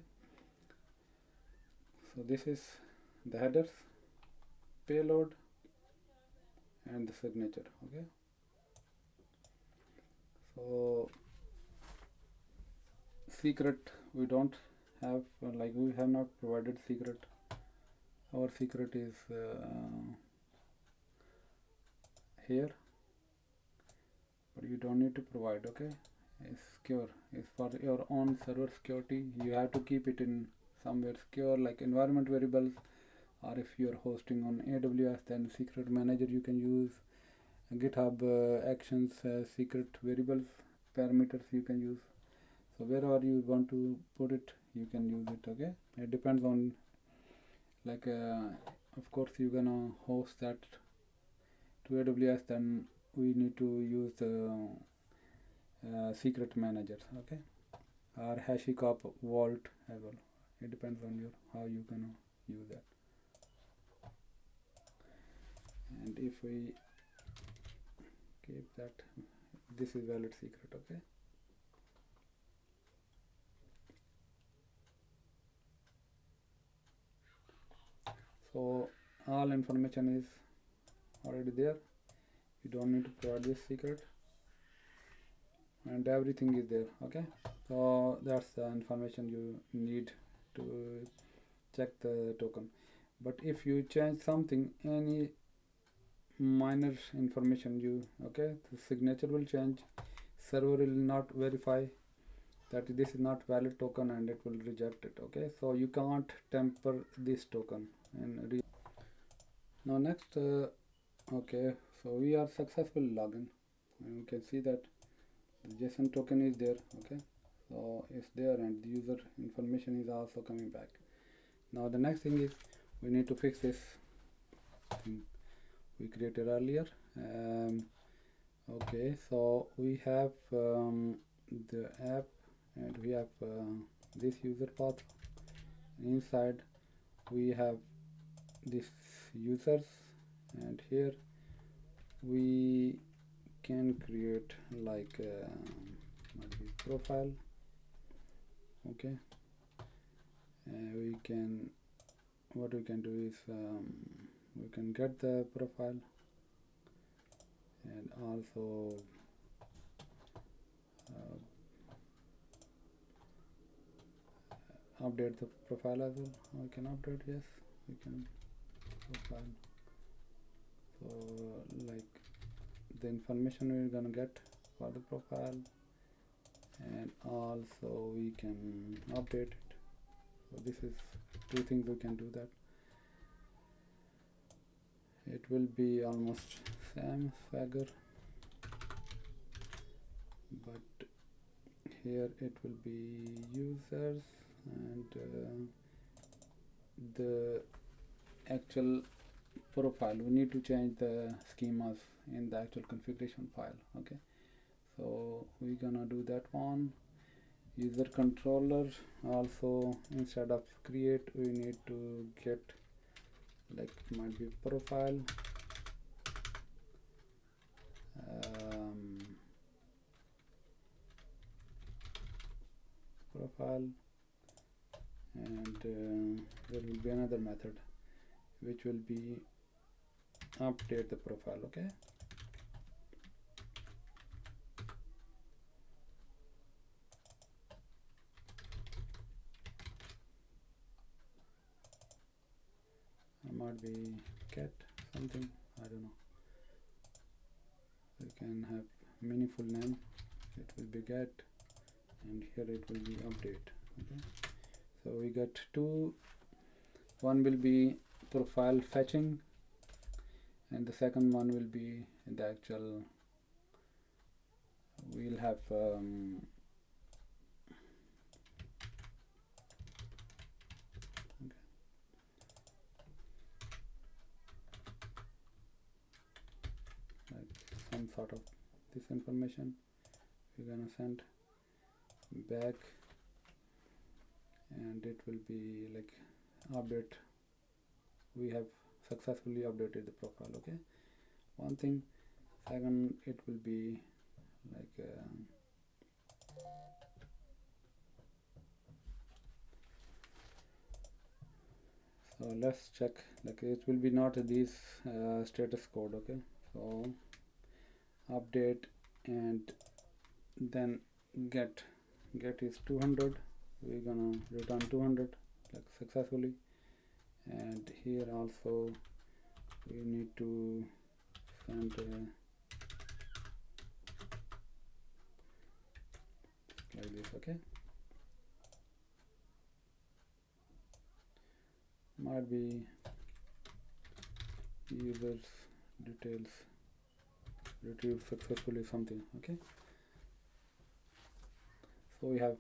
so this is the headers, payload, and the signature. Okay, so secret we don't have, like we have not provided secret. Our secret is here, but you don't need to provide. Okay, it's secure. It's for your own server security. You have to keep it in somewhere secure, like environment variables, or if you're hosting on AWS, then secret manager you can use. GitHub actions, secret variables, parameters you can use. So wherever you want to put it, you can use it. Okay, it depends on, like of course you're gonna host that to AWS, then we need to use the secret managers. Okay, or HashiCorp Vault as well. It depends on your how you gonna use that. And if we keep that, this is valid secret. Okay, so all information is already there. You don't need to provide this secret, and everything is there. Okay, so that's the information you need to check the token. But if you change something, any minor information, the signature will change, server will not verify that this is not valid token, and it will reject it. Okay, so you can't tamper this token. And now next, okay, so we are successfully logged, and you can see that the JSON token is there. Okay, so it's there, and the user information is also coming back. Now the next thing is we need to fix this thing we created earlier. Okay, so we have the app, and we have this user path. Inside we have this users, and here we can create like profile. Okay, we can, what we can do is we can get the profile, and also update the profile as well. We can update, yes, we can profile. So like the information we're gonna get for the profile, and also we can update it. So this is two things we can do that. It will be almost same Swagger, but here it will be users, and the actual profile, we need to change the schemas in the actual configuration file. Okay, so we're gonna do that one. user controller. Also, instead of create, we need to get, like, might be profile, profile, and there will be another method which will be update the profile. Okay, it might be get something, I don't know. We can have meaningful name, it will be get, and here it will be update. Okay, so we got two. One will be profile fetching, and the second one will be the actual, we'll have okay. Like some sort of this information we're gonna send back, and it will be like update, we have successfully updated the profile. Okay, one thing. Second, it will be like so let's check, like it will be not these status code. Okay, so update, and then get is 200, we're gonna return 200 like successfully, and here also we need to send like this. Okay, might be users details retrieved successfully, something. Okay, so we have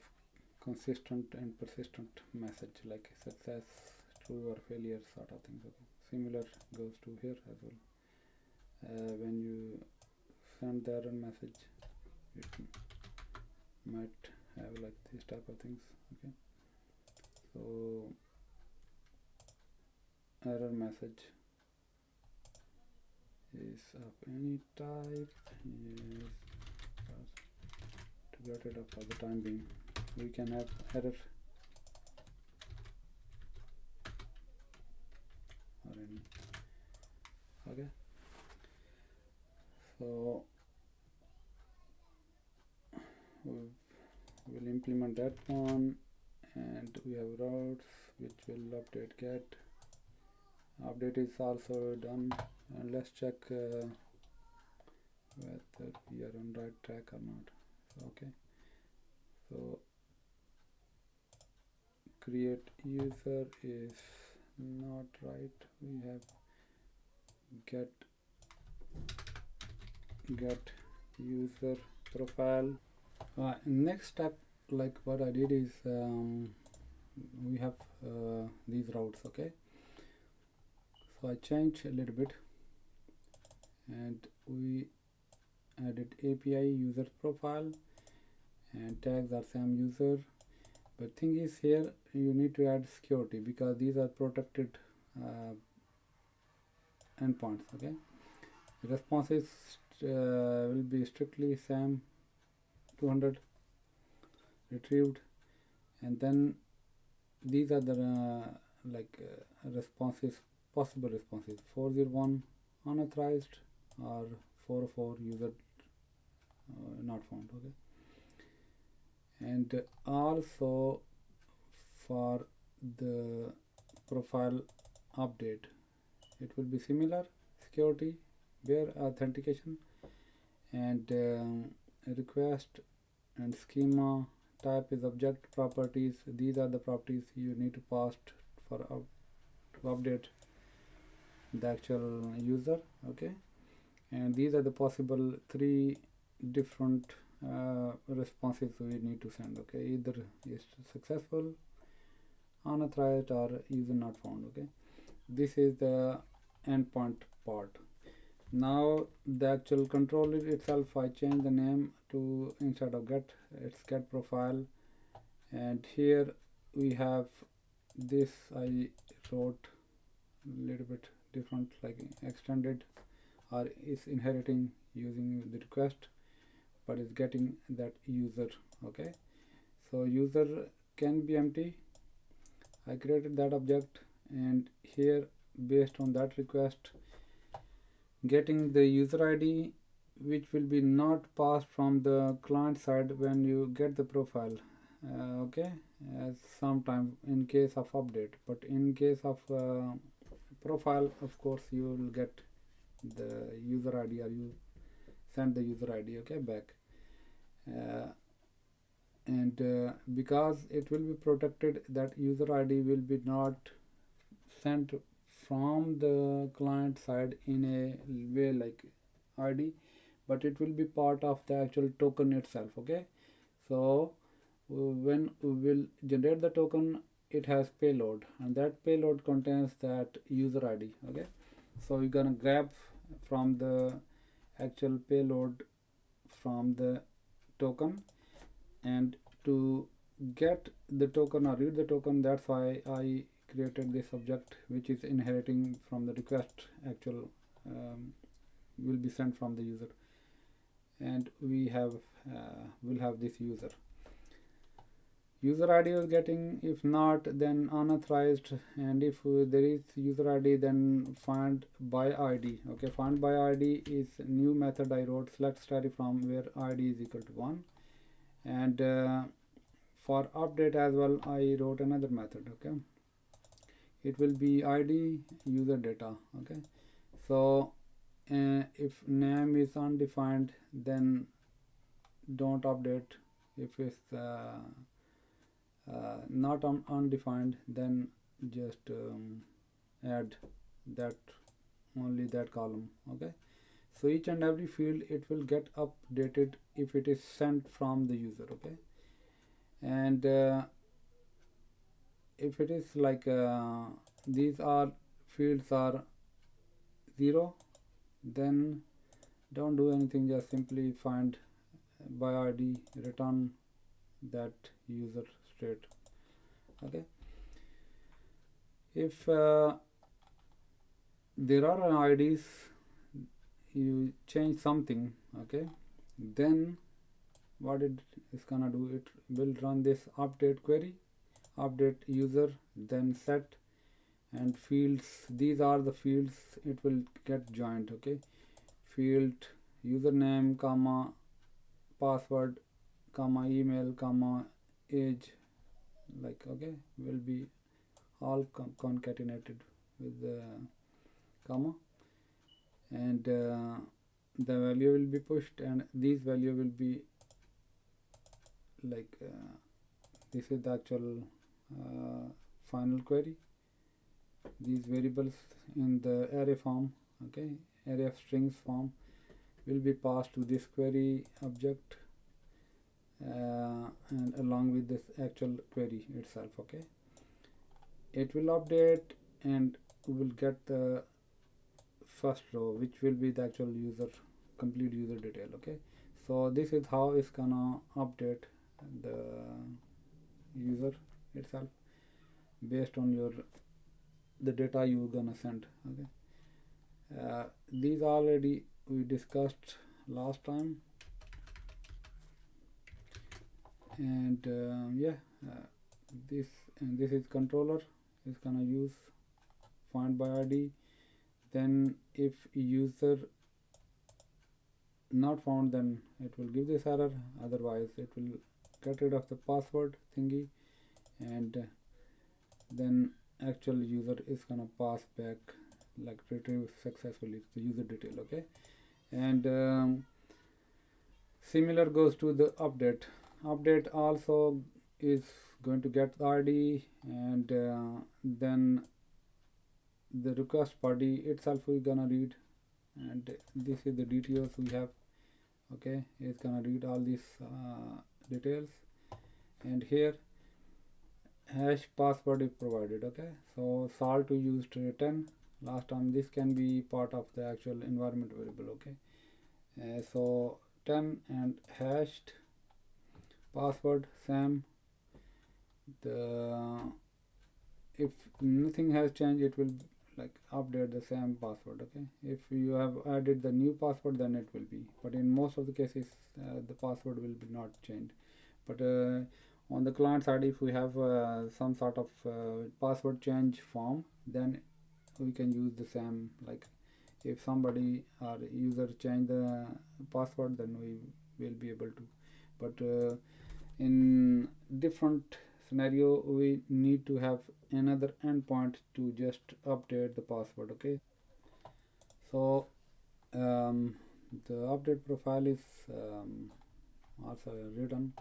consistent and persistent message, like success, true or failure sort of things. Okay, similar goes to here as well. When you send the error message, it might have like this type of things. Okay, so error message is of any type. Yes, to get it up for the time being, we can have error or any. Okay, so we'll implement that one, and we have routes which will update get. Update is also done, and let's check whether we are on right track or not. Okay, so create user is not right, we have get user profile. Next step, like what I did is we have these routes. Okay, so I changed a little bit, and we added API user profile, and tags are same user. But thing is, here you need to add security because these are protected endpoints. Okay, responses will be strictly same 200 retrieved, and then these are the responses, possible responses: 401 unauthorized or 404 user not found. Okay, and also for the profile update, it will be similar security, where authentication, and request and schema type is object properties. These are the properties you need to pass for to update the actual user. Okay, and these are the possible three different responses we need to send. Okay, either is successful, unauthorized, or user not found. Okay, this is the endpoint part. Now the actual controller itself, I change the name to, instead of get, it's get profile, And here we have this, I wrote a little bit different, like extended, or is inheriting using the request, but is getting that user. Okay, so user can be empty. I created that object, and here based on that request, getting the user ID, which will be not passed from the client side when you get the profile. Okay, as sometime in case of update, but in case of profile, of course you will get the user ID, or you send the user ID, okay, back. And because it will be protected, that user ID will be not sent from the client side in a way like ID, but it will be part of the actual token itself. Okay, so when we will generate the token, it has payload, and that payload contains that user ID. Okay, so we're gonna grab from the actual payload from the token, and to get the token or read the token, that's why I created this object, which is inheriting from the request actual will be sent from the user, and we have will have this user ID is getting. If not, then unauthorized, and if there is user ID, then find by ID. Okay, find by ID is new method I wrote, select study from where ID is equal to 1, and for update as well I wrote another method. Okay, it will be ID user data. Okay, so if name is undefined, then don't update. If it's not undefined, then just add that, only that column. Okay, so each and every field, it will get updated if it is sent from the user. Okay, and if it is like these are fields are 0, then don't do anything, just simply find by ID, return that user state. Okay, if there are IDs, you change something. Okay, then what it is gonna do, it will run this update query, update user, then set, and fields, these are the fields it will get joined. Okay, field username comma password comma email comma age, like, okay, will be all concatenated with the comma, and the value will be pushed, and these value will be like this is the actual final query. These variables in the array form, okay, array of strings form, will be passed to this query object and along with this actual query itself. Okay, it will update, and we will get the first row, which will be the actual user, complete user detail. Okay, so this is how it's gonna update the user itself based on your the data you're gonna send. Okay, these already we discussed last time, and this is controller is gonna use find by ID. Then if user not found, then it will give this error, otherwise it will get rid of the password thingy, and then actual user is gonna pass back, like retrieve successfully the user detail. Okay, and similar goes to the update also is going to get the ID, and then the request party itself we're gonna read, and this is the details we have. Okay, it's gonna read all these details, and here hash password is provided. Okay, so salt we used 10 last time. This can be part of the actual environment variable. Okay, so 10 and hashed password same, the if nothing has changed, it will like update the same password. Okay, if you have added the new password, then it will be, but in most of the cases the password will be not changed. But on the client side, if we have some sort of password change form, then we can use the same, like if somebody or user change the password, then we will be able to. But in different scenario, we need to have another endpoint to just update the password. Okay, so the update profile is also written,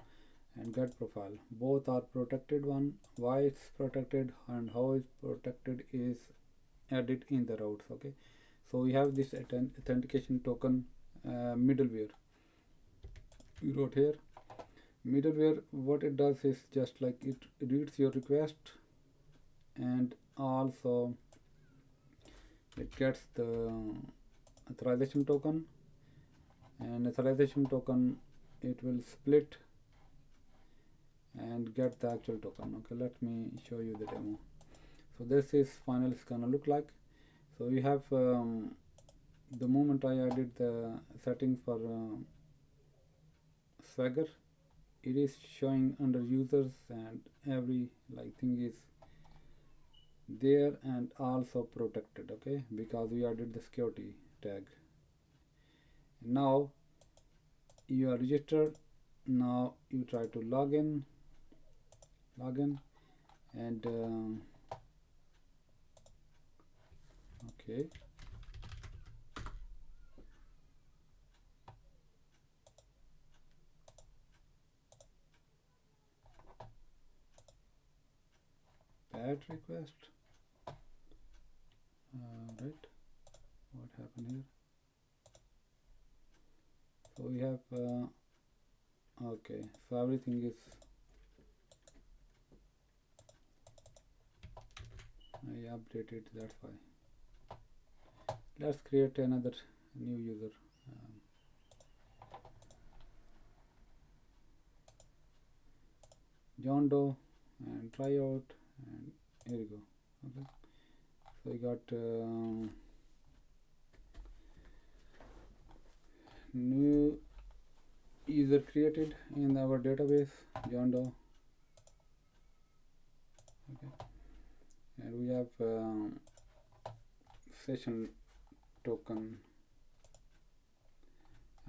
and get profile, both are protected one. Why it's protected and how it's protected is added in the routes. Okay, so we have this authentication token middleware. We wrote here middleware. What it does is just like it reads your request, and also it gets the authorization token, and authorization token it will split and get the actual token. Okay, let me show you the demo. So this is final is gonna look like. So we have the moment I added the settings for Swagger, it is showing under users, and every like thing is there and also protected. Okay, because we added the security tag. Now you are registered. Now you try to log in, and okay, bad request. Right, what happened here? So we have okay, so everything is, I updated, that's why. Let's create another new user. John Doe, and try out, and here we go. Okay, so we got new user created in our database, John Doe. Okay, and we have session token,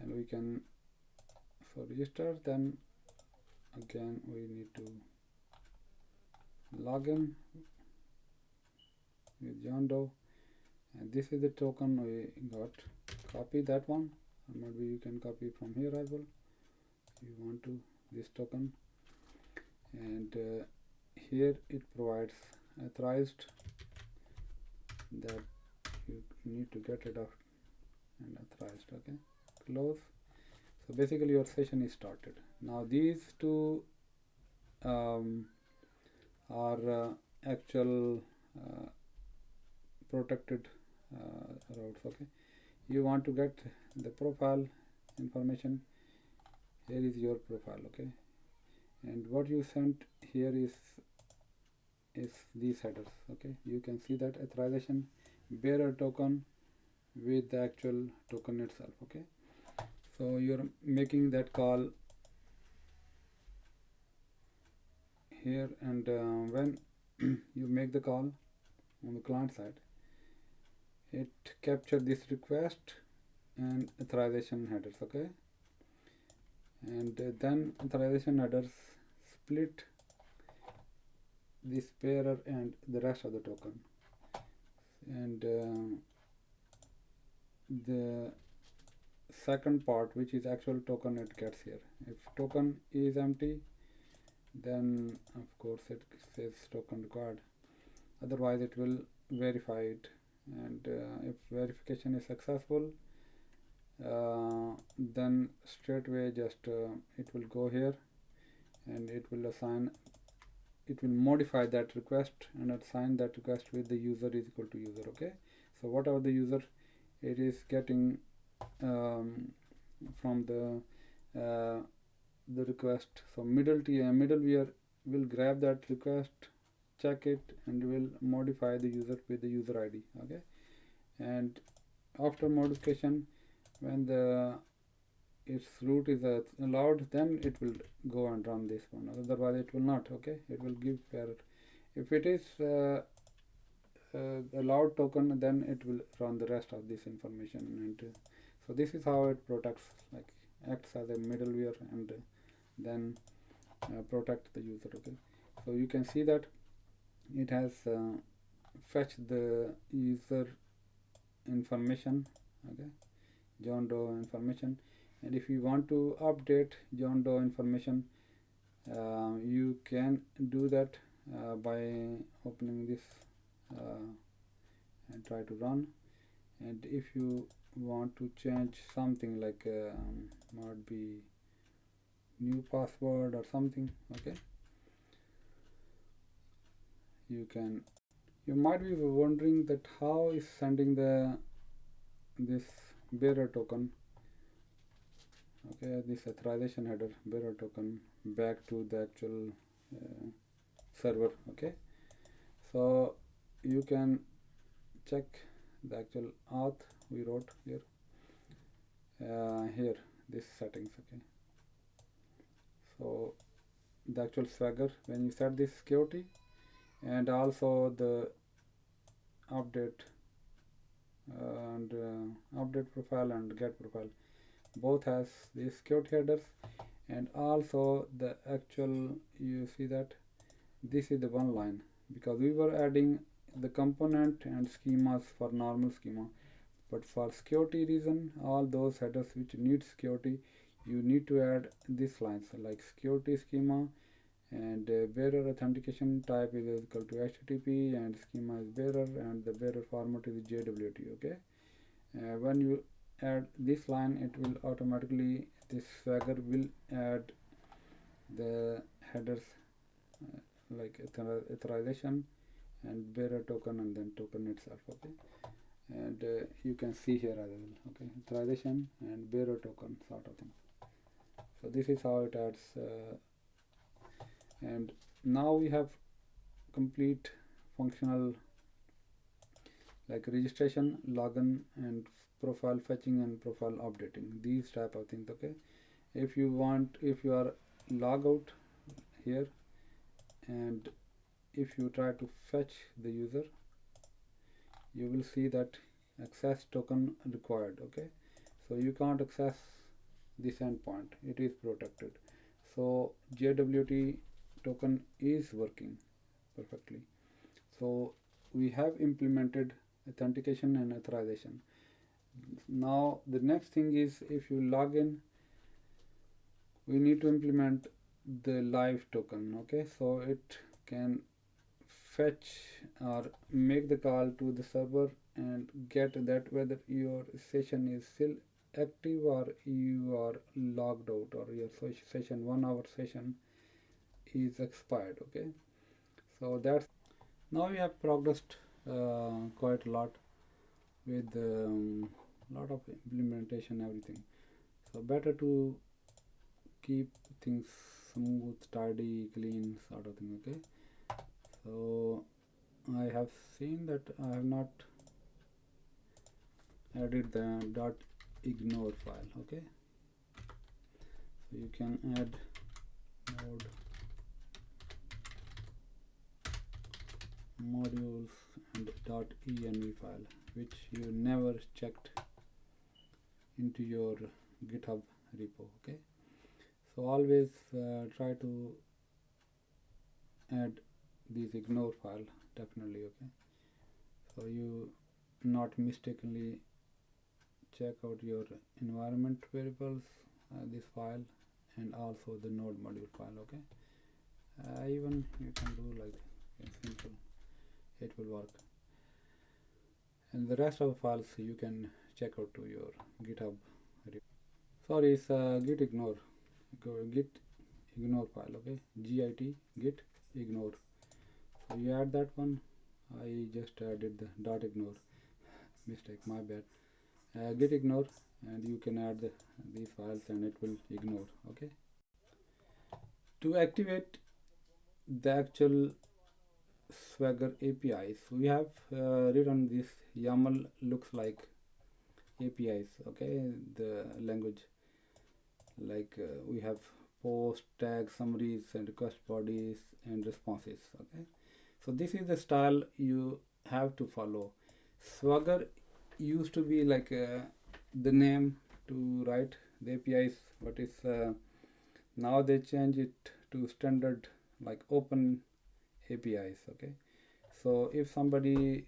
and we can, so register, then again we need to log in with John Doe, and this is the token we got. Copy that one, or maybe you can copy from here as well if you want to, this token, and here it provides authorized, that you need to get rid of, and authorized. Okay, close. So basically your session is started. Now these two are actual protected routes. Okay, you want to get the profile information, here is your profile. Okay, and what you sent here is these headers. Okay, you can see that authorization bearer token with the actual token itself. Okay, so you're making that call here, and when you make the call on the client side, it capture this request and authorization headers. Okay, and then authorization headers split this bearer and the rest of the token, and the second part, which is actual token, it gets here. If token is empty, then of course it says token required, otherwise it will verify it, and if verification is successful, then straight away just it will go here, and it will assign, it will modify that request and assign that request with the user is equal to user. Okay, so whatever the user it is getting from the request, so middleware will grab that request, check it, and will modify the user with the user ID. Okay, and after modification, when the its root is allowed, then it will go and run this one, otherwise it will not. Okay, it will give error. If it is allowed token, then it will run the rest of this information. And so this is how it protects, like acts as a middleware, and then protect the user. Okay, so you can see that it has fetched the user information. Okay, John Doe information, and if you want to update John Doe information, you can do that by opening this and try to run. And if you want to change something, like might be new password or something, okay, you can. You might be wondering that how is sending this bearer token, okay, this authorization header bearer token back to the actual server. Okay, so you can check the actual auth we wrote here, here this settings. Okay, so the actual Swagger, when you set this security, and also the update and update profile and get profile, both has the security headers. And also the actual, you see that this is the one line, because we were adding the component and schemas for normal schema, but for security reason, all those headers which need security, you need to add these lines, like security schema, and bearer authentication type is equal to HTTP, and schema is bearer, and the bearer format is JWT. Okay, when you add this line, it will automatically, this Swagger will add the headers like authorization and bearer token, and then token itself. Okay, and you can see here as well. Okay, authorization and bearer token sort of thing. So this is how it adds, and now we have complete functional, like registration, login, and profile fetching and profile updating, these type of things. Okay, if you want, if you are log out here, and if you try to fetch the user, you will see that access token required. Okay, so you can't access this endpoint, it is protected. So JWT token is working perfectly. So we have implemented authentication and authorization. Now the next thing is, if you log in, we need to implement the live token. Okay, so it can fetch or make the call to the server and get that whether your session is still active or you are logged out, or your session 1 hour session is expired. Okay, so that's, now we have progressed quite a lot with lot of implementation, everything. So better to keep things smooth, tidy, clean sort of thing. Okay, so I have seen that I have not added the .ignore file. Okay, so you can add node modules and .env file, which you never checked into your GitHub repo. Okay, so always try to add this ignore file, definitely. Okay, so you not mistakenly check out your environment variables, this file, and also the node module file. Okay, even you can do like simple, it will work. And the rest of the files you can check out to your GitHub. Sorry, it's git ignore, git ignore file. Okay, git ignore. So you add that one. I just did the .ignore mistake, my bad. Git ignore, and you can add these files and it will ignore. Okay, to activate the actual Swagger APIs. We have written this YAML looks like APIs, okay, the language, like we have post, tag, summaries, and request bodies and responses, okay. So this is the style you have to follow. Swagger used to be like the name to write the APIs, but it's now they change it to standard like open APIs, okay. So if somebody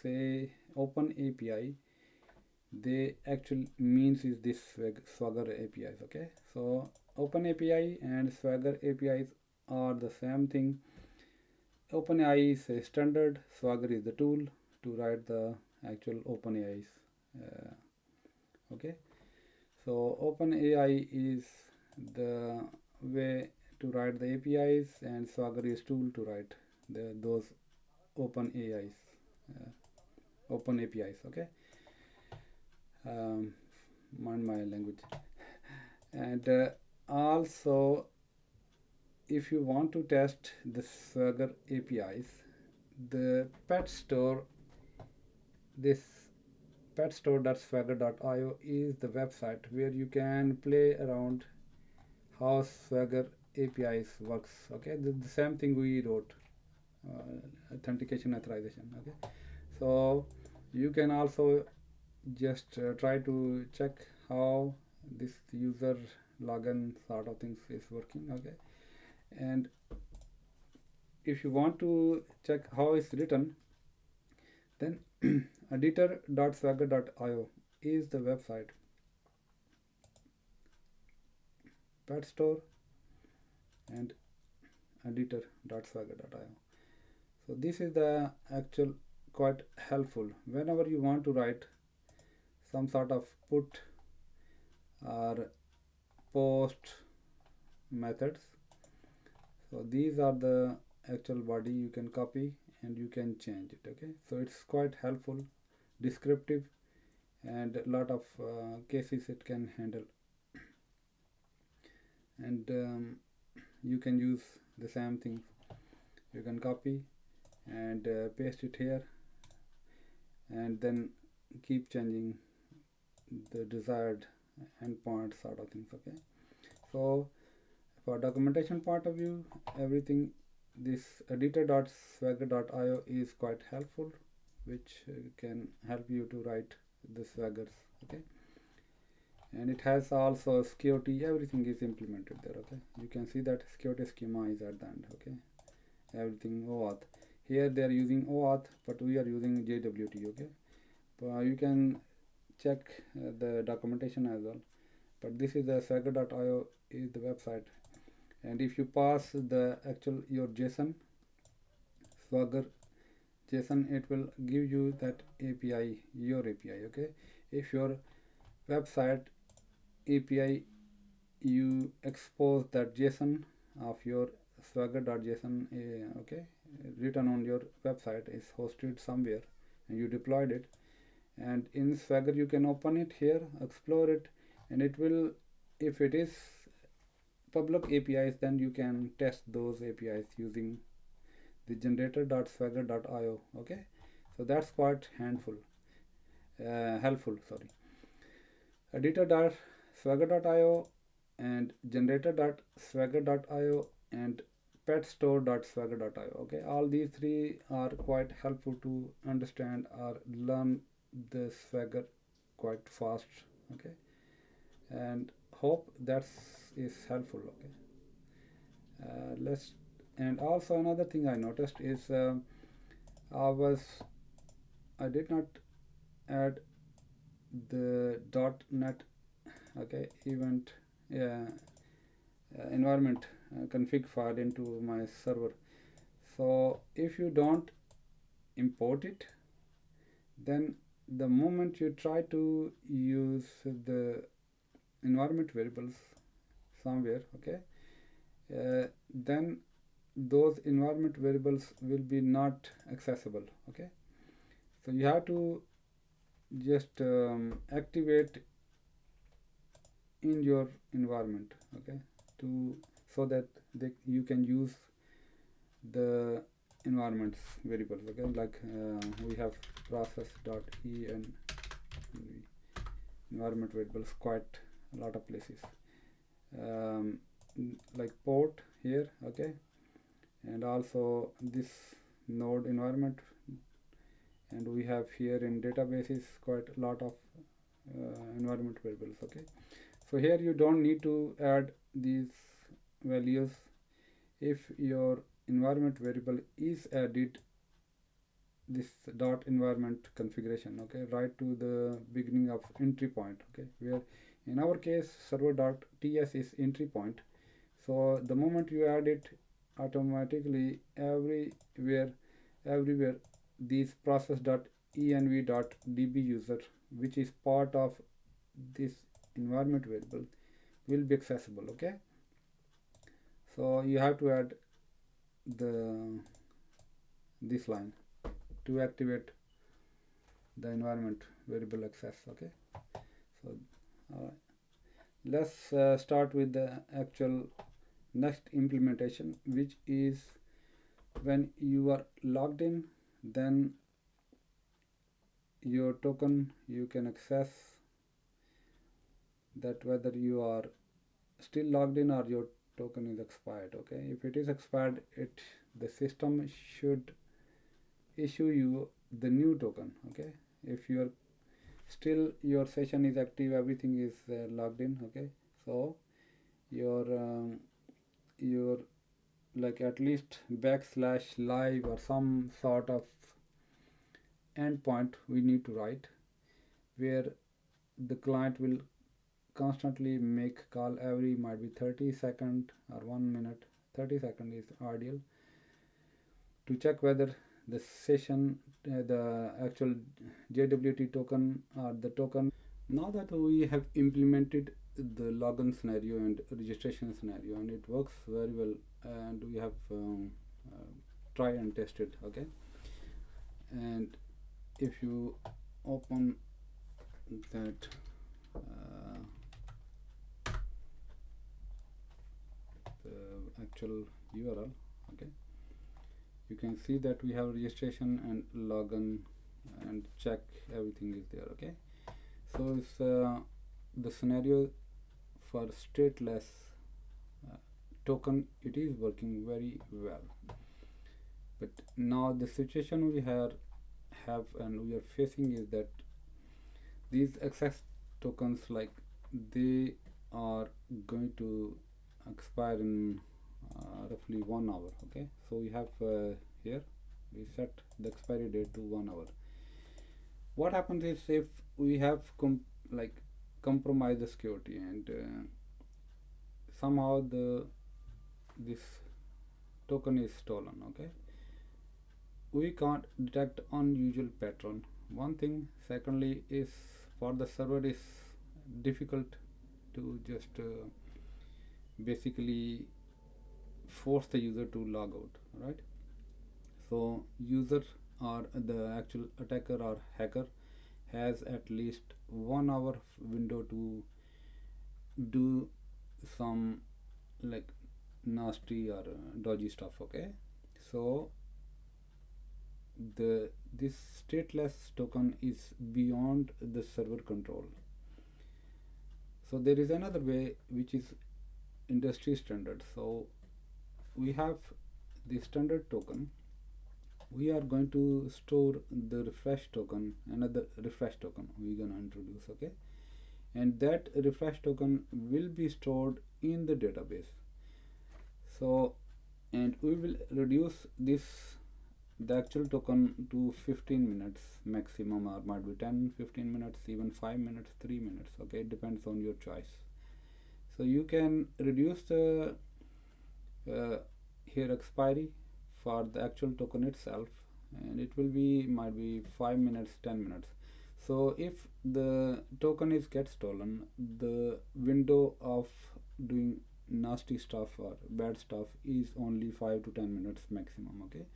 say open API, they actually means is this Swagger APIs, okay. So open API and Swagger APIs are the same thing. OpenAI is a standard, Swagger is the tool to write the actual OpenAIs, okay. So OpenAI is the way to write the APIs, and Swagger is tool to write those open AIs, open APIs, okay. um, Mind my language. And also, if you want to test the Swagger APIs, the pet store, this petstore.swagger.io is the website where you can play around how Swagger APIs works, okay. The same thing we wrote, authentication authorization, okay. So you can also just try to check how this user login sort of things is working, okay. And if you want to check how it's written, then editor.swagger.io is the website, pet store and editor.swagger.io. So this is the actual quite helpful whenever you want to write some sort of put or post methods. So these are the actual body you can copy and you can change it, okay. So it's quite helpful, descriptive, and a lot of cases it can handle. And you can use the same things, you can copy and paste it here and then keep changing the desired endpoint sort of things, okay. So for documentation point of view, everything, this editor.swagger.io is quite helpful, which can help you to write the swaggers, okay. And it has also security, everything is implemented there, okay. You can see that security schema is at the end, okay. Everything OAuth. Here they are using OAuth, but we are using JWT, okay. You can check the documentation as well, but this is the swagger.io is the website. And if you pass the actual your JSON, Swagger JSON, it will give you that API, your API, okay. If your website API, you expose that JSON of your swagger.json, okay, written on your website, is hosted somewhere and you deployed it, and in Swagger you can open it here, explore it, and it will, if it is public APIs, then you can test those APIs using the generator.swagger.io, okay. So that's quite helpful, sorry. Editor.swagger.io and generator.swagger.io and petstore.swagger.io, okay. All these three are quite helpful to understand or learn the Swagger quite fast, okay. And hope that is helpful, okay. Let's And also another thing I noticed is I did not add the .NET, okay, event environment config file into my server. So if you don't import it, then the moment you try to use the environment variables somewhere, okay, then those environment variables will be not accessible, okay. So you have to just activate in your environment, okay, to so that you can use the environments variables. Okay, like we have process.env environment variables quite a lot of places, like port here. Okay, and also this node environment, and we have here in databases quite a lot of environment variables. Okay, so here you don't need to add these values. If your environment variable is added, this dot environment configuration, okay, right to the beginning of entry point, okay, where in our case server.ts is entry point. So the moment you add it, automatically everywhere these process.env.db user, which is part of this environment variable, will be accessible. Okay, so you have to add this line to activate the environment variable access. Okay, so let's start with the actual next implementation, which is when you are logged in, then your token, you can access that whether you are still logged in or your token is expired. Okay, if it is expired, the system should issue you the new token. Okay, if you are still, your session is active, everything is logged in. Okay, so your like at least \live or some sort of endpoint we need to write, where the client will constantly make call every, might be 30 seconds or 1 minute. 30 seconds is ideal, to check whether the session, the actual JWT token or the token. Now that we have implemented the login scenario and registration scenario, and it works very well, and we have try and tested. Okay, and if you open that the actual URL, okay, you can see that we have registration and login, and check everything is there. Okay, so it's the scenario for stateless token, it is working very well. But now the situation we have and we are facing is that these access tokens, like, they are going to expire in roughly 1 hour. Okay, so we have here we set the expiry date to 1 hour. What happens is, if we have compromise the security, and somehow this token is stolen. Okay, we can't detect unusual pattern, one thing. Secondly is, for the server is difficult to just basically force the user to log out, right? So user or the actual attacker or hacker has at least 1 hour window to do some like nasty or dodgy stuff. Okay, so this stateless token is beyond the server control. So there is another way, which is industry standard. So we have the standard token. We are going to store the refresh token, another refresh token we're gonna introduce. Okay, and that refresh token will be stored in the database. So, and we will reduce the actual token to 15 minutes maximum, or might be 10-15 minutes, even 5 minutes, 3 minutes. Okay, it depends on your choice. So you can reduce the here expiry for the actual token itself, and it will be, might be 5 minutes, 10 minutes. So if the token is get stolen, the window of doing nasty stuff or bad stuff is only 5 to 10 minutes maximum. Okay,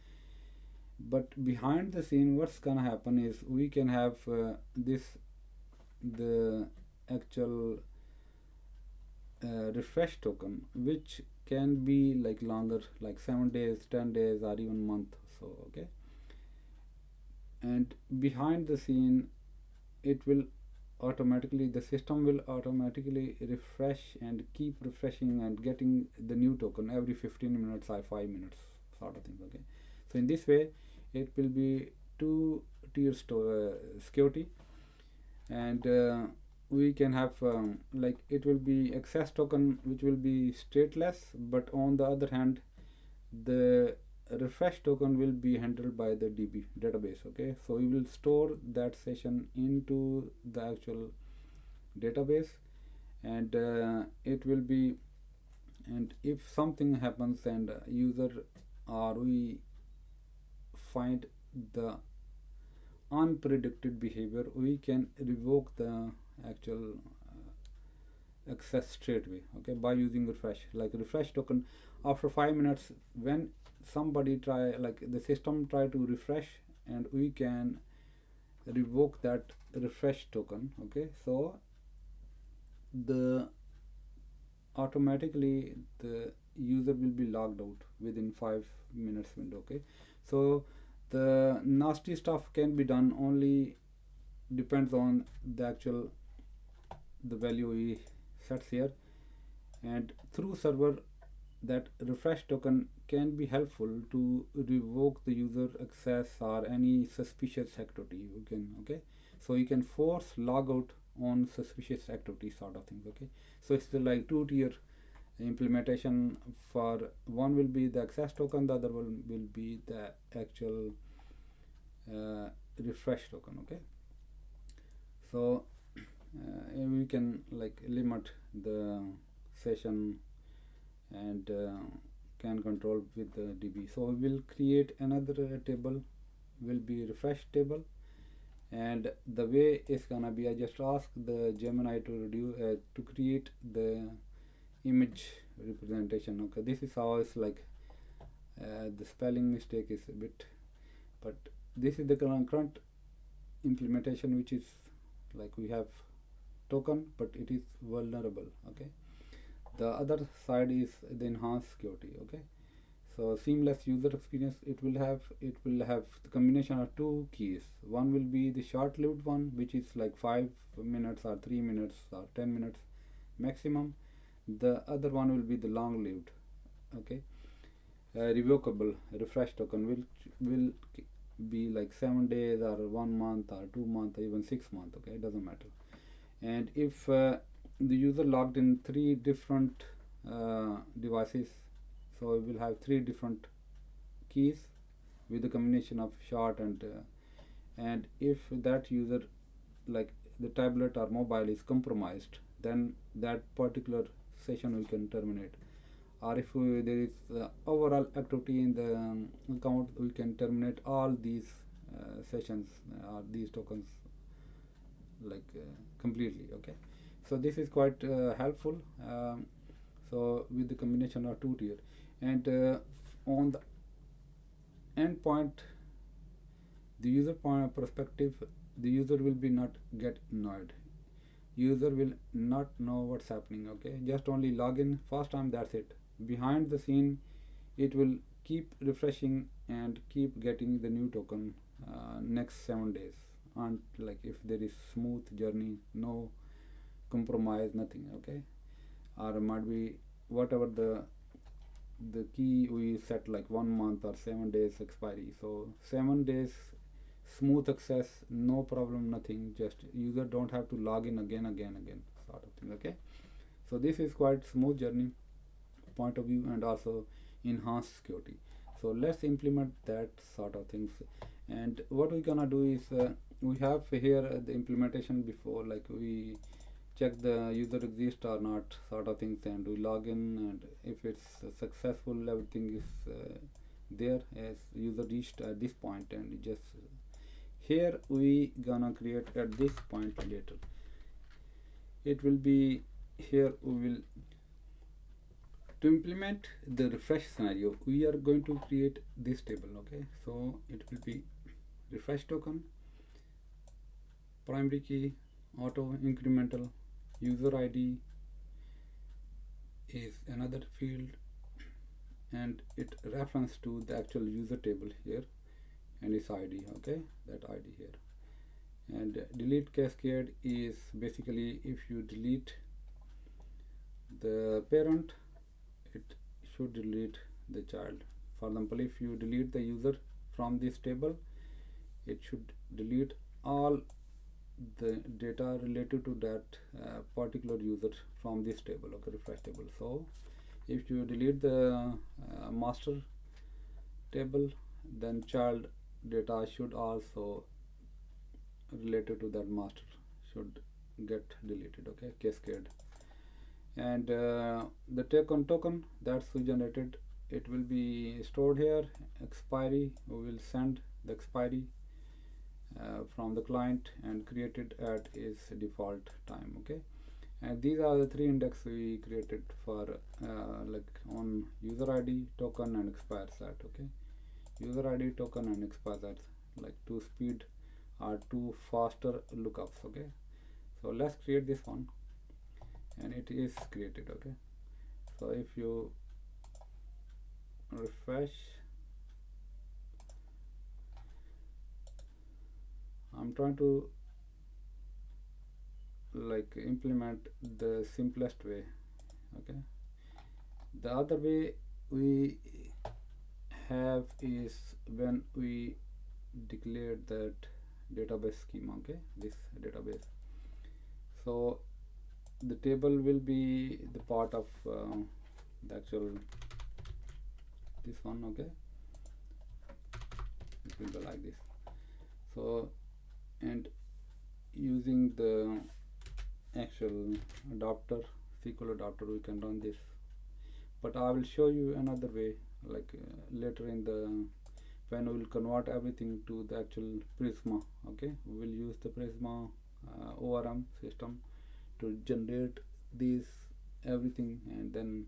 but behind the scene, what's gonna happen is, we can have the actual refresh token, which can be like longer, like 7 days, 10 days, or even month. So okay, and behind the scene, it will automatically, the system will automatically refresh and keep refreshing and getting the new token every 15 minutes or 5 minutes, sort of thing. Okay, so in this way it will be two tier security, and we can have like it will be access token which will be stateless, but on the other hand the refresh token will be handled by the DB database. Okay, so we will store that session into the actual database, and it will be, and if something happens and user or we find the unpredicted behavior, we can revoke the actual access straight away. Okay, by using refresh, like refresh token after 5 minutes, when somebody try, like the system try to refresh, and we can revoke that refresh token. Okay, so the automatically the user will be logged out within 5 minutes window. Okay, so the nasty stuff can be done only depends on the actual the value we sets here, and through server that refresh token can be helpful to revoke the user access or any suspicious activity. You can, okay, so you can force logout on suspicious activity, sort of things. Okay, so it's like two tier implementation. For one will be the access token, the other one will be the actual refresh token. Okay, so we can like limit the session and can control with the DB. So we will create another table, will be refresh table, and the way it's gonna be, I just ask the Gemini to reduce to create the image representation. Okay, this is how it's like the spelling mistake is a bit, but this is the current implementation, which is like we have token but it is vulnerable. Okay, the other side is the enhanced security. Okay, so seamless user experience, it will have the combination of two keys. One will be the short-lived one, which is like 5 minutes or 3 minutes or 10 minutes maximum. The other one will be the long-lived. Okay, revocable refresh token will be like 7 days or 1 month or 2 months or even 6 months. Okay, it doesn't matter. And if the user logged in 3 different devices, so we will have 3 different keys with the combination of short and if that user, like the tablet or mobile is compromised, then that particular session we can terminate. Or if there is overall activity in the account, we can terminate all these sessions or these tokens like completely. Okay, so this is quite helpful. So with the combination of two tier, and on the endpoint, the user point perspective, the user will be not get annoyed. User will not know what's happening. Okay, just only log in first time, that's it. Behind the scene, it will keep refreshing and keep getting the new token next 7 days, and like if there is smooth journey, no compromise, nothing. Okay, or might be whatever the key we set, like 1 month or 7 days expiry, so 7 days smooth access, no problem, nothing, just user don't have to log in again, sort of thing. Okay, so this is quite smooth journey point of view and also enhanced security. So let's implement that sort of things. And what we're gonna do is we have here the implementation before, like we check the user exists or not, sort of things, and we log in, and if it's successful, everything is there as user reached at this point, and just here we gonna create at this point later. It will be here we will, to implement the refresh scenario, we are going to create this table. Okay, so it will be refresh token, primary key, auto incremental, user ID is another field, and it reference to the actual user table here and its ID, okay, that ID here. And delete cascade is basically if you delete the parent, it should delete the child. For example, if you delete the user from this table, it should delete all the data related to that particular user from this table, okay, refresh table. So if you delete the master table, then child data should also related to that master should get deleted, okay, cascade. And the token that's generated, it will be stored here. Expiry, we will send the expiry from the client and created at its default time, okay. And these are the 3 index we created for like on user ID, token, and expire set, okay. User ID, token, and expire set, like to speed or to faster lookups, okay. So let's create this one, and it is created, okay. So if you refresh, I'm trying to like implement the simplest way, okay. The other way we have is when we declare that database schema, okay, this database. So the table will be the part of the actual this one, okay. It will be like this. So and using the actual adapter, SQL adapter, we can run this, but I will show you another way, like later in the when we will convert everything to the actual Prisma, okay. We will use the Prisma ORM system to generate these everything, and then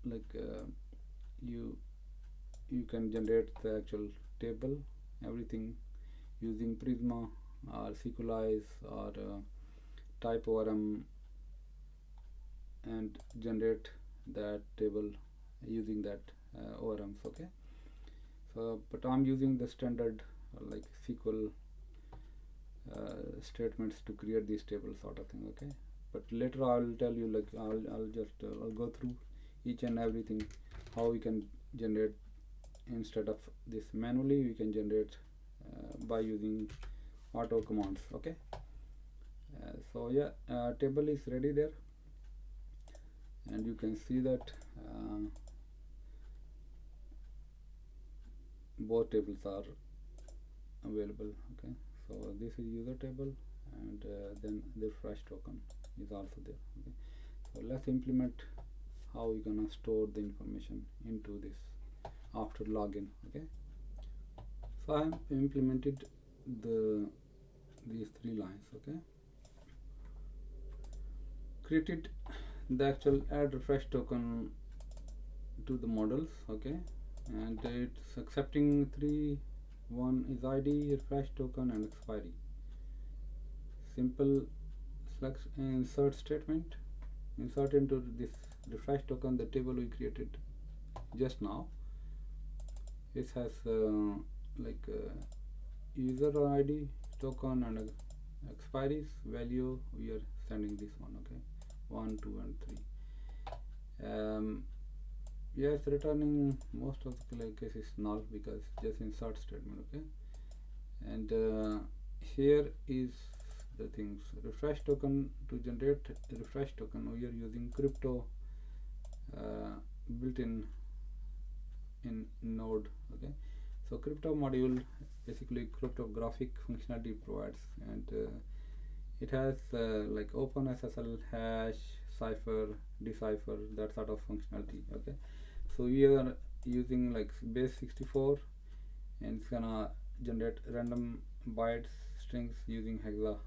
like you can generate the actual table everything using Prisma or SQLize or type ORM and generate that table using that ORMs, okay. So but I'm using the standard like SQL statements to create these tables sort of thing, okay. But later I'll tell you, like I'll just I'll go through each and everything how we can generate. Instead of this manually, we can generate by using auto commands, okay. So yeah, table is ready there, and you can see that both tables are available, okay. So this is user table, and then the refresh token is also there, okay. So let's implement how we're gonna store the information into this after login, okay. So I have implemented these 3 lines, okay. Created the actual add refresh token to the models, okay, and it's accepting 3. One is ID, refresh token, and expiry. Simple select insert statement, insert into this refresh token the table we created just now. It has like user ID, token, and expiries value. We are sending this one, okay, 1, 2, and 3. Yes, returning most of the cases null because just insert statement, okay. And here is the things. Refresh token, to generate refresh token we are using crypto built in Node, okay. So crypto module basically cryptographic functionality provides, and it has like OpenSSL, hash, cipher, decipher, that sort of functionality, okay. So we are using like base 64, and it's gonna generate random bytes strings using hexa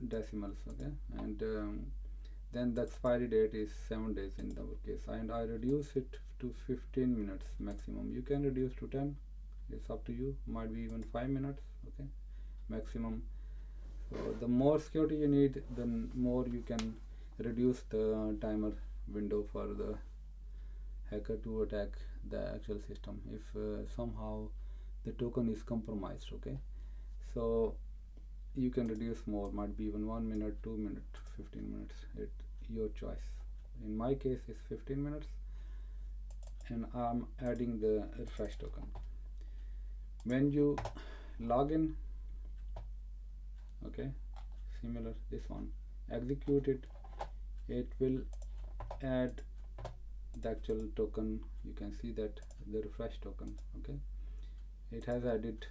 decimals, okay. And then the expiry date is 7 days in our case, and I reduce it to 15 minutes maximum. You can reduce to 10, it's up to you, might be even 5 minutes, okay, maximum. So the more security you need, the more you can reduce the timer window for the hacker to attack the actual system if somehow the token is compromised. Okay, so you can reduce more, might be even 1 minute, 2 minutes, 15 minutes, it your choice. In my case it's 15 minutes, and I'm adding the refresh token. When you log in, okay, similar this one, execute it, it will add the actual token. You can see that the refresh token, okay, it has added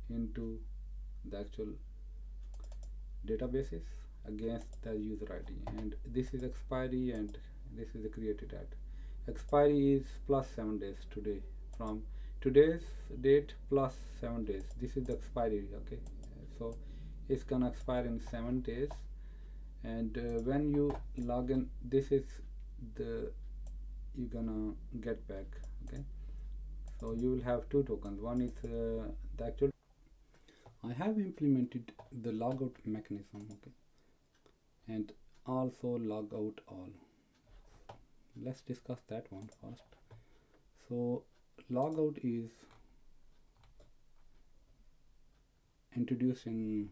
into the actual databases against the user ID, and this is expiry and this is the created at. Expiry is plus 7 days today, from today's date plus 7 days. This is the expiry, okay, so it's gonna expire in 7 days. And when you log in, this is the you're gonna get back. Okay, so you will have two tokens. One is the actual. I have implemented the logout mechanism, okay, and also logout all. Let's discuss that one first. So logout is introduced in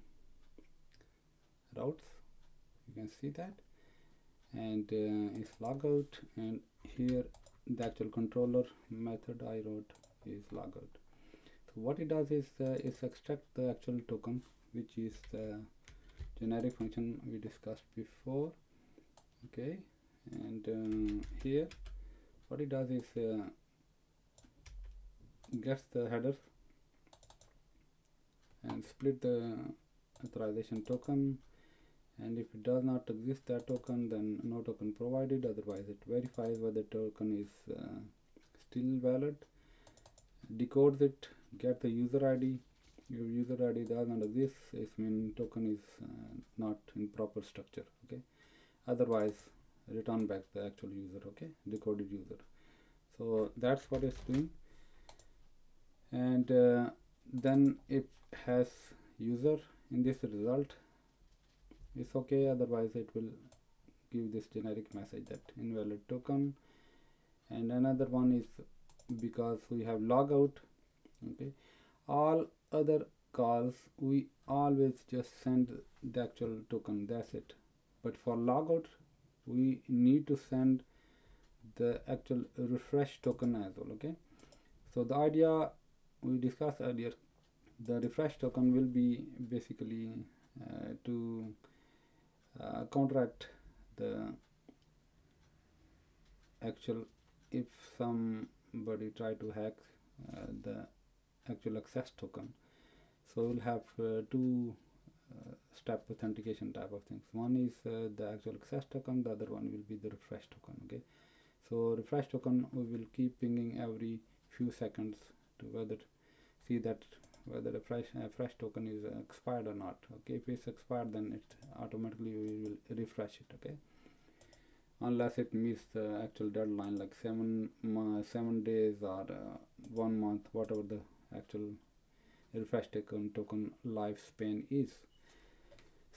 routes, you can see that, and it's logout, and here the actual controller method I wrote is logout. So what it does is it's extract the actual token, which is the generic function we discussed before. Okay, and here what it does is gets the header and split the authorization token, and if it does not exist that token, then no token provided. Otherwise it verifies whether token is still valid, decodes it, get the user ID. If user ID does not exist, it means token is not in proper structure. Okay, otherwise return back the actual user, okay, decoded user. So that's what it's doing. And then if has user in this result, it's okay, otherwise it will give this generic message that invalid token. And another one is because we have logout, okay, all other calls we always just send the actual token, that's it. But for logout we need to send the actual refresh token as well. Okay, so the idea we discussed earlier, the refresh token will be basically to counteract the actual, if somebody try to hack the actual access token. So we'll have two step authentication type of things. One is the actual access token, the other one will be the refresh token. Okay, so refresh token we will keep pinging every few seconds to whether see that whether the fresh token is expired or not. Okay, if it's expired, then it automatically we will refresh it. Okay, unless it meets the actual deadline, like 7 days or 1 month, whatever the actual refresh token lifespan is.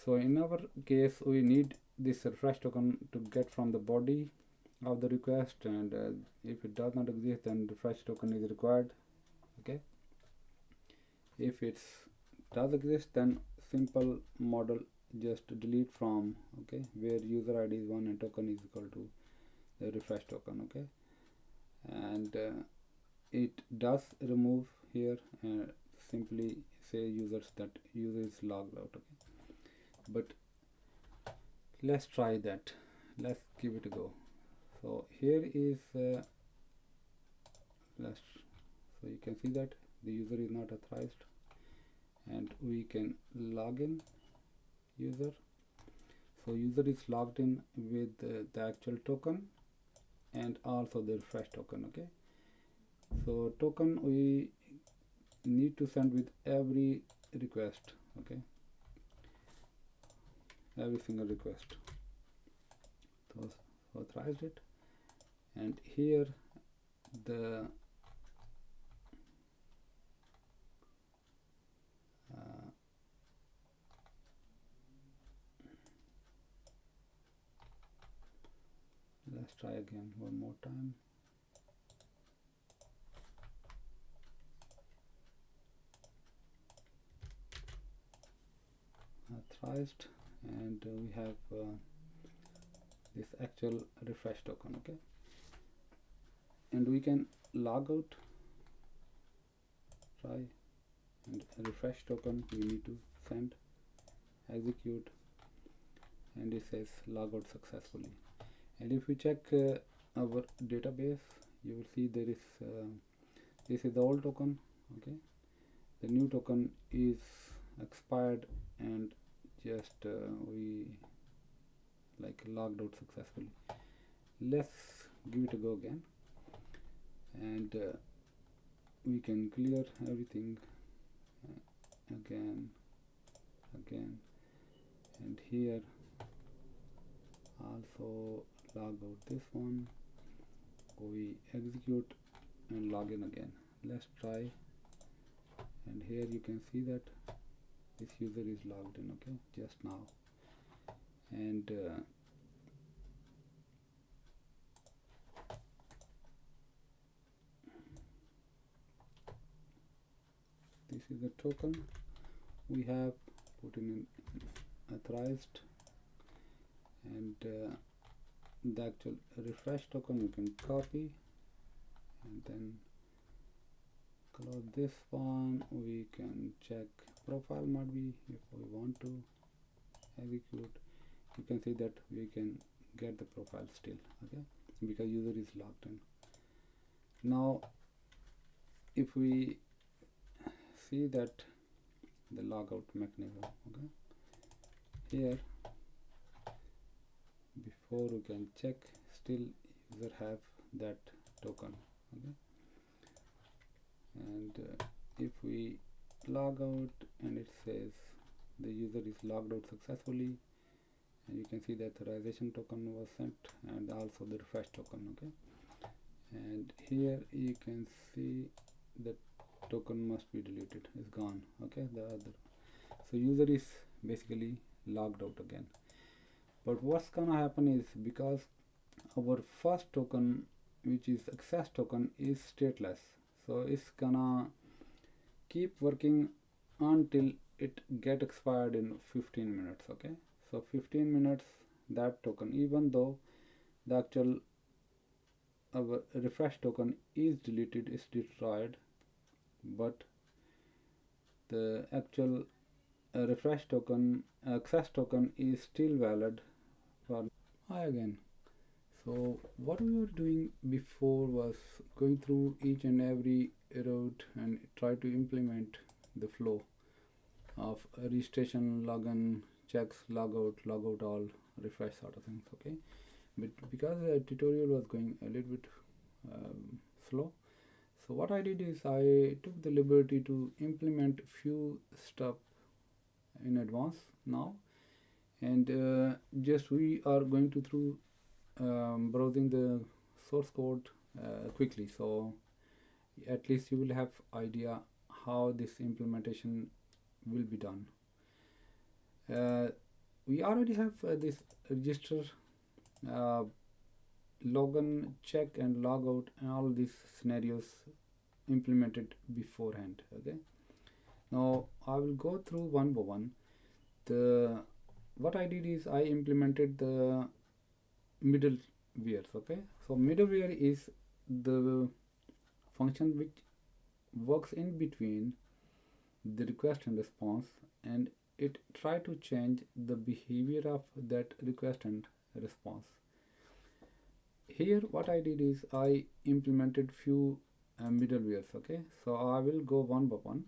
So in our case we need this refresh token to get from the body of the request, and if it does not exist, then refresh token is required. Okay, if it does exist, then simple model just delete from, okay, where user ID is 1 and token is equal to the refresh token. Okay, and it does remove here, simply say users that user is logged out. Okay, but let's try that, let's give it a go. So here is so you can see that the user is not authorized, and we can log in user. So user is logged in with the actual token and also the refresh token. Okay, so token we need to send with every request. Okay, every single request. So authorized it, and here the try again one more time. Authorized, and we have this actual refresh token. Okay, and we can log out, try, and refresh token we need to send, execute, and it says log out successfully. And if we check our database, you will see there is this is the old token. Okay, the new token is expired, and just we like logged out successfully. Let's give it a go again, and we can clear everything again, and here also log out this one. We execute and log in again. Let's try, and here you can see that this user is logged in. Okay, just now, and this is the token we have put in authorized, and the actual refresh token you can copy and then close this one. We can check profile might be if we want to execute. You can see that we can get the profile still. Okay, because user is logged in. Now if we see that the logout mechanism, okay, here before we can check, still user have that token. Okay, and if we log out and it says the user is logged out successfully, and you can see the authorization token was sent and also the refresh token. Okay, and here you can see the token must be deleted, is gone. Okay, the other, so user is basically logged out again. But what's gonna happen is, because our first token, which is access token, is stateless, so it's gonna keep working until it get expired in 15 minutes. Okay, so 15 minutes that token, even though the actual our refresh token is deleted, is destroyed, but the actual refresh token, access token, is still valid for. Hi again. So what we were doing before was going through each and every route and try to implement the flow of registration, login, checks, logout all, refresh sort of things. Okay, but because the tutorial was going a little bit slow, so what I did is I took the liberty to implement few stuff in advance now, and just we are going to through browsing the source code quickly, so at least you will have idea how this implementation will be done. We already have this register, login, check, and logout, and all these scenarios implemented beforehand. Okay, now I will go through one by one. What I did is I implemented the middleware. Okay, so middleware is the function which works in between the request and response, and it try to change the behavior of that request and response. Here what I did is I implemented few middlewares. Okay, so I will go one by one.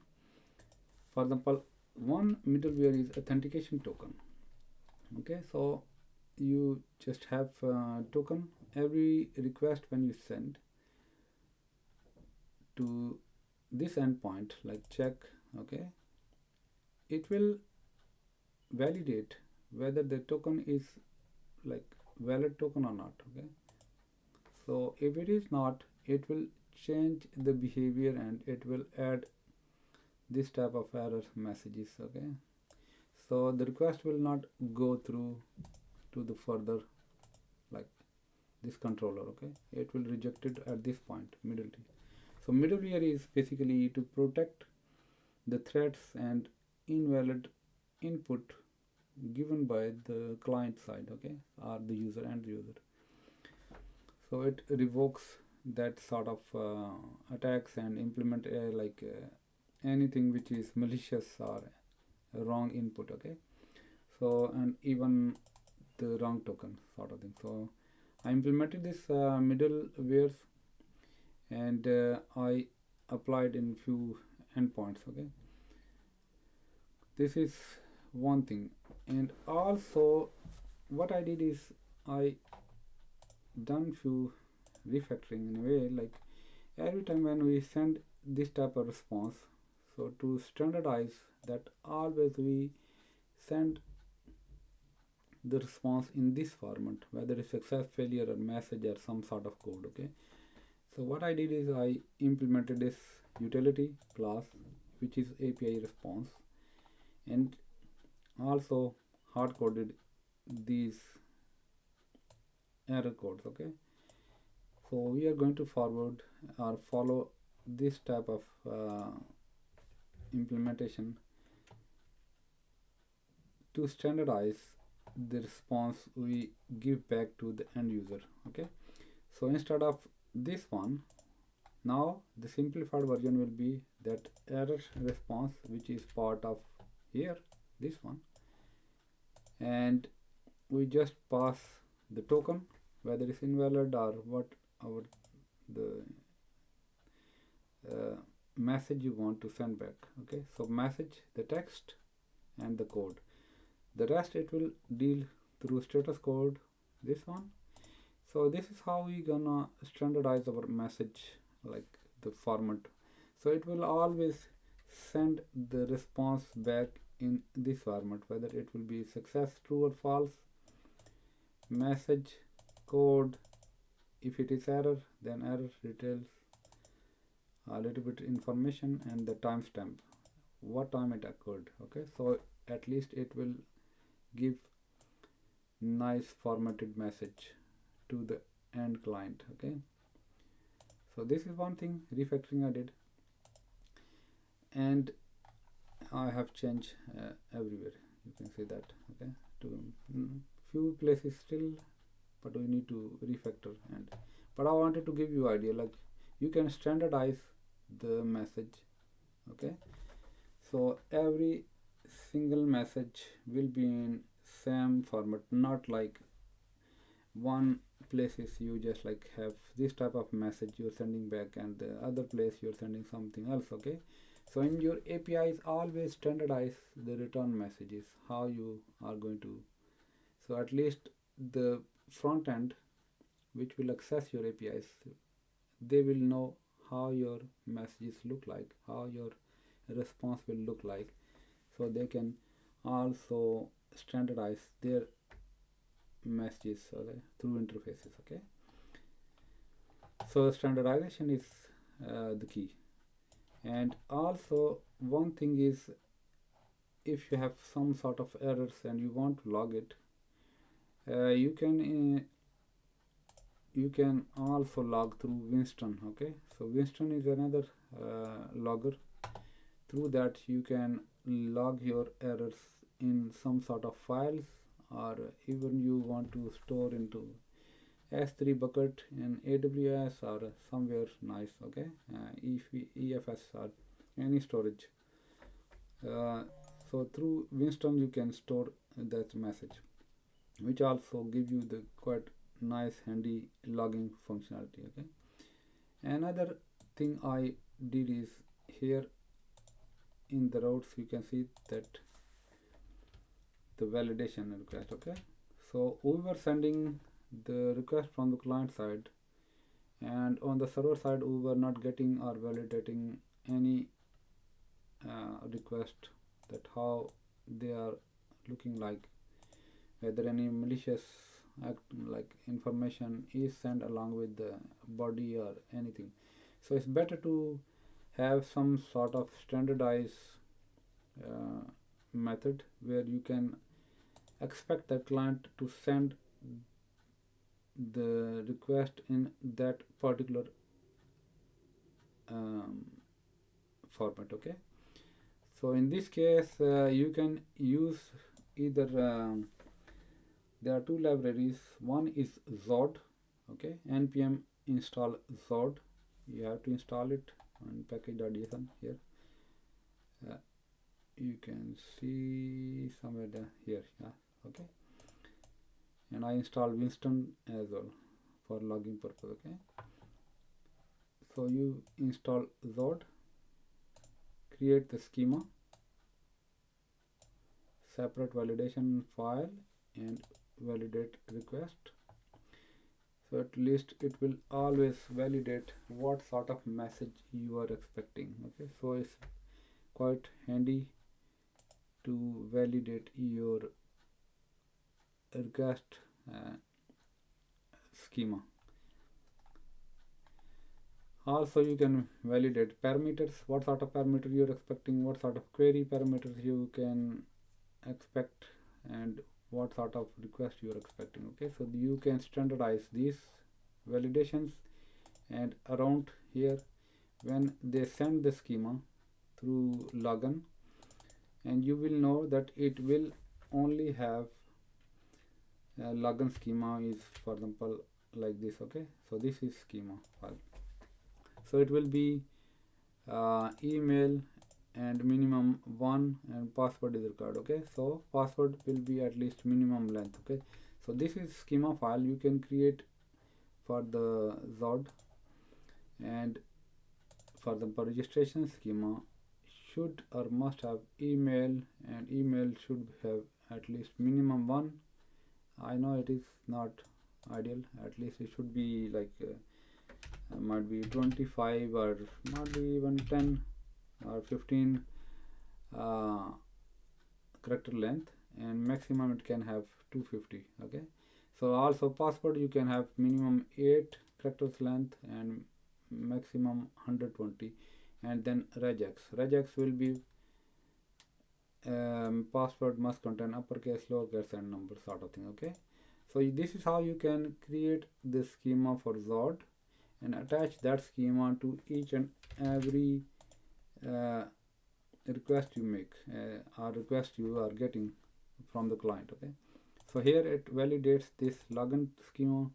For example, one middleware is authentication token. Okay, so you just have token. Every request when you send to this endpoint like check, okay, it will validate whether the token is like valid token or not. Okay, so if it is not, it will change the behavior and it will add this type of error messages. Okay, so the request will not go through to the further like this controller. Okay, it will reject it at this point, middleware. So middleware is basically to protect the threads and invalid input given by the client side, okay, or the user and the user. So it revokes that sort of attacks and implement anything which is malicious or wrong input, okay. So and even the wrong token sort of thing. So I implemented this middleware, and I applied in few endpoints, okay. This is one thing. And also what I did is I done few refactoring in a way, like every time when we send this type of response, so to standardize that, always we send the response in this format, whether it's success, failure, or message, or some sort of code, okay. So what I did is I implemented this utility class which is API response, and also hard coded these error codes, okay. So we are going to forward or follow this type of implementation to standardize the response we give back to the end user, okay. So instead of this one, now the simplified version will be that error response, which is part of here, this one, and we just pass the token, whether it's invalid or what our the message you want to send back, okay. So message, the text, and the code. The rest it will deal through status code, this one. So this is how we gonna standardize our message, like the format. So it will always send the response back in this format, whether it will be success, true or false, message, code. If it is error, then error details, a little bit information, and the timestamp, what time it occurred, okay. So at least it will give nice formatted message to the end client, okay. So this is one thing refactoring I did, and I have changed everywhere, you can see that, okay, to few places still, but we need to refactor. And but I wanted to give you idea, like you can standardize the message, okay. So every single message will be in same format, not like one places you just like have this type of message you're sending back, and the other place you're sending something else, okay. So in your APIs, always standardize the return messages, how you are going to, so at least the front end which will access your APIs, they will know how your messages look like, how your response will look like, so they can also standardize their messages, okay, through interfaces, okay. So standardization is the key. And also one thing is, if you have some sort of errors and you want to log it, you can also log through Winston, okay. So Winston is another logger. Through that you can log your errors in some sort of files, or even you want to store into S3 bucket in AWS or somewhere nice, okay, EFS or any storage. So through Winston you can store that message, which also give you the quite nice handy logging functionality, okay. Another thing I did is, here in the routes you can see that the validation request, okay. So we were sending the request from the client side, and on the server side we were not getting or validating any request, that how they are looking like, whether any malicious act like information is sent along with the body or anything. So it's better to have some sort of standardized method where you can expect the client to send the request in that particular um, format. Okay, so in this case you can use either there are two libraries. One is Zod. Okay, npm install Zod. You have to install it on package.json. Here you can see somewhere there, here, yeah. Okay, and I install Winston as well for logging purpose. Okay, so you install Zod, create the schema, separate validation file, and validate request. So at least it will always validate what sort of message you are expecting. Okay, so it's quite handy to validate your request schema. Also you can validate parameters, what sort of parameter you're expecting, what sort of query parameters you can expect, and what sort of request you're expecting. Okay, so you can standardize these validations, and around here when they send the schema through login, and you will know that it will only have login schema is, for example, like this. Okay, so this is schema file, so it will be email and minimum 1 and password is required. Okay, so password will be at least minimum length. Okay, so this is schema file you can create for the Zod, and for the registration schema should or must have email, and email should have at least minimum 1. I know it is not ideal, at least it should be like might be 25 or might be even 10 or 15 character length, and maximum it can have 250. Okay, so also password you can have minimum 8 characters length and maximum 120. And then regex will be password must contain uppercase, lowercase, and number sort of thing. Okay, so this is how you can create the schema for Zod and attach that schema to each and every request you make or request you are getting from the client. Okay, so here it validates this login schema,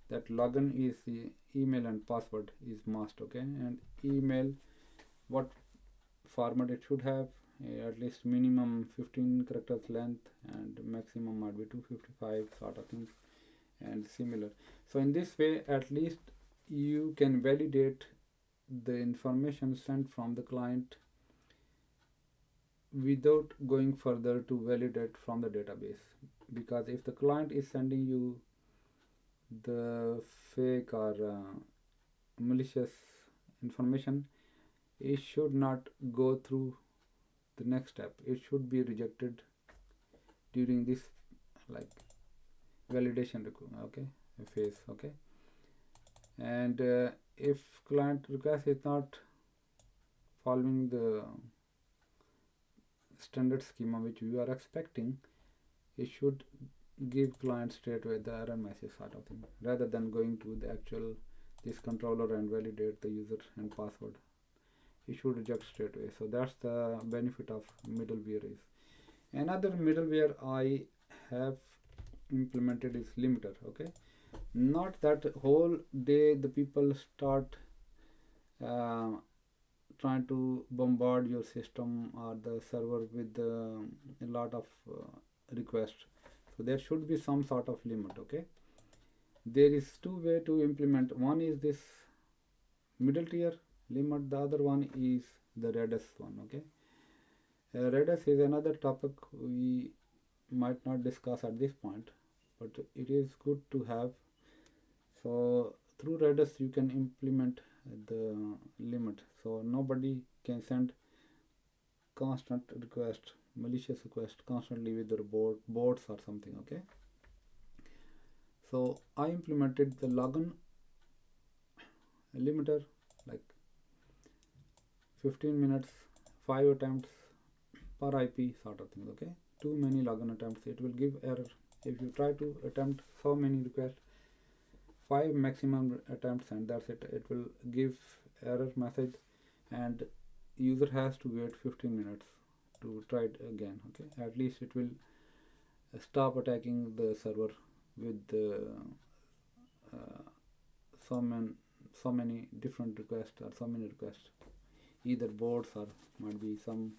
that login is the email and password is must. Okay, and email, what format it should have, at least minimum 15 characters length and maximum might be 255 sort of things, and similar. So in this way at least you can validate the information sent from the client without going further to validate from the database, because if the client is sending you the fake or malicious information, it should not go through the next step. It should be rejected during this like validation okay phase. Okay, and if client request is not following the standard schema which you are expecting, it should give client straight away the error message sort of thing, rather than going to the actual this controller and validate the user and password. It should reject straight away. So that's the benefit of middleware. Is another middleware I have implemented is limiter. Okay, not that whole day the people start trying to bombard your system or the server with a lot of requests. So there should be some sort of limit. Okay, there is two way to implement. One is this middle tier limit, the other one is the Redis one. Okay, Redis is another topic we might not discuss at this point, but it is good to have. So through Redis you can implement the limit, so nobody can send constant request, malicious request constantly with their bots or something. Okay, so I implemented the login limiter, like 15 minutes, 5 attempts per IP sort of thing. Okay, too many login attempts, it will give error. If you try to attempt so many requests, 5 maximum attempts and that's it. It will give error message and user has to wait 15 minutes to try it again. Okay, at least it will stop attacking the server with uh, so many different requests or so many requests, either bots or might be some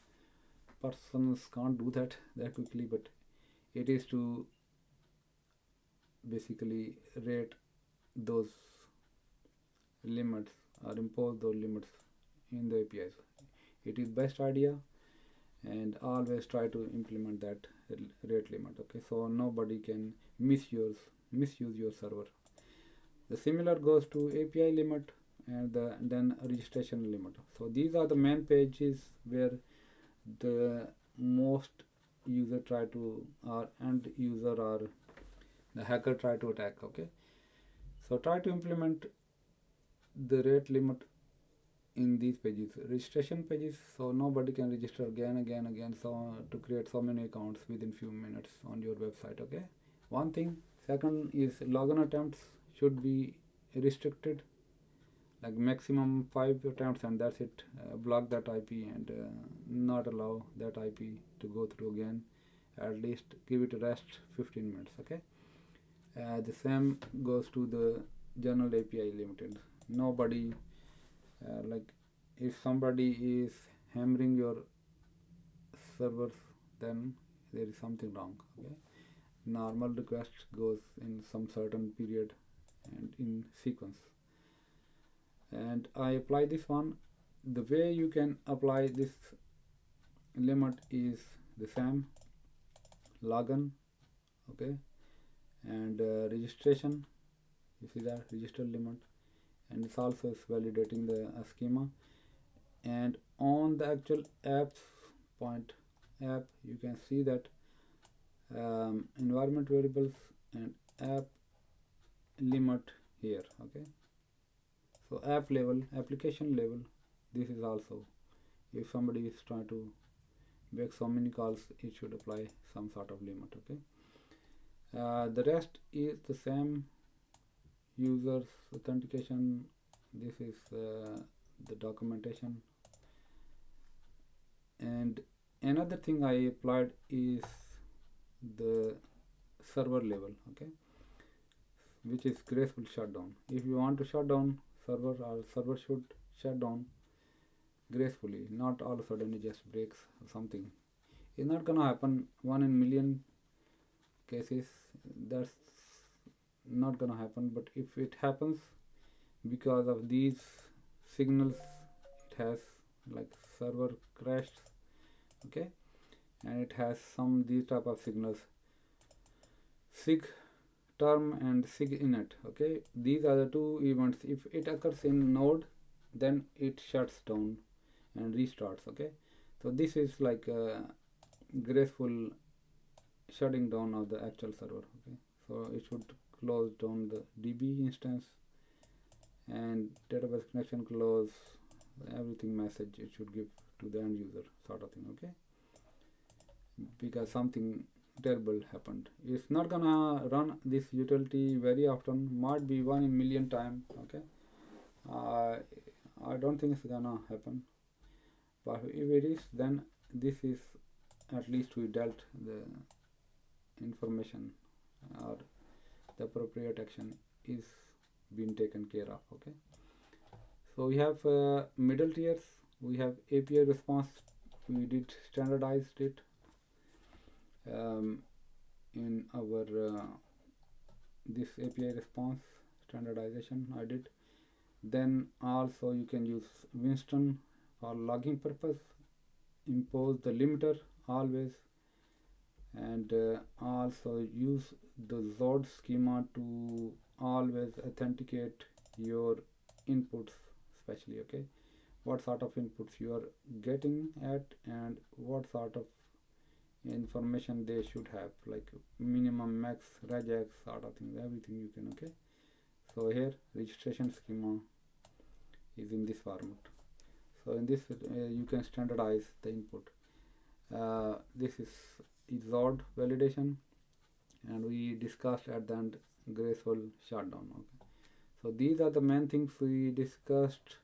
persons can't do that quickly, but it is to basically rate those limits or impose those limits in the APIs. It is best idea, and always try to implement that rate limit. Okay, so nobody can misuse your server. The similar goes to API limit and then registration limit. So these are the main pages where the most user try to, or end user or the hacker try to attack. Okay, so try to implement the rate limit in these pages, registration pages, so nobody can register again, so to create so many accounts within few minutes on your website. Okay, one thing. Second is login attempts should be restricted, like maximum 5 attempts and that's it. Block that IP and not allow that IP to go through again. At least give it a rest 15 minutes. Okay, the same goes to the general API limited. Nobody like if somebody is hammering your servers, then there is something wrong. Okay, normal request goes in some certain period and in sequence, and I apply this one. The way you can apply this limit is the same: login, okay, and registration. You see that register limit, and it's also validating the schema. And on the actual apps point app, you can see that environment variables and app limit here. Okay, so app level, application level, this is also, if somebody is trying to make so many calls, it should apply some sort of limit. Okay, the rest is the same. Users authentication, this is the documentation. And another thing I applied is the server level. Okay, which is graceful shutdown. If you want to shut down server, or server should shut down gracefully, not all of a sudden it just breaks or something. It's not gonna happen 1 in million cases. That's not gonna happen. But if it happens because of these signals, it has like server crashed. Okay, and it has some these type of signals, sig term and sig init. Okay, these are the two events. If it occurs in node, then it shuts down and restarts. Okay, so this is like a graceful shutting down of the actual server. Okay, so it should close down the DB instance and database connection close, everything message it should give to the end user sort of thing. Okay, because something terrible happened. It's not gonna run this utility very often, might be 1 in million time. Okay, I don't think it's gonna happen, but if it is, then this is, at least we dealt the information, or the appropriate action is being taken care of. Okay, so we have middle tiers. We have API response. We did standardized it in our this API response standardization I did. Then also you can use Winston for logging purpose, impose the limiter always, and also use the Zod schema to always authenticate your inputs, especially. Okay, what sort of inputs you are getting at and what sort of information they should have, like minimum, max, regex sort of things, everything you can. Okay, so here registration schema is in this format. So in this you can standardize the input. This is Zod validation, and we discussed at the end graceful shutdown. Okay, So these are the main things we discussed.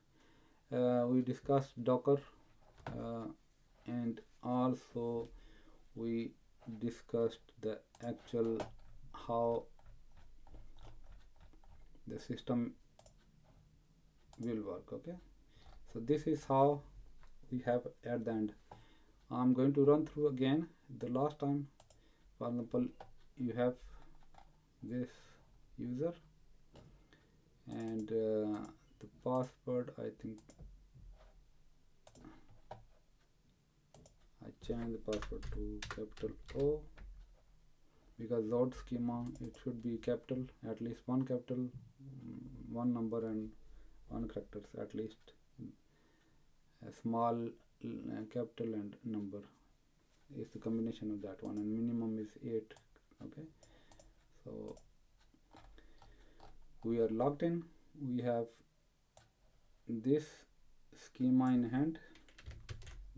We discussed Docker, and also we discussed the actual how the system will work. Okay, so this is how we have at the end. I'm going to run through again the last time. For example, you have this user, and the password, I think I changed the password to capital O, because load schema it should be capital, at least one capital, one number and one characters, at least a small capital and number is the combination of that one, and minimum is 8. Okay, so we are logged in, we have this schema in hand,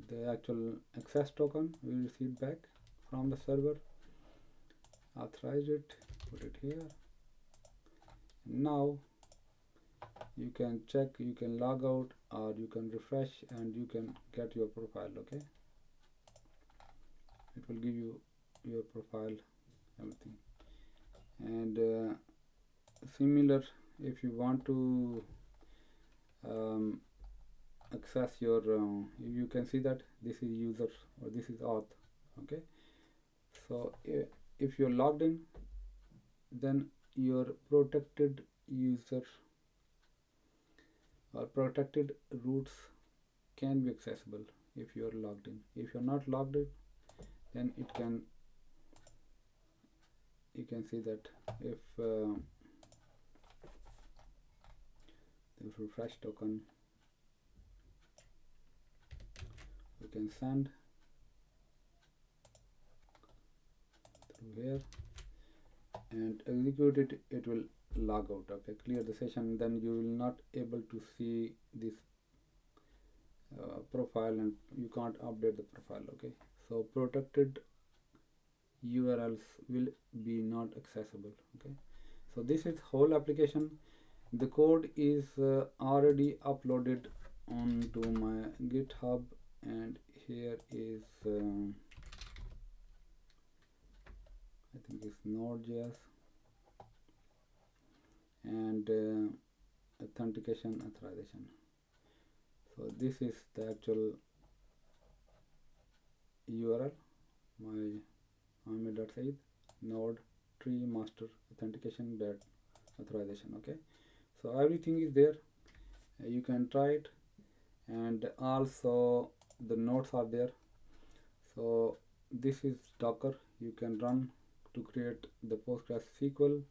the actual access token we received back from the server, authorize it, put it here. Now you can check, you can log out, or you can refresh and you can get your profile. Okay, it will give you your profile, everything. And similar, if you want to access your you can see that this is user or this is auth. Okay, so if you're logged in, then your protected user or protected routes can be accessible if you are logged in. If you're not logged in, then it can, you can see that if the refresh token, we can send through here and execute it, it will log out. Okay, clear the session, then you will not able to see this profile, and you can't update the profile. Okay, so protected URLs will be not accessible. Okay, so this is whole application. The code is already uploaded onto my GitHub, and here is I think it's Node.js and authentication authorization. So this is the actual URL, my Ahmed.Said node tree master authentication authorization. Okay, so everything is there, you can try it, and also the nodes are there. So this is Docker, you can run to create the PostgreSQL,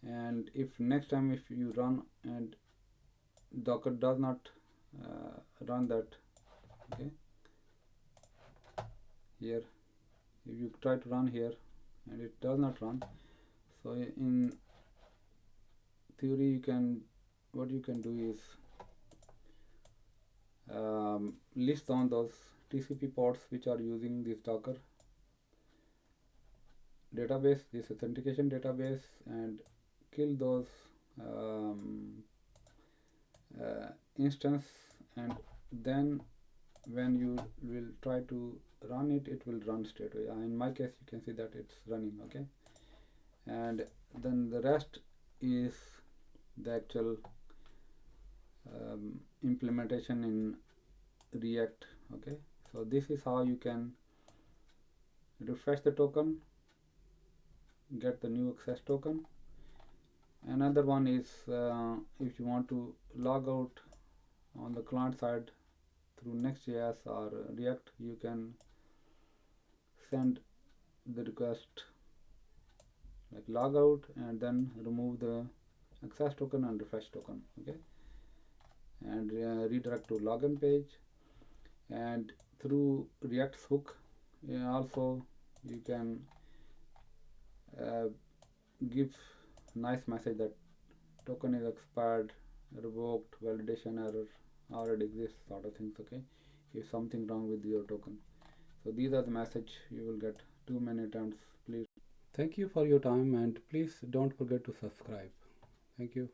and if next time if you run and Docker does not run that, okay, here if you try to run here and it does not run, so in theory you can, what you can do is list down those TCP ports which are using this Docker database, this authentication database, and kill those instance, and then when you will try to run it, it will run straight away. In my case you can see that it's running. Okay, and then the rest is the actual implementation in React. Okay, so this is how you can refresh the token, get the new access token. Another one is if you want to log out on the client side through Next.js or React, you can send the request like log out and then remove the access token and refresh token. Okay, and redirect to login page, and through React's hook also you can give nice message that token is expired, revoked, validation error already exists, sort of things. Okay, if something wrong with your token, so these are the message you will get too many times. Please, thank you for your time, and please don't forget to subscribe. Thank you.